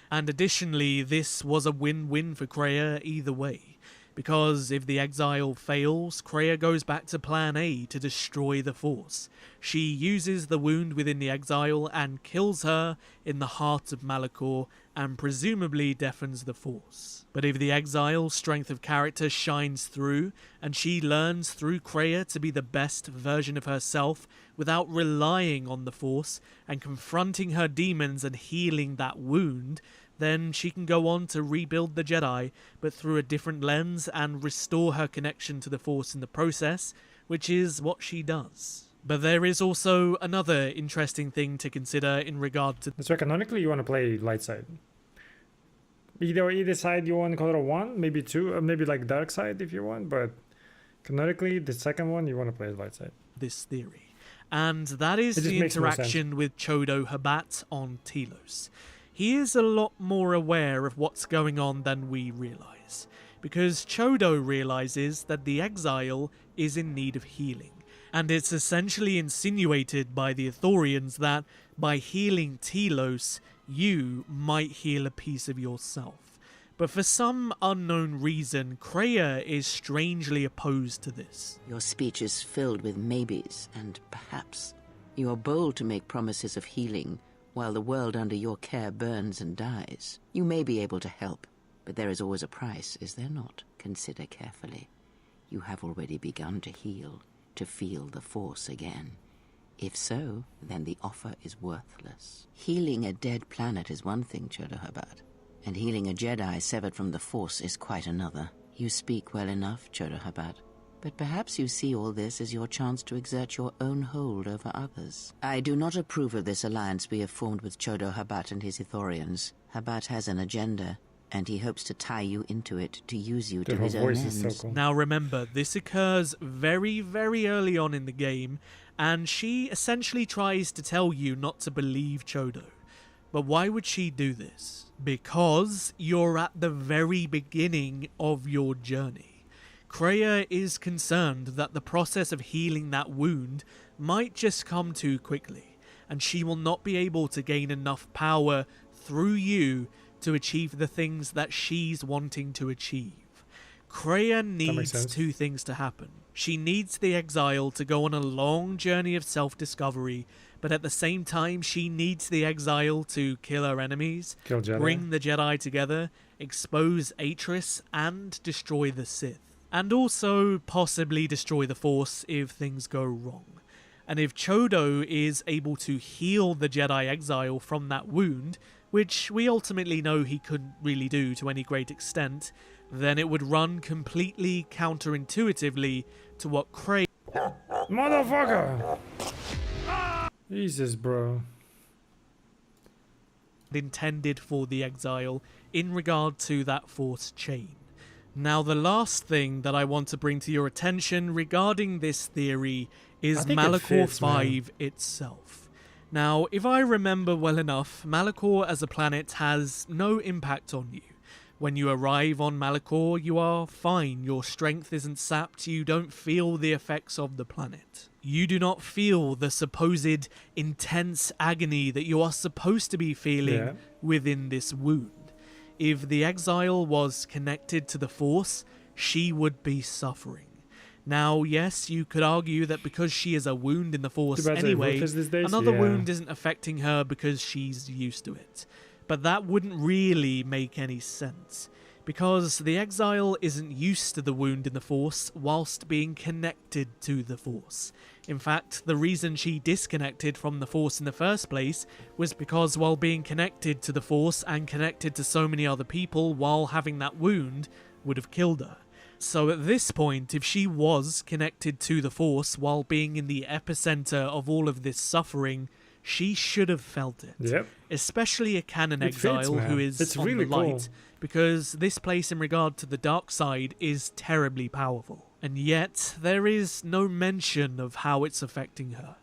And additionally, this was a win-win for Kreia either way, Because if the exile fails, Kreia goes back to plan A to destroy the Force. She uses the wound within the exile and kills her in the heart of Malachor and presumably deafens the Force. But if the exile's strength of character shines through and she learns through Kreia to be the best version of herself without relying on the Force and confronting her demons and healing that wound, then she can go on to rebuild the Jedi, but through a different lens and restore her connection to the Force in the process, which is what she does. But there is also another interesting thing to consider in regard to... So canonically you want to play light side. Either side you want color 1, maybe 2, or maybe like dark side if you want, but canonically the second one you want to play light side. This theory. And that is the interaction with Chodo Habat on Telos. He is a lot more aware of what's going on than we realize, because Chodo realizes that the exile is in need of healing, and it's essentially insinuated by the Ithorians that by healing Telos, you might heal a piece of yourself. But for some unknown reason, Kreia is strangely opposed to this. Your speech is filled with maybes and perhaps. You are bold to make promises of healing, while the world under your care burns and dies. You may be able to help, but there is always a price, is there not? Consider carefully. You have already begun to heal, to feel the Force again. If so, then the offer is worthless. Healing a dead planet is one thing, Chodo Habat, and healing a Jedi severed from the Force is quite another. You speak well enough, Chodo Habat, but perhaps you see all this as your chance to exert your own hold over others. I do not approve of this alliance we have formed with Chodo Habat and his Ithorians. Habat has an agenda, and he hopes to tie you into it to use you to his own ends. So cool. Now remember, this occurs very, very early on in the game, and she essentially tries to tell you not to believe Chodo. But why would she do this? Because you're at the very beginning of your journey. Kreia is concerned that the process of healing that wound might just come too quickly, and she will not be able to gain enough power through you to achieve the things that she's wanting to achieve. Kreia needs two things to happen. She needs the exile to go on a long journey of self-discovery, but at the same time she needs the exile to kill her enemies, bring the Jedi together, expose Atris, and destroy the Sith. And also possibly destroy the Force if things go wrong. And if Chodo is able to heal the Jedi exile from that wound, which we ultimately know he couldn't really do to any great extent, then it would run completely counterintuitively to what Kreia... Motherfucker! Jesus, bro. ...intended for the exile in regard to that Force chain. Now, the last thing that I want to bring to your attention regarding this theory is Malachor 5 itself. Now, if I remember well enough, Malachor as a planet has no impact on you. When you arrive on Malachor, you are fine, your strength isn't sapped, you don't feel the effects of the planet. You do not feel the supposed intense agony that you are supposed to be feeling within this wound. If the exile was connected to the Force, she would be suffering. Now, yes, you could argue that because she is a wound in the Force anyway, another wound isn't affecting her because she's used to it. But that wouldn't really make any sense, because the exile isn't used to the wound in the Force whilst being connected to the Force. In fact, the reason she disconnected from the Force in the first place was because while being connected to the Force and connected to so many other people while having that wound would have killed her. So at this point, if she was connected to the Force while being in the epicenter of all of this suffering, she should have felt it. Yep. Especially a canon exile who is on the light, because this place in regard to the dark side is terribly powerful. And yet, there is no mention of how it's affecting her.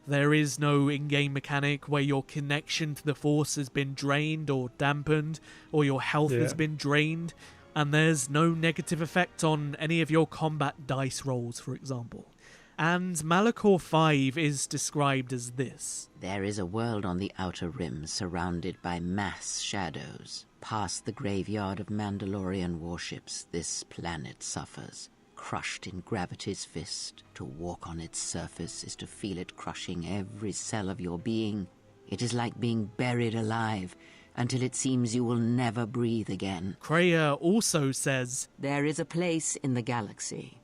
There is no in-game mechanic where your connection to the Force has been drained or dampened, or your health has been drained, and there's no negative effect on any of your combat dice rolls, for example. And Malachor 5 is described as this. There is a world on the outer rim surrounded by mass shadows. Past the graveyard of Mandalorian warships, this planet suffers. Crushed in gravity's fist, to walk on its surface is to feel it crushing every cell of your being. It is like being buried alive, until it seems you will never breathe again. Kreia also says, there is a place in the galaxy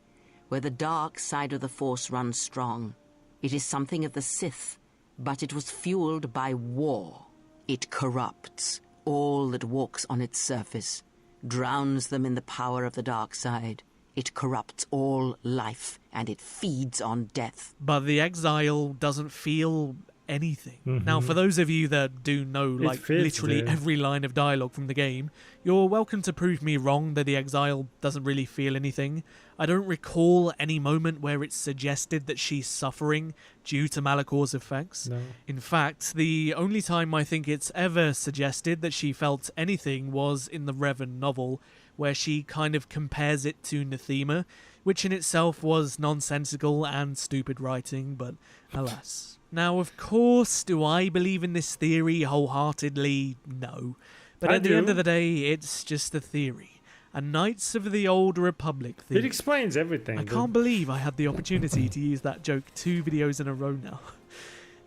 where the dark side of the Force runs strong. It is something of the Sith, but it was fueled by war. It corrupts all that walks on its surface, drowns them in the power of the dark side. It corrupts all life, and it feeds on death. But the exile doesn't feel anything. Now, for those of you that do know, like, literally every line of dialogue from the game, you're welcome to prove me wrong that the exile doesn't really feel anything. I don't recall any moment where it's suggested that she's suffering due to Malachor's effects. No. In fact, the only time I think it's ever suggested that she felt anything was in the Revan novel, where she kind of compares it to Nathema, which in itself was nonsensical and stupid writing, but alas. Now, of course, do I believe in this theory wholeheartedly? No. But at the end of the day, it's just a theory. A Knights of the Old Republic theory. It explains everything. I can't believe I had the opportunity to use that joke 2 videos in a row now.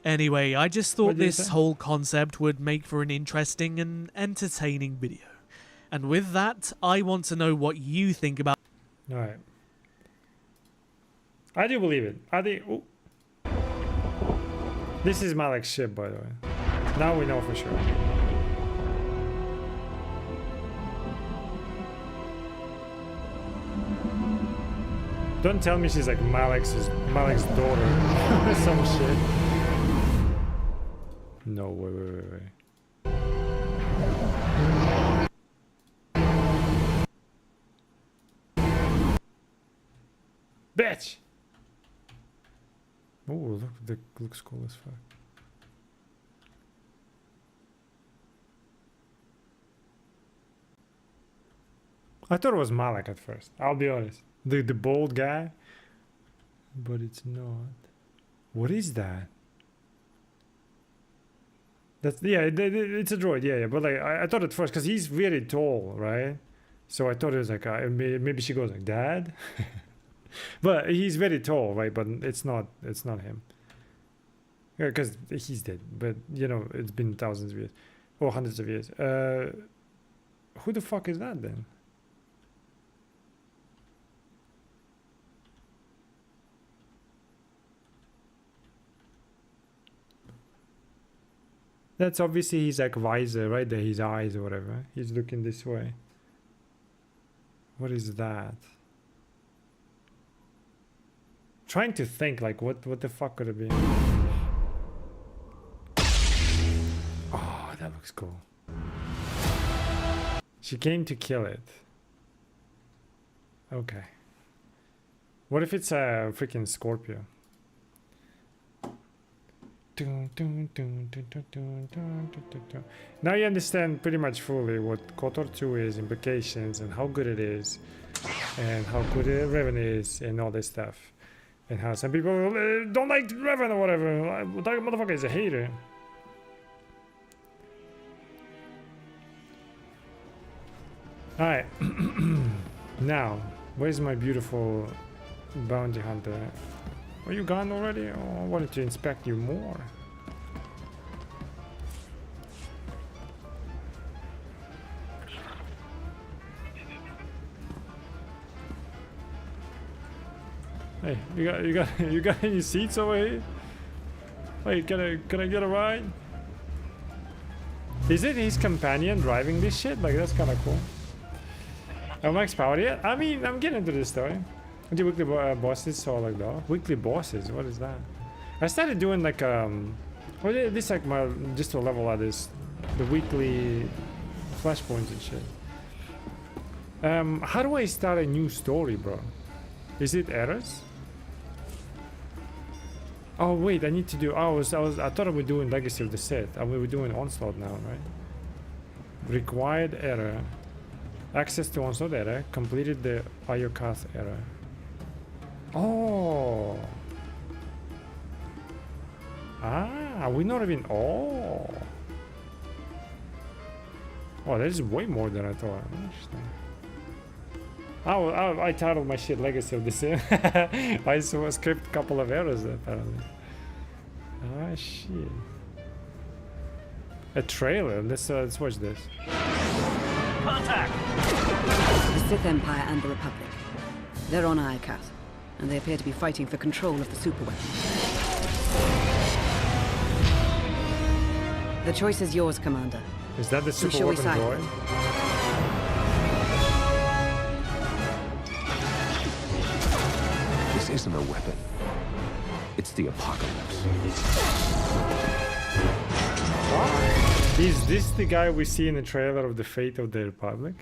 Anyway, I just thought this whole concept would make for an interesting and entertaining video. And with that, I want to know what you think about... Alright. I do believe it. I think... Ooh. This is Malak's ship, by the way. Now we know for sure. Don't tell me she's like Malak's daughter or some shit. No, wait. Bitch! Oh, look, that looks cool as fuck. I thought it was Malak at first, I'll be honest. The bald guy. But it's not. What is that? That's, yeah, it's a droid, yeah. But like, I thought at first, because he's very tall, right? So I thought it was like, maybe she goes like, Dad? But he's very tall, right? But it's not him. Because he's dead. But, you know, it's been thousands of years. Or hundreds of years. Who the fuck is that then? That's obviously his like visor, right there, his eyes or whatever. He's looking this way. What is that? Trying to think like what the fuck could it be? Oh, that looks cool. She came to kill it. Okay. What if it's a freaking Scorpio? Now you understand pretty much fully what KOTOR 2 is, implications, and how good it is, and how good Revan is, and all this stuff, and how some people don't like Revan or whatever. That motherfucker is a hater. Alright. Now, where's my beautiful bounty hunter? Are you gone already? Oh, I wanted to inspect you more. Hey, you got any seats over here? Wait, can I get a ride? Is it his companion driving this shit? Like, that's kind of cool. Am I expowered yet? I mean, I'm getting into this story. The weekly bosses, so like that. Weekly bosses, what is that? I started doing like this like my just to level out this the weekly flashpoints and shit. How do I start a new story, bro? Is it errors? Oh wait, I need to do. I thought I was doing Legacy of the Sith. We were doing Onslaught now, right? Required error. Access to Onslaught error. Completed the Iokath error. Oh, Ah, we're not even... Oh. Oh, that is way more than I thought. Interesting. Oh, I titled my shit Legacy of the Sith. I saw a script a couple of errors apparently. Ah, shit. A trailer. Let's watch this. Contact! The Sith Empire and the Republic. They're on Iokath, and they appear to be fighting for control of the superweapon. The choice is yours, Commander. Is that the superweapon droid? This isn't a weapon. It's the apocalypse. Is this the guy we see in the trailer of the Fate of the Republic?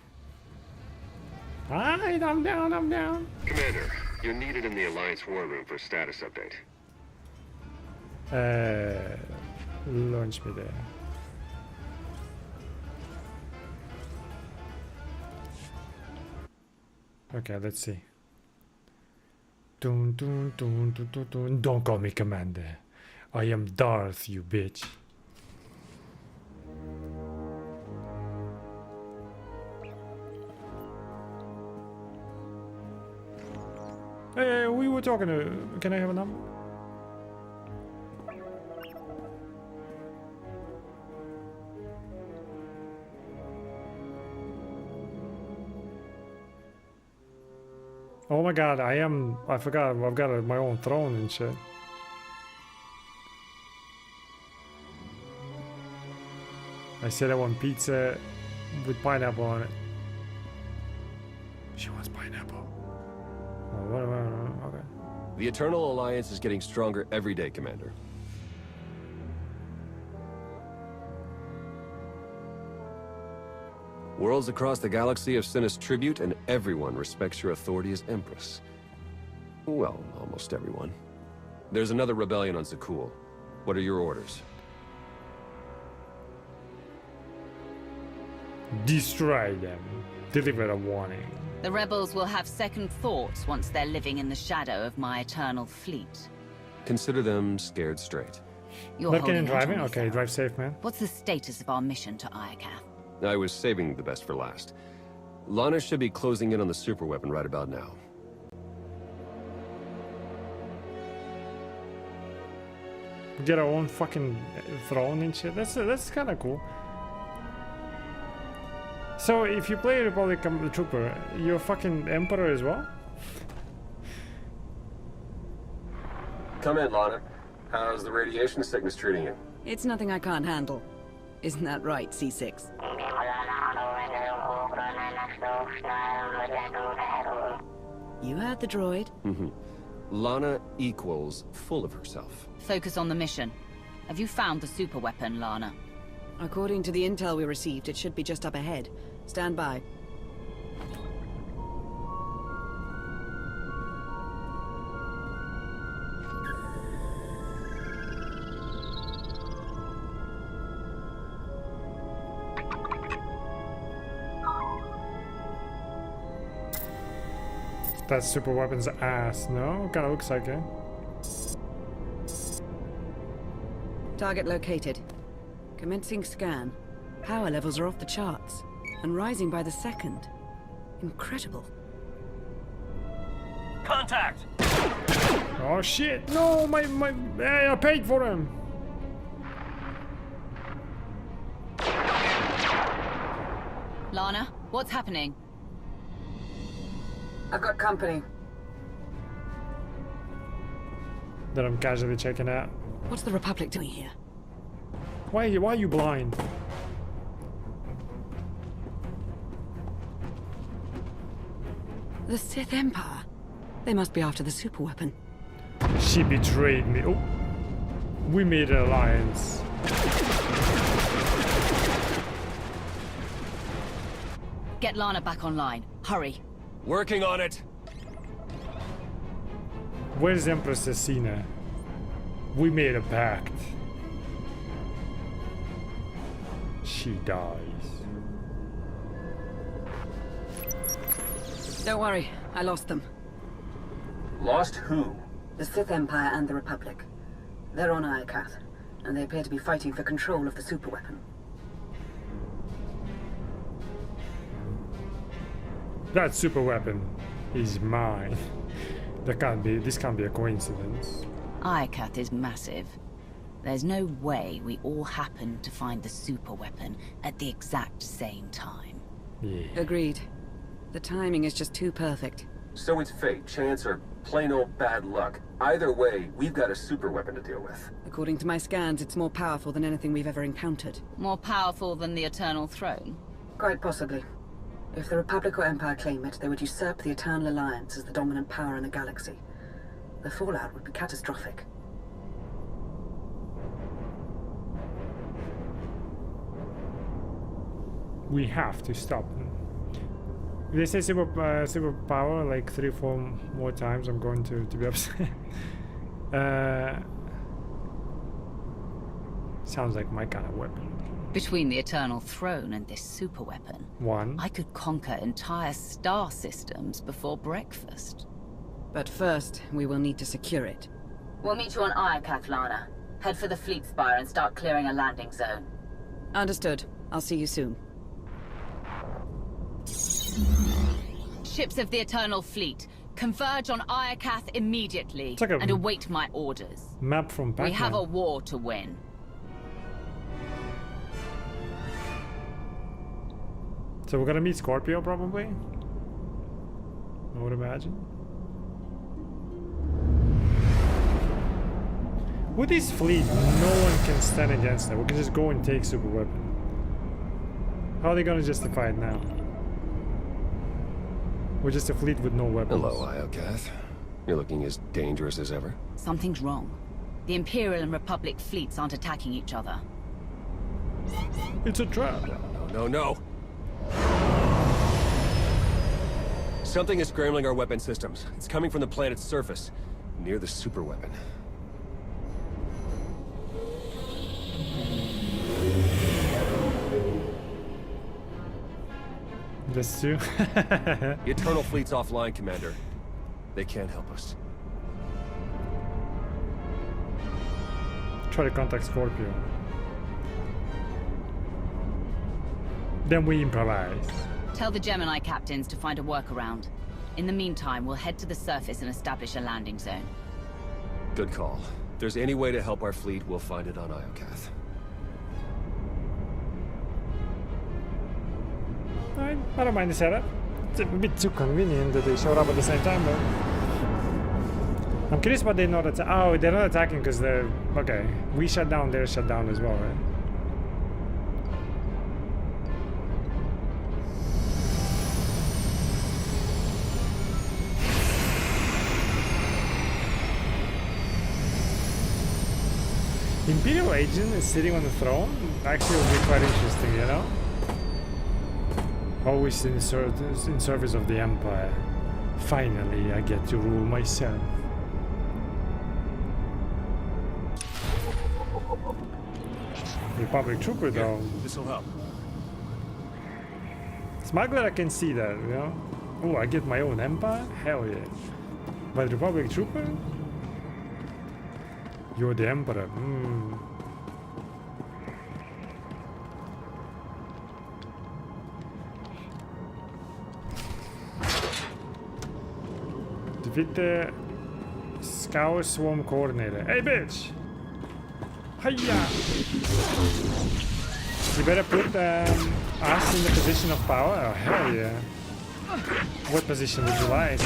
Alright, I'm down. Commander, you're needed in the Alliance war room for a status update. Launch me there. Okay, let's see. Dun, dun, dun, dun, dun, dun. Don't call me Commander. I am Darth, you bitch. Hey, we were talking to... Can I have a number? Oh my god, I forgot, I've got my own throne and shit. I said I want pizza with pineapple on it. She wants pineapple. Oh, whatever, okay. The Eternal Alliance is getting stronger every day, Commander. Worlds across the galaxy have sent us tribute, and everyone respects your authority as Empress. Well, almost everyone. There's another rebellion on Zakul. What are your orders? Destroy them. Deliver a warning. The rebels will have second thoughts once they're living in the shadow of my eternal fleet. Consider them scared straight. You're Looking and holding driving? Okay, drive safe, man. What's the status of our mission to Iokath? I was saving the best for last. Lana should be closing in on the superweapon right about now. Get our own fucking throne and shit. That's kind of cool. So if you play Republic Trooper, you're fucking Emperor as well? Come in, Lana. How's the radiation sickness treating you? It's nothing I can't handle. Isn't that right, C6? You heard the droid. Mm-hmm. Lana equals full of herself. Focus on the mission. Have you found the superweapon, Lana? According to the intel we received, it should be just up ahead. Stand by. That super weapon's ass, no? Kinda looks like it. Target located. Commencing scan. Power levels are off the charts, and rising by the second. Incredible. Contact! Oh shit! No, hey, I paid for him! Lana, what's happening? I've got company. That I'm casually checking out. What's the Republic doing here? Why are you blind? The Sith Empire. They must be after the superweapon. She betrayed me. Oh, we made an alliance. Get Lana back online. Hurry. Working on it. Where's Empress Cecina? We made a pact. She dies. Don't worry, I lost them. Lost who? The Sith Empire and the Republic. They're on Iokath, and they appear to be fighting for control of the superweapon. That super weapon is mine. This can't be a coincidence. Iokath is massive. There's no way we all happened to find the super weapon at the exact same time. Yeah. Agreed. The timing is just too perfect. So it's fate, chance, or plain old bad luck. Either way, we've got a super weapon to deal with. According to my scans, it's more powerful than anything we've ever encountered. More powerful than the Eternal Throne? Quite possibly. If the Republic or Empire claim it, they would usurp the Eternal Alliance as the dominant power in the galaxy. The fallout would be catastrophic. We have to stop them. If they say super power like 3-4 more times, I'm going to be upset. Sounds like my kind of weapon. Between the Eternal Throne and this super weapon, I could conquer entire star systems before breakfast. But first, we will need to secure it. We'll meet you on Iokath, Lana. Head for the fleet spire and start clearing a landing zone. Understood. I'll see you soon. Ships of the Eternal Fleet, converge on Iokath immediately like and await my orders. Map from Batman. We have a war to win. So we're gonna meet Scorpio probably? I would imagine. With this fleet, no one can stand against that. We can just go and take super weapon. How are they gonna justify it now? We're just a fleet with no weapons. Hello, Iokath. You're looking as dangerous as ever. Something's wrong. The Imperial and Republic fleets aren't attacking each other. It's a trap. No. Something is scrambling our weapon systems. It's coming from the planet's surface, near the super weapon. This too? The Eternal Fleet's offline, Commander. They can't help us. Try to contact Scorpio. Then we improvise. Tell the Gemini captains to find a workaround. In the meantime, we'll head to the surface and establish a landing zone. Good call. If there's any way to help our fleet, we'll find it on Iokath. I don't mind the setup. It's a bit too convenient that they showed up at the same time, though. I'm curious why they're not attacking. Oh, they're not attacking because they're... Okay. We shut down, they're shut down as well, right? Imperial agent is sitting on the throne? Actually, it would be quite interesting, you know? Always in service of the Empire. Finally, I get to rule myself. Republic trooper, though. This'll help. Smuggler, I can see that, you know? Oh, I get my own Empire? Hell yeah. But Republic trooper? You're the Emperor. Defeat the Scour Swarm Coordinator. Hey, bitch! Hiya! You better put us in the position of power. Oh, hell yeah. What position would you like?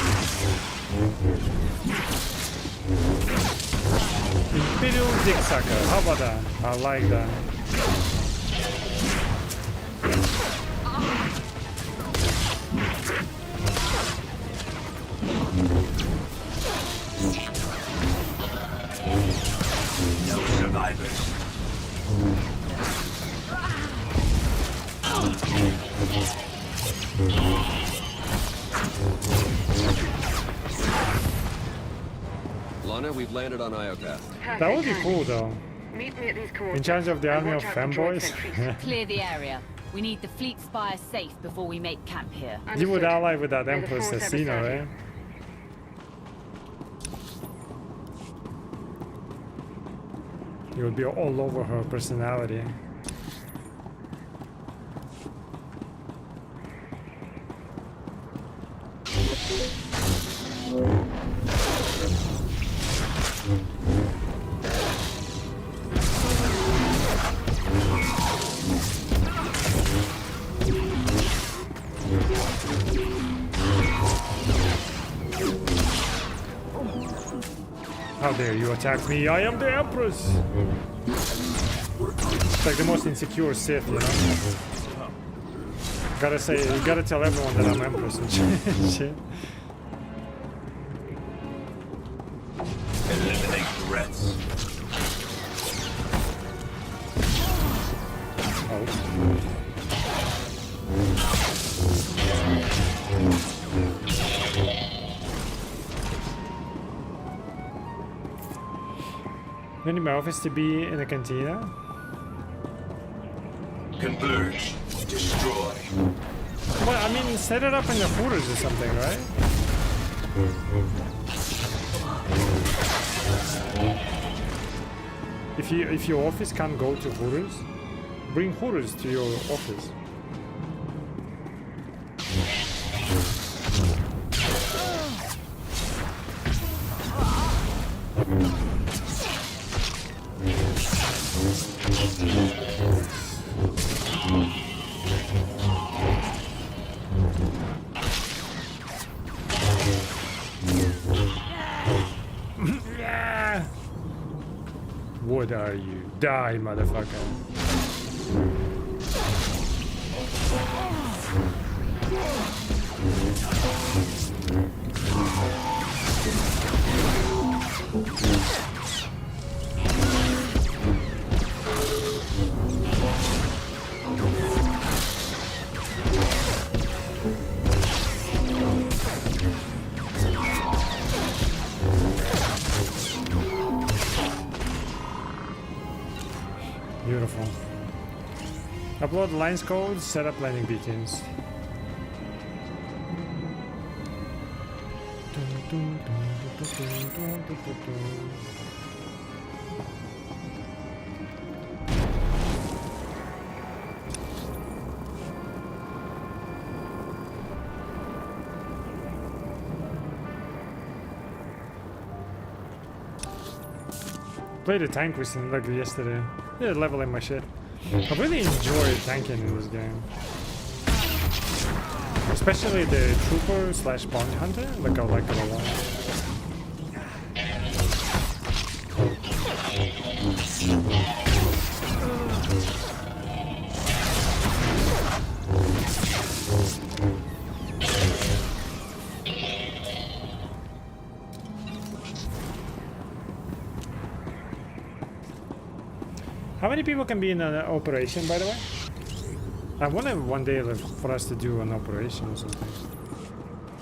Imperial Dick Sucker. How about that? I like that. No survivors. Lana, we've landed on Iokath. That would be cool, though. Meet me at these In charge of the army of femboys. Clear the area. We need the fleet spire safe before we make camp here. You would ally with that Empress Assassino, right? You would be all over her personality. How dare you attack me? I am the Empress! It's like the most insecure Sith, you know? Gotta say, you gotta tell everyone that I'm Empress and shit. Eliminate threats. You need my office to be in a cantina? Converge. Destroy. Well, I mean, set it up in the Hooters or something, right? If your office can't go to Hooters, bring Hooters to your office. What are you? Die, motherfucker. Beautiful. Upload lines codes, set up landing beacons. Played a tank recently, like yesterday. Yeah, leveling my shit. I really enjoy tanking in this game. Especially the trooper / bounty hunter. Like I like it a lot. How many people can be in an operation, by the way? I want to one day for us to do an operation or something.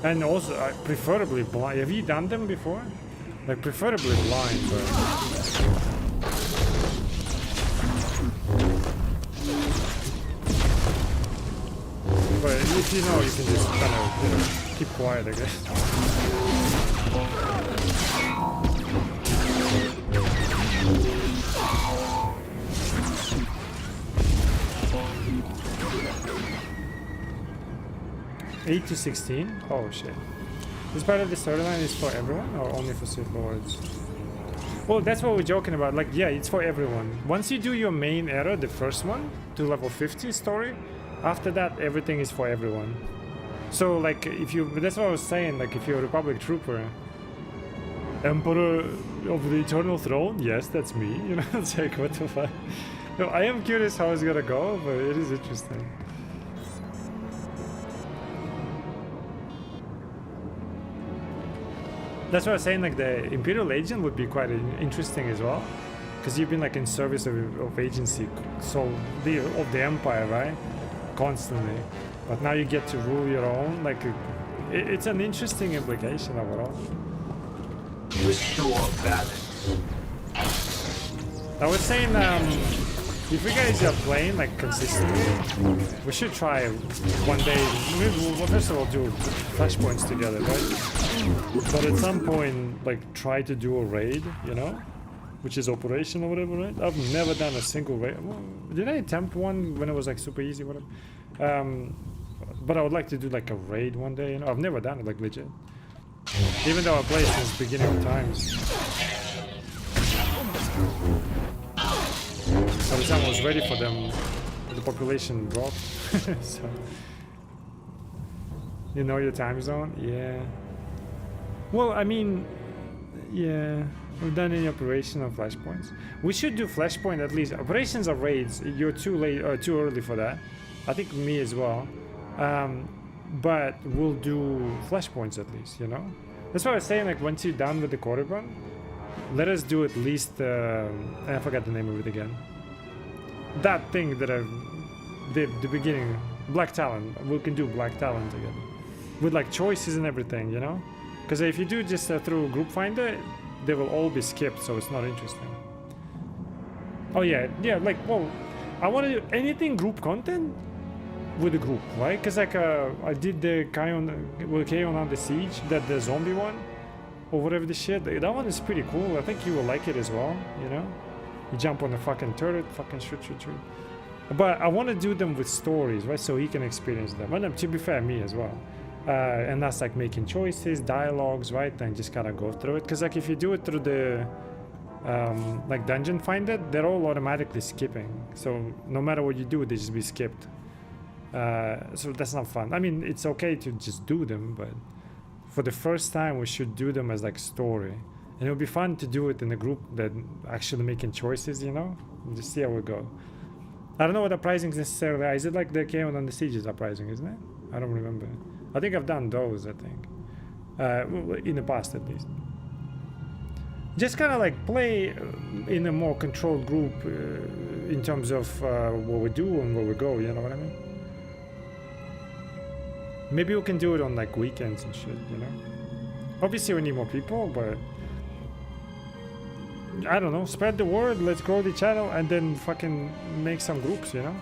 And also, preferably blind. Have you done them before? Like, preferably blind, but... But if you know, you can just kind of, you know, keep quiet, I guess. 8 to 16? Oh shit. This part of the storyline is for everyone or only for Sith Lords? Well, that's what we're joking about. Like, yeah, it's for everyone. Once you do your main era, the first one, to level 50 story, after that, everything is for everyone. So, like, if you... That's what I was saying, like, if you're a Republic Trooper, Emperor of the Eternal Throne? Yes, that's me. You know, it's like, what the fuck? No, I am curious how it's gonna go, but it is interesting. That's what I was saying, like the Imperial Agent would be quite interesting as well, because you've been like in service of agency, so of the Empire, right? Constantly, but now you get to rule your own. Like it's an interesting implication overall. Restore balance. I was saying, if you guys are playing like consistently, we should try one day. We'll first of all do flashpoints together, right? But at some point, like try to do a raid, you know? which is operation or whatever, right? I've never done a single raid. Well, did I attempt one when it was like super easy, whatever? But I would like to do like a raid one day. You know, I've never done it like legit. Even though I played since the beginning of times. By the time I was ready for them, the population dropped. So, you know your time zone? Yeah. Well, I mean, yeah. We've done any operation on flashpoints. We should do flashpoint at least. Operations or raids, you're too late or too early for that. I think me as well. But we'll do flashpoints at least, you know? That's why I was saying, like, once you're done with the quarter run, let us do at least, I forgot the name of it again. That thing that I did the beginning, Black Talon. We can do Black Talon together. With like choices and everything, you know? Because if you do just through Group Finder, they will all be skipped, so it's not interesting. Oh yeah, like, well, I want to do anything group content with a group, right? Because like I did the Kaon on the Siege, the zombie one, or whatever the shit. That one is pretty cool. I think you will like it as well, you know? You jump on the fucking turret, fucking shoot. But I want to do them with stories, right? So he can experience them. And to be fair, me as well. And that's like making choices, dialogues, right? And just kind of go through it. Because like if you do it through the like dungeon finder, they're all automatically skipping. So no matter what you do, they just be skipped. So that's not fun. I mean, it's okay to just do them, but for the first time, we should do them as like story. And it would be fun to do it in a group that actually making choices, you know? And just see how it go. I don't know what uprisings necessarily are. Is it like the Chaos on the Sieges uprising, isn't it? I don't remember. I think I've done those, I think. In the past, at least. Just kind of like play in a more controlled group in terms of what we do and where we go, you know what I mean? Maybe we can do it on like weekends and shit, you know? Obviously we need more people, but I don't know, spread the word, let's grow the channel and then fucking make some groups, you know?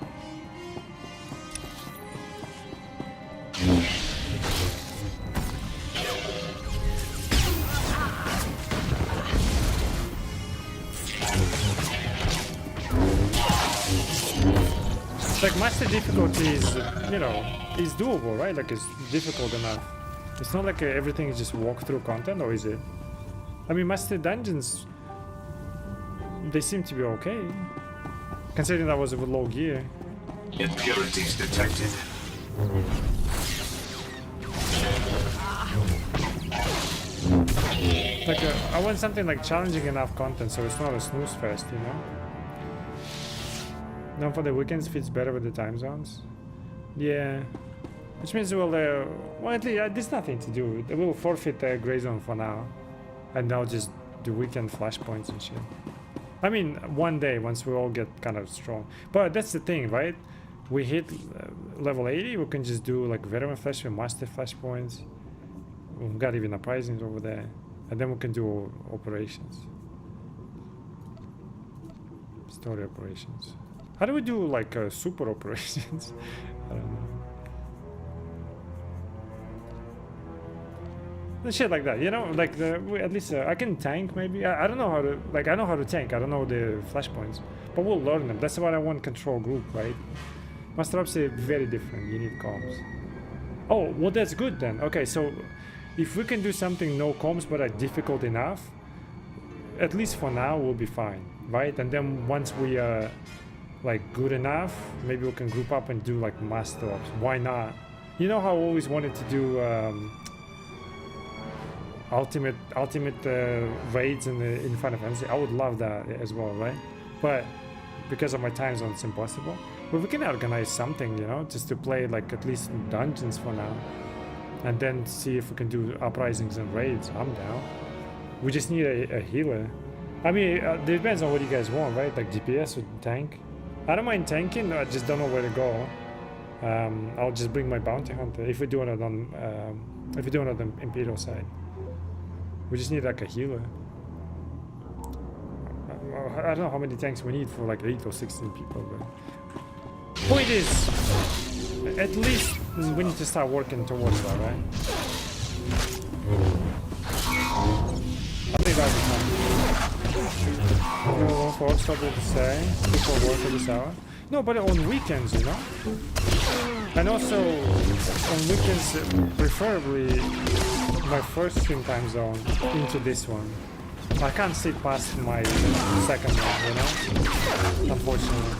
Like master difficulty is, you know, is doable, right? Like it's difficult enough. It's not like everything is just walkthrough content, or is it? I mean, master dungeons, they seem to be okay, considering that was with low gear. Impurities detected. Like I want something like challenging enough content, so it's not a snooze fest, you know. Now for the weekends fits better with the time zones. Yeah, which means we'll well, at least there's nothing to do. We'll forfeit the gray zone for now, and I'll just do weekend flashpoints and shit. I mean, one day once we all get kind of strong. But that's the thing, right? We hit level 80, we can just do like veteran flashpoint, master flashpoints. We've got even uprisings over there, and then we can do operations, story operations. How do we do like super operations? I don't know. And shit like that, you know, like at least I can tank maybe. I don't know how to, like I know how to tank. I don't know the flashpoints, but we'll learn them. That's why I want control group, right? Master Ops is very different. You need comms. Oh, well that's good then. Okay, so if we can do something no comms but like difficult enough, at least for now we'll be fine, right? And then once we are like good enough, maybe we can group up and do like Master Ops. Why not? You know how I always wanted to do ultimate raids in Final Fantasy. I would love that as well, right? But because of my time zone, it's impossible. But we can organize something, you know, just to play like at least dungeons for now, and then see if we can do uprisings and raids. I'm down. We just need a healer. I mean, it depends on what you guys want, right? Like DPS or tank. I don't mind tanking. I just don't know where to go. I'll just bring my bounty hunter if we're doing it on the Imperial side. We just need like a healer. I don't know how many tanks we need for like 8 or 16 people, but point is, at least we need to start working towards that, right? I think that'll be fun. No, folks, what did you say? People work at this hour. No, but on weekends, you know? And also, on weekends, preferably my first stream time zone into this one. I can't sit past my second one, you know? Unfortunately.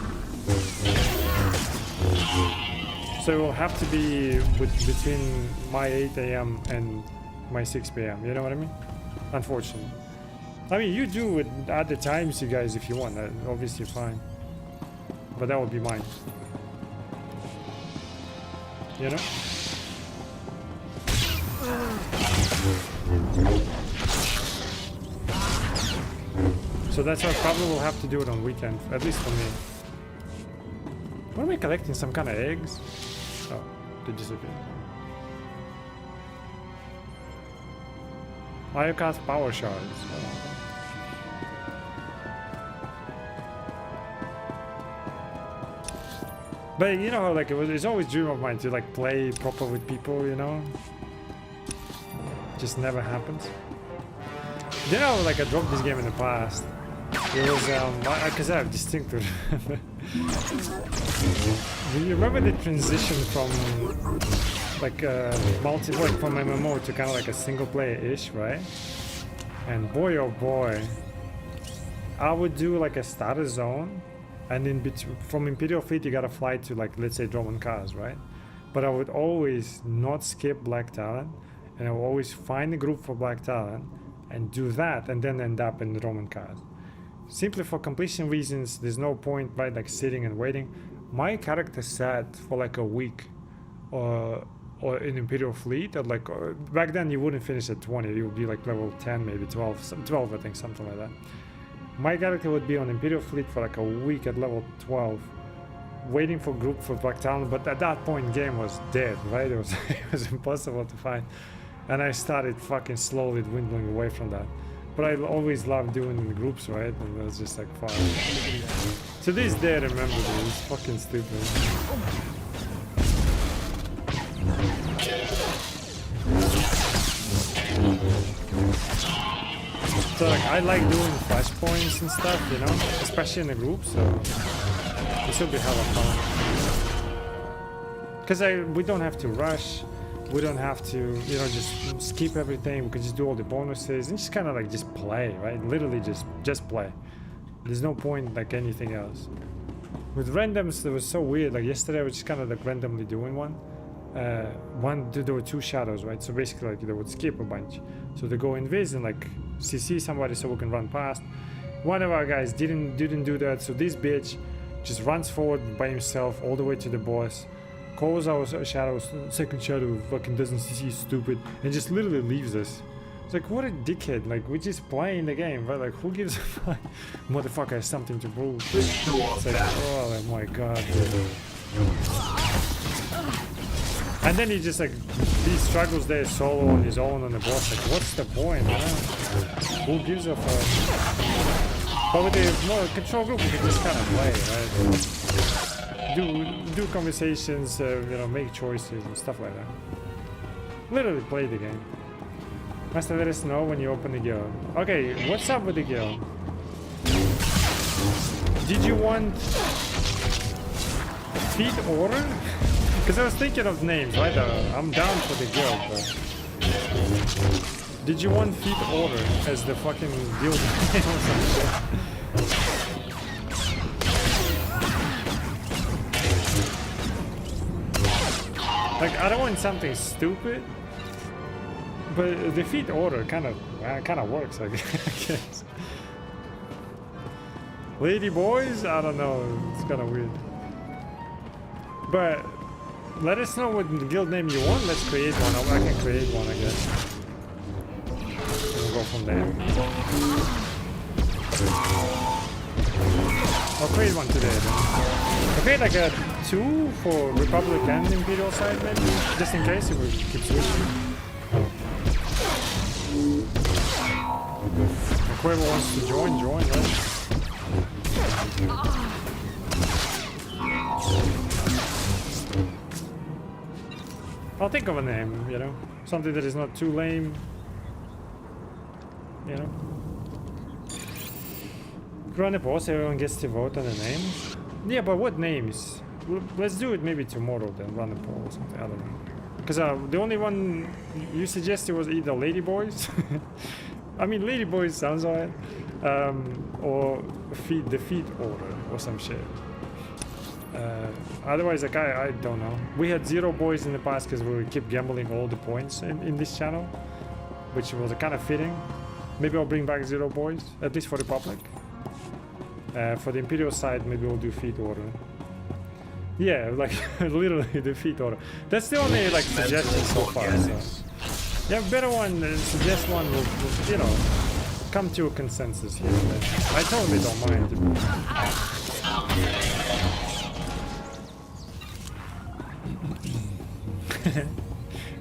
So it will have to be between my 8 AM and my 6 PM, you know what I mean? Unfortunately. I mean, you do it at the times, you guys, if you want. Obviously, fine. But that would be mine. You know? So that's why probably we'll have to do it on weekend, at least for me. What are we collecting? Some kind of eggs? Oh, they disappeared. Ioka's power shards. Oh. But you know, like it's always a dream of mine to like play proper with people, you know? Just never happens. You know, like I dropped this game in the past. It was because I have distinctive. Do you remember the transition from like multiplayer from MMO to kind of like a single player-ish, right? And boy oh boy, I would do like a starter zone, and in between from Imperial Fleet you gotta fly to like let's say Roman cars, right? But I would always not skip Black Talon, and I would always find a group for Black Talon and do that, and then end up in the Roman cars. Simply for completion reasons, there's no point, right, like sitting and waiting. My character sat for like a week or in Imperial Fleet at like back then you wouldn't finish at 20, you would be like level 10, maybe 12 I think, something like that. My character would be on Imperial Fleet for like a week at level 12 waiting for group for Black Talon, but at that point game was dead, right? It was impossible to find, and I started fucking slowly dwindling away from that. But I always loved doing in the groups, right? And it was just like fun. To this day I remember it. It's fucking stupid. So like I like doing flashpoints and stuff, you know, especially in the group, so this will be hella fun. Because we don't have to rush. We don't have to, you know, just skip everything. We can just do all the bonuses and just kind of like just play, right? Literally just play. There's no point like anything else. With randoms, it was so weird. Like yesterday, I was just kind of like randomly doing one. There were two shadows, right? So basically, like they would skip a bunch. So they go invis and like CC somebody so we can run past. One of our guys didn't do that. So this bitch just runs forward by himself all the way to the boss. Calls our shadows, second shadow fucking doesn't see, stupid, and just literally leaves us. It's like, what a dickhead, like we're just playing the game, right? Like who gives a fuck? Motherfucker has something to prove. It's like, oh my god, dude. And then he just like, he struggles there solo on his own on the boss, like what's the point, you know? Who gives a fuck? But with the more control group, you can just kind of play, right? Do conversations, you know, make choices and stuff like that. Literally play the game. Master, let us know when you open the guild. Okay, what's up with the guild? Did you want Feet Order? Because I was thinking of names, right? I'm down for the guild, but did you want Feet Order as the fucking guild name or something? Like, I don't want something stupid, but the Feet Order kind of works, I guess. Lady boys? I don't know, it's kind of weird. But let us know what guild name you want. Let's create one. I can create one, I guess. And we'll go from there. I'll create one today then. I'll create like a 2 for Republic and Imperial side maybe, just in case if we keep switching. If whoever wants to join, right? I'll think of a name, you know, something that is not too lame, you know. Run a poll so everyone gets to vote on the names. Yeah, but what names? Let's do it maybe tomorrow then. Run a poll or something. I don't know. Because the only one you suggested was either Ladyboys. I mean, Ladyboys sounds alright. Or the feed order or some shit. Otherwise, like I don't know. We had 0 boys in the past because we kept gambling all the points in this channel, which was kind of fitting. Maybe I'll bring back 0 boys, at least for the public. For the Imperial side, maybe we'll do feed order. Yeah, like literally the feed order. That's the only like suggestion so far. So. Yeah, better one. Suggest one. Will, you know, come to a consensus here. I totally don't mind.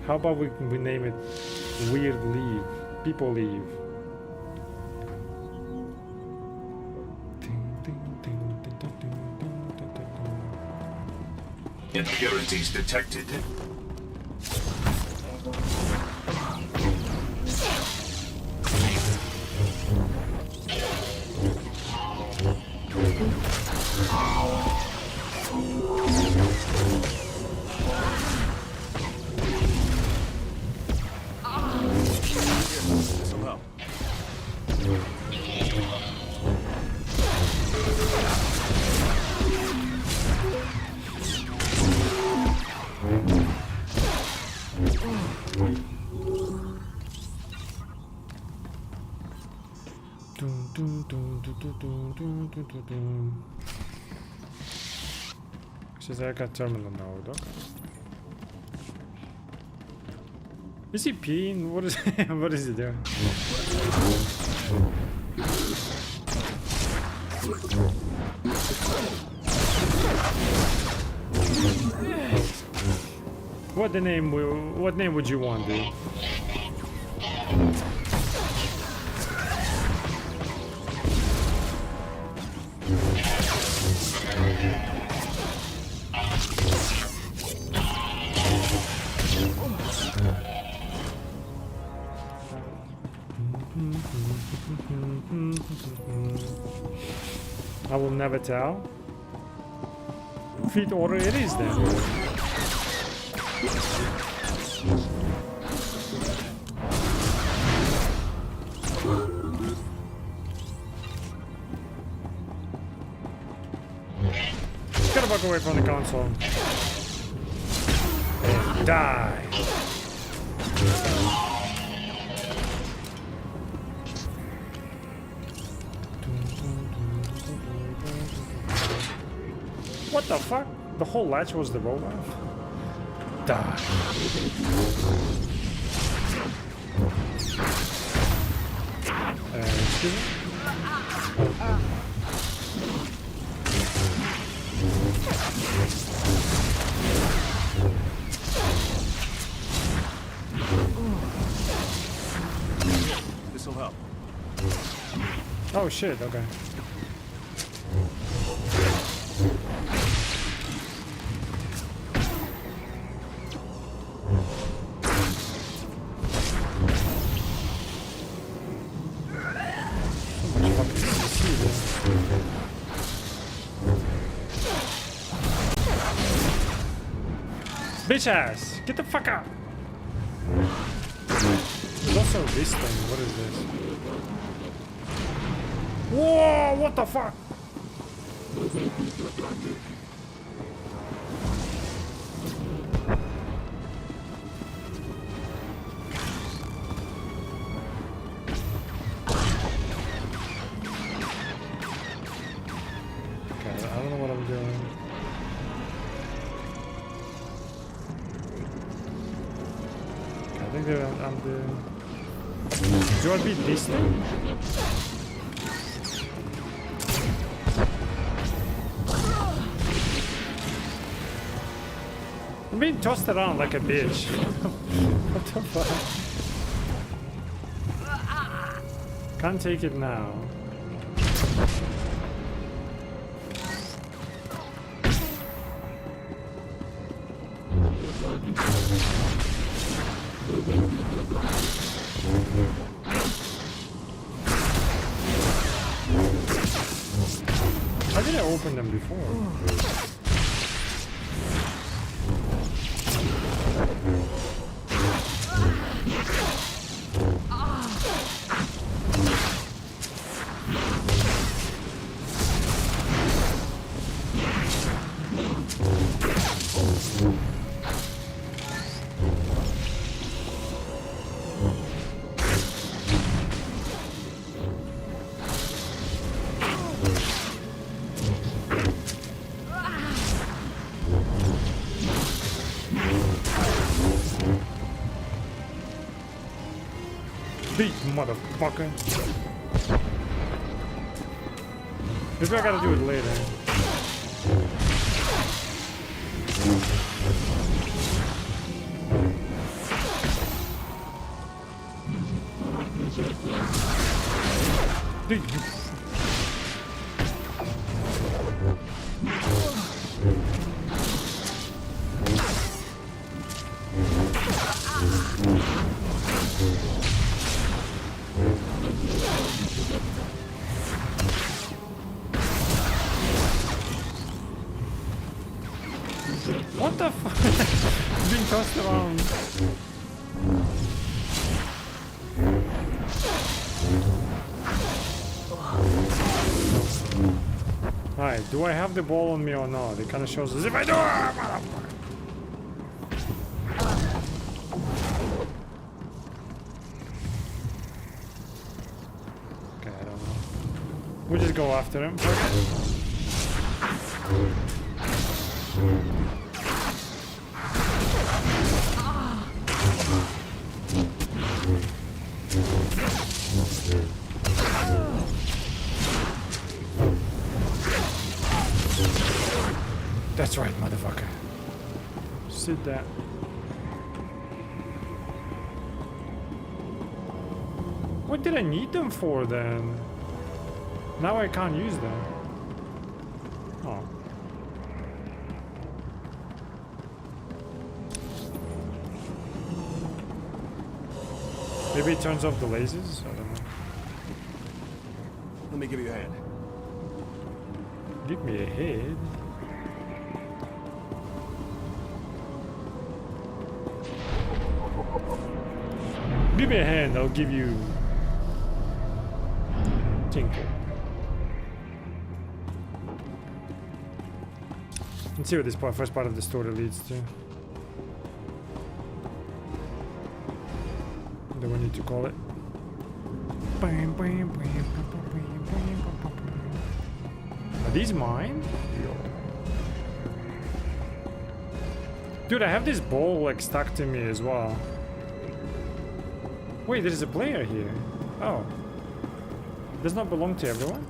How about we name it Weird Leave? People Leave. Impurities detected. Says I got terminal node. Okay. Is he peeing? What is what is he doing? What name would you want, dude? I will never tell. Feed order it is then. Get the fuck away from the console. And die. What the fuck? The whole latch was the robot? Die. Excuse me? This'll help. Oh shit, okay. Bitch ass! Get the fuck out! There's also this thing. What is this? Whoa! What the fuck? Okay, I don't know what I'm doing. I think I'm the... Do I beat this thing? I'm being tossed around like a bitch. What the fuck? Can't take it now. opened them before. Beat, motherfucker. Maybe I gotta do it later. Dude, you... What the fuck? He's being tossed around. Alright, do I have the ball on me or not? It kind of shows as if I do. Okay, I don't know. We'll just go after him. That's right, motherfucker. Sit there. What did I need them for then? Now I can't use them. Oh. Maybe it turns off the lasers? I don't know. Let me give you a hand. Give me a head? Give me a hand, I'll give you... Tinkle. Let's see what this first part of the story leads to. Do we need to call it? Are these mine? Dude, I have this ball like stuck to me as well. Wait, there's a player here. Oh. Does not belong to everyone?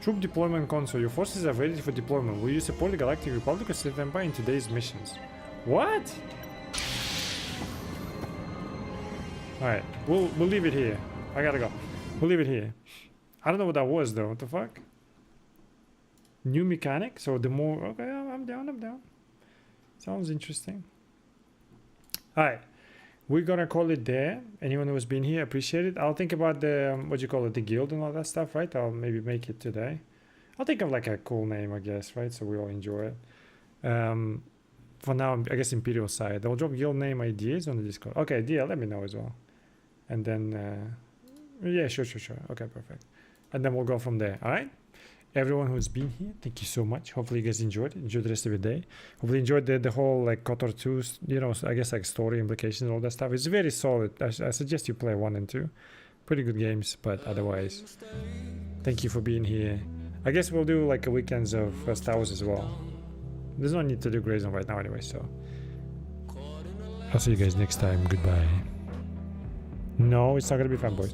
Troop deployment console. Your forces are ready for deployment. Will you support the Galactic Republic or Sith Empire in today's missions? What? Alright, we'll leave it here. I gotta go. We'll leave it here. I don't know what that was though. What the fuck? New mechanic? So the more... Okay, I'm down. Sounds interesting. Alright. We're gonna call it there. Anyone who has been here, appreciate it. I'll think about the... what do you call it? The guild and all that stuff, right? I'll maybe make it today. I'll think of like a cool name, I guess, right? So we all enjoy it. For now, I guess Imperial side. I'll drop guild name ideas on the Discord. Okay, yeah, let me know as well. And then... yeah, sure. Okay, perfect. And then we'll go from there, alright? Everyone who's been here, thank you so much. Hopefully you guys enjoyed it. Enjoy the rest of your day. Hopefully enjoyed the whole like KOTOR 2, you know, I guess like story implications and all that stuff. It's very solid. I suggest you play 1 and 2. Pretty good games, but otherwise, thank you for being here. I guess we'll do like a weekends of Star Wars as well. There's no need to do Grey Zone right now anyway, so. I'll see you guys next time. Goodbye. No, it's not gonna be fun, boys.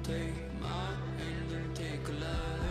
Take my hand and take a life.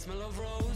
smell of rose.